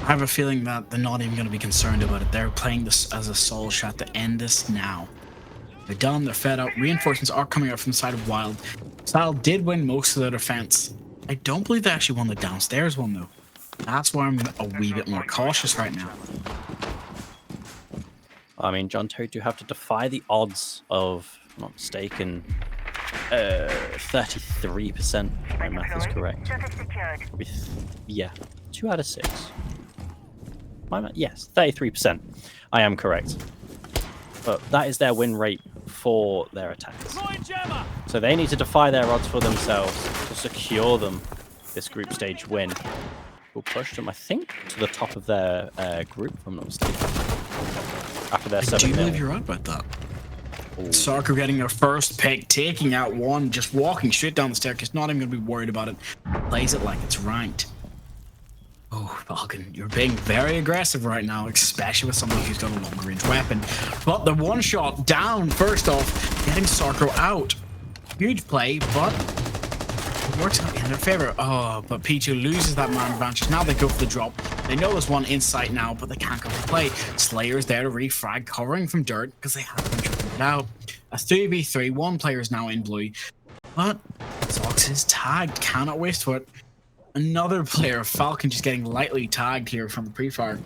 have a feeling that they're not even going to be concerned about it. They're playing this as a soul shot to end this now. They're done, they're fed up. Reinforcements are coming out from the side of Wild. Style did win most of their defense. I don't believe they actually won the downstairs one, though. That's why I'm a wee bit more cautious right now. I mean, John Terry do have to defy the odds of, if I'm not mistaken, 33%. My math is correct. Yeah, 2 out of 6. My math, yes, 33%. I am correct. But that is their win rate for their attacks. So they need to defy their odds for themselves to secure them this group stage win. Will push them, I think, to the top of their group, if I'm not mistaken. After their 7-0. I do believe you're right about that. Sarko getting their first pick, taking out one, just walking straight down the staircase, not even going to be worried about it. Plays it like it's ranked. Oh, Falcon, you're being very aggressive right now, especially with somebody who's got a longer range weapon. But the one shot down, first off, getting Sarko out. Huge play, but it works out in their favor. Oh, but Pichu loses that man advantage. Now they go for the drop. They know there's one in sight now, but they can't come to play. Slayer's there to refrag, covering from dirt because they have been tripping out. A 3v3, one player is now in blue, but Zox is tagged, cannot waste foot. Another player, Falcon, just getting lightly tagged here from the pre-fire.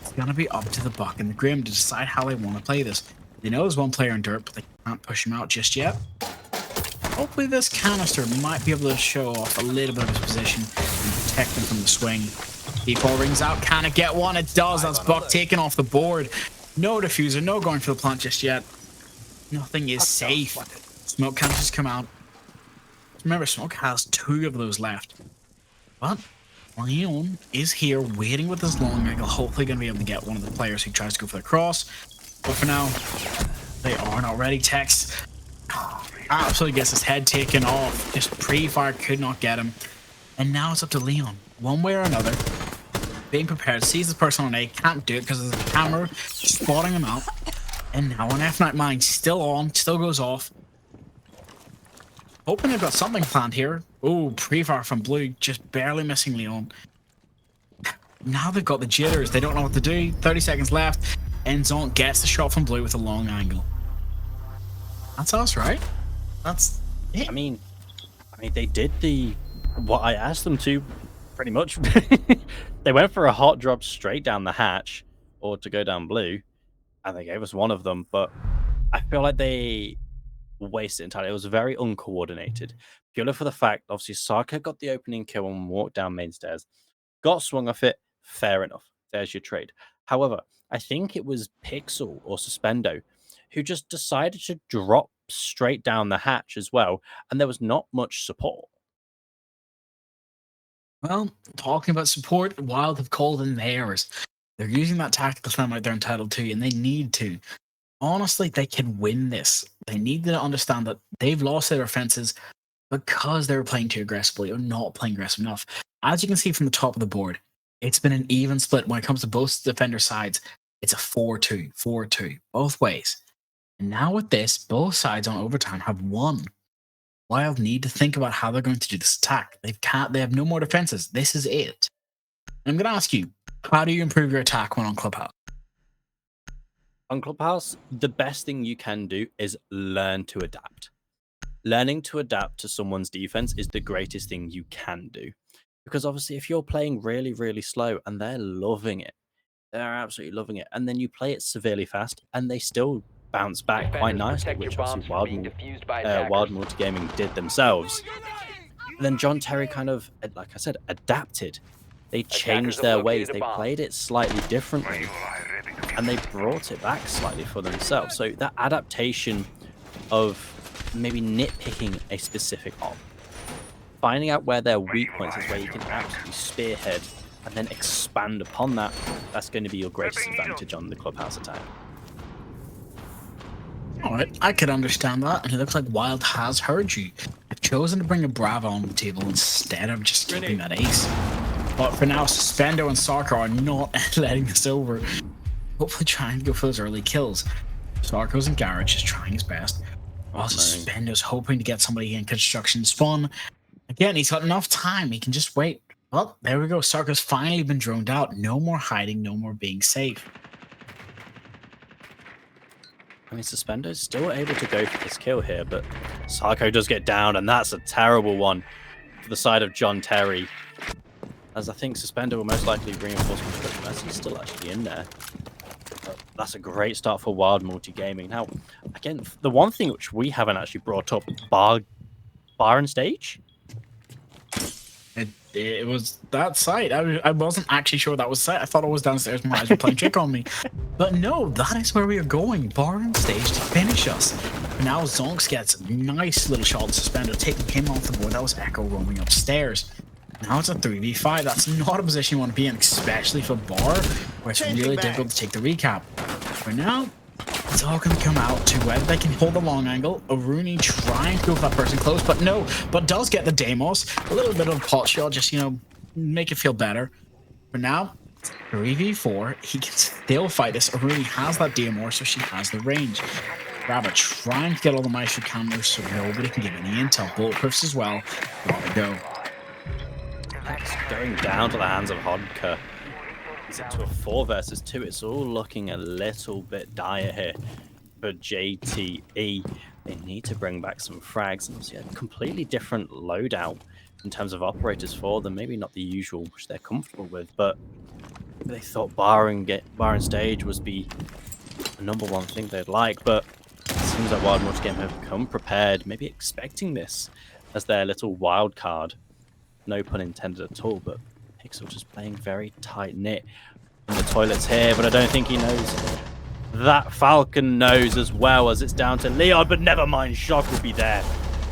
It's gonna be up to the Buck and the Grim to decide how they want to play this. They know there's one player in dirt, but they can't push him out just yet. Hopefully this canister might be able to show off a little bit of his position and protect him from the swing. Default rings out, can it get one? It does. That's Buck taken off the board. No diffuser, no going for the plant just yet. Nothing is safe. Smoke canisters come out. Remember, Smoke has 2 of those left. But Leon is here waiting with his long angle, hopefully going to be able to get one of the players who tries to go for the cross. But for now, they are not ready. Tex absolutely gets his head taken off. Just pre-fire could not get him. And now it's up to Leon, one way or another. Being prepared, sees the person on A, can't do it because there's a camera spotting him out. And now an F-Night Mine still on, still goes off. Hoping they've got something planned here. Oh, pre-fire from Blue, just barely missing Leon. Now they've got the jitters, they don't know what to do. 30 seconds left. Enzon gets the shot from Blue with a long angle. That's us, right? That's it. I mean, they did what I asked them to, pretty much. They went for a hot drop straight down the hatch, or to go down Blue, and they gave us one of them, but I feel like they wasted entirely. It was very uncoordinated. Purely for the fact, obviously, Sarko got the opening kill and walked down main stairs. Got swung off it, fair enough. There's your trade. However, I think it was Pixel or Suspendo who just decided to drop straight down the hatch as well, and there was not much support. Well, talking about support, Wild have called in theirs. They're using that tactical timeout they're entitled to, and they need to. Honestly, they can win this. They need to understand that they've lost their offenses because they were playing too aggressively or not playing aggressive enough. As you can see from the top of the board, It's been an even split when it comes to both defender sides. It's a 4-2, 4-2, both ways. And now with this, both sides on overtime have won. Wild need to think about how they're going to do this attack. They have no more defenses. This is it. And I'm going to ask you, how do you improve your attack when on Clubhouse? On Clubhouse, the best thing you can do is learn to adapt. Learning to adapt to someone's defense is the greatest thing you can do. Because obviously, if you're playing really, really slow and they're loving it, they're absolutely loving it, and then you play it severely fast and they still bounce back quite nicely, which obviously Wild Multigaming did themselves. And then John Terry kind of, like I said, adapted. They changed their ways. They played it slightly differently, and they brought it back slightly for themselves. So that adaptation of maybe nitpicking a specific op, finding out where their weak points is, where you can absolutely spearhead and then expand upon that, that's going to be your greatest advantage on the Clubhouse attack. Alright, I could understand that, and it looks like Wild has heard you. I've chosen to bring a Bravo on the table instead of just keeping that ace. But for now, Suspendo and Sarko are not letting this over. Hopefully trying to go for those early kills. Sarko's in Garage is trying his best. While Suspendo's hoping to get somebody in construction spawn. Again, he's got enough time. He can just wait. Well, there we go. Sarko's finally been droned out. No more hiding. No more being safe. I mean, Suspendo's still able to go for this kill here, but Sarko does get down, and that's a terrible one for the side of John Terry. As I think Suspendo will most likely reinforce construction as he's still actually in there. But that's a great start for Wild Multigaming. Now, again, the one thing which we haven't actually brought up, bar and stage. It was that site. I wasn't actually sure that was the site. I thought it was downstairs. My eyes were playing trick on me. But no, that is where we are going. Bar and stage to finish us. Now Zonks gets a nice little shot Suspendo, taking him off the board. That was Echo roaming upstairs. Now it's a 3v5. That's not a position you want to be in, especially for Bar, where it's really difficult to take the recap. For now, it's all going to come out to whether they can hold the long angle. Aruni trying to go for that person close, but no. But does get the Deimos. A little bit of a pot shot, just, make it feel better. For now, 3v4. He can still fight this. Aruni has that Deimos, so she has the range. Rabbit trying to get all the Maestro cameras so nobody can give any intel. Bulletproofs as well. Gotta go. It's going down to the hands of Hodka. He's into a 4 versus 2. It's all looking a little bit dire here for JTE. They need to bring back some frags. And obviously a completely different loadout in terms of operators for them. Maybe not the usual, which they're comfortable with, but they thought bar and stage was the number one thing they'd like. But it seems like Wild Multigaming have come prepared, maybe expecting this as their little wild card. No pun intended at all, but Pixel just playing very tight-knit in the toilets here, but I don't think he knows. That Falcon knows as well, as it's down to Leon, but never mind, Shock will be there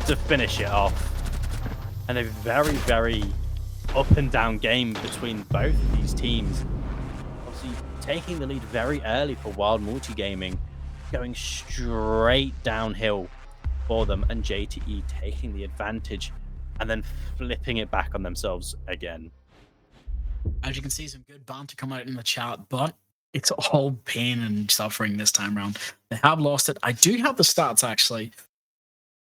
to finish it off. And a very, very up-and-down game between both of these teams. Obviously, taking the lead very early for Wild Multigaming, going straight downhill for them, and JTE taking the advantage and then flipping it back on themselves again. As you can see, some good banter come out in the chat, but it's all pain and suffering this time around. They have lost it. I do have the stats, actually.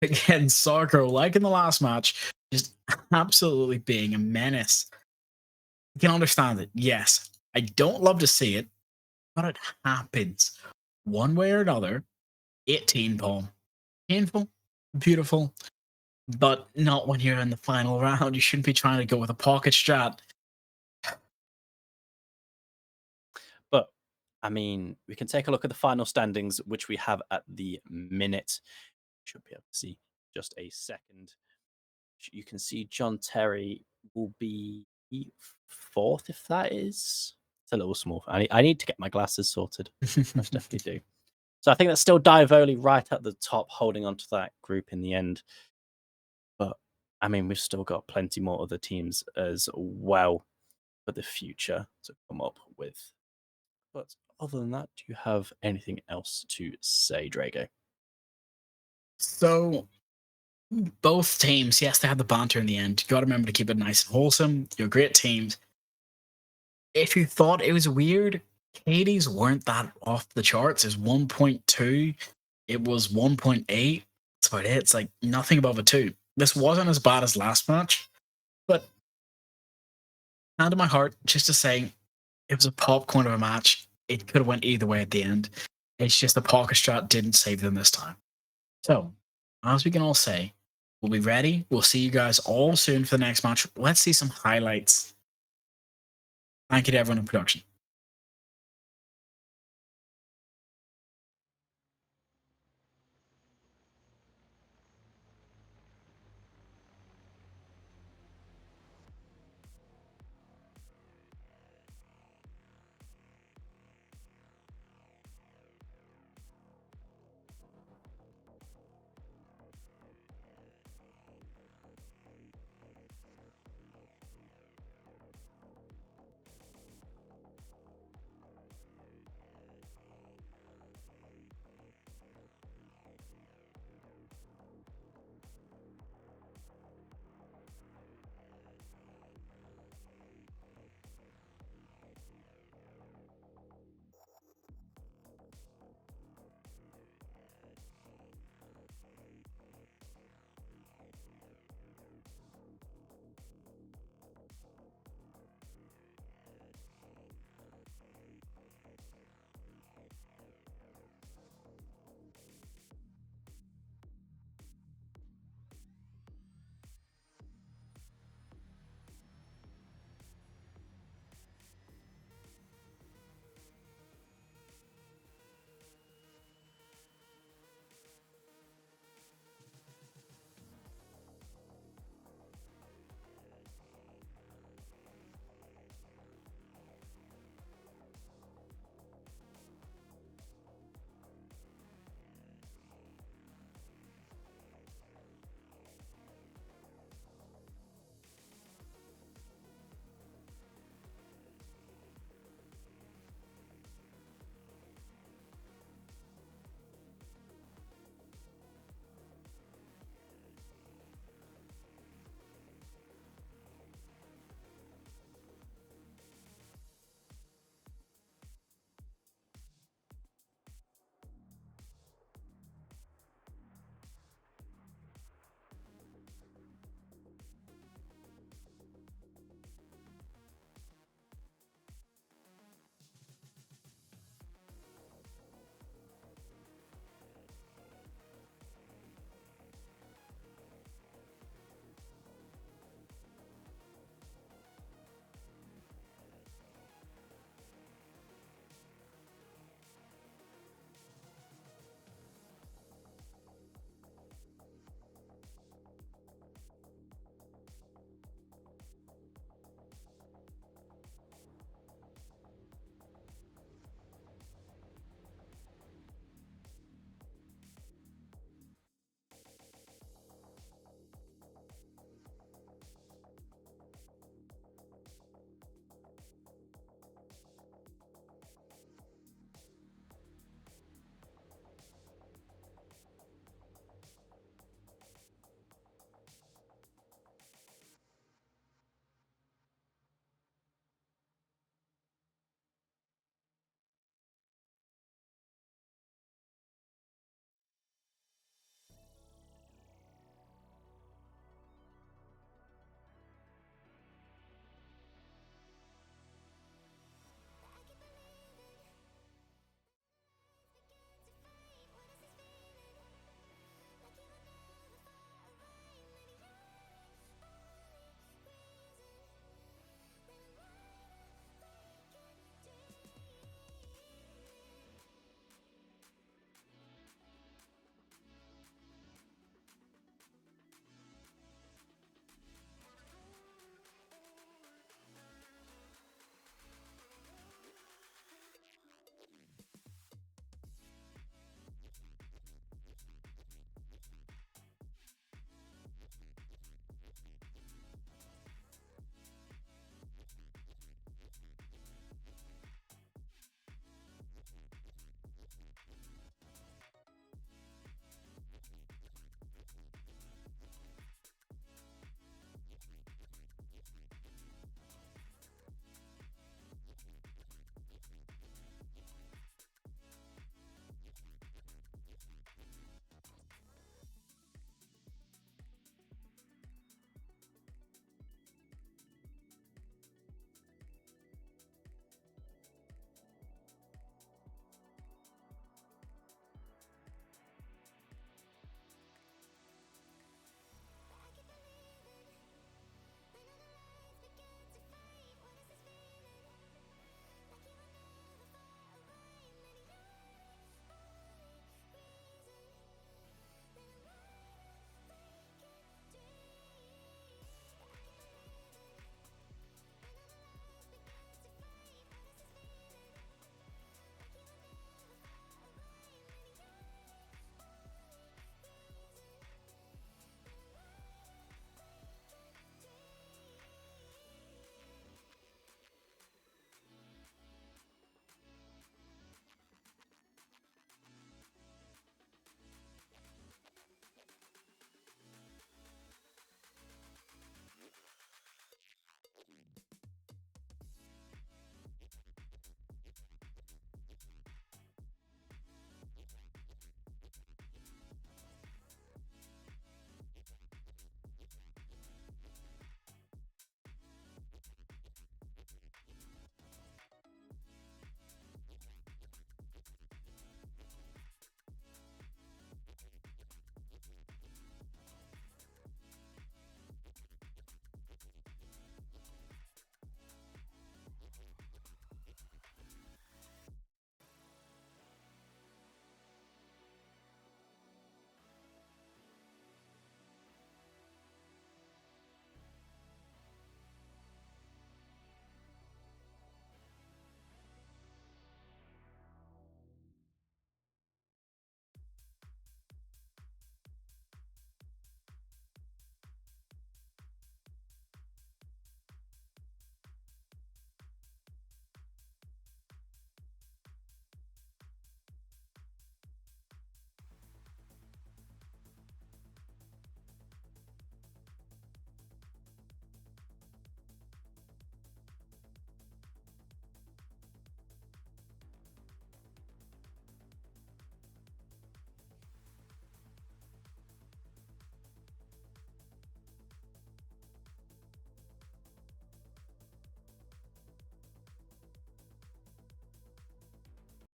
Again, Sarko, like in the last match, just absolutely being a menace. You can understand it. Yes, I don't love to see it, but it happens. One way or another, 18 Paul. Painful, beautiful, but not when you're in the final round. You shouldn't be trying to go with a pocket strat. But, I mean, we can take a look at the final standings, which we have at the minute. Should be able to see just a second. You can see John Terry will be 4th, if that is. It's a little small. I need to get my glasses sorted. Most definitely do. So I think that's still Divoli right at the top, holding on to that group in the end. But, I mean, we've still got plenty more other teams as well for the future to come up with. But other than that, do you have anything else to say, Drago? So, both teams, yes, they had the banter in the end. You got to remember to keep it nice and wholesome. You're great teams. if you thought it was weird, KDs weren't that off the charts. It's 1.2. It was 1.8. That's about it. It's like nothing above a 2. This wasn't as bad as last match, but hand on my heart, just to say, it was a popcorn of a match. It could have went either way at the end. It's just the pocket strat didn't save them this time. So, as we can all say, we'll be ready. We'll see you guys all soon for the next match. Let's see some highlights. Thank you to everyone in production.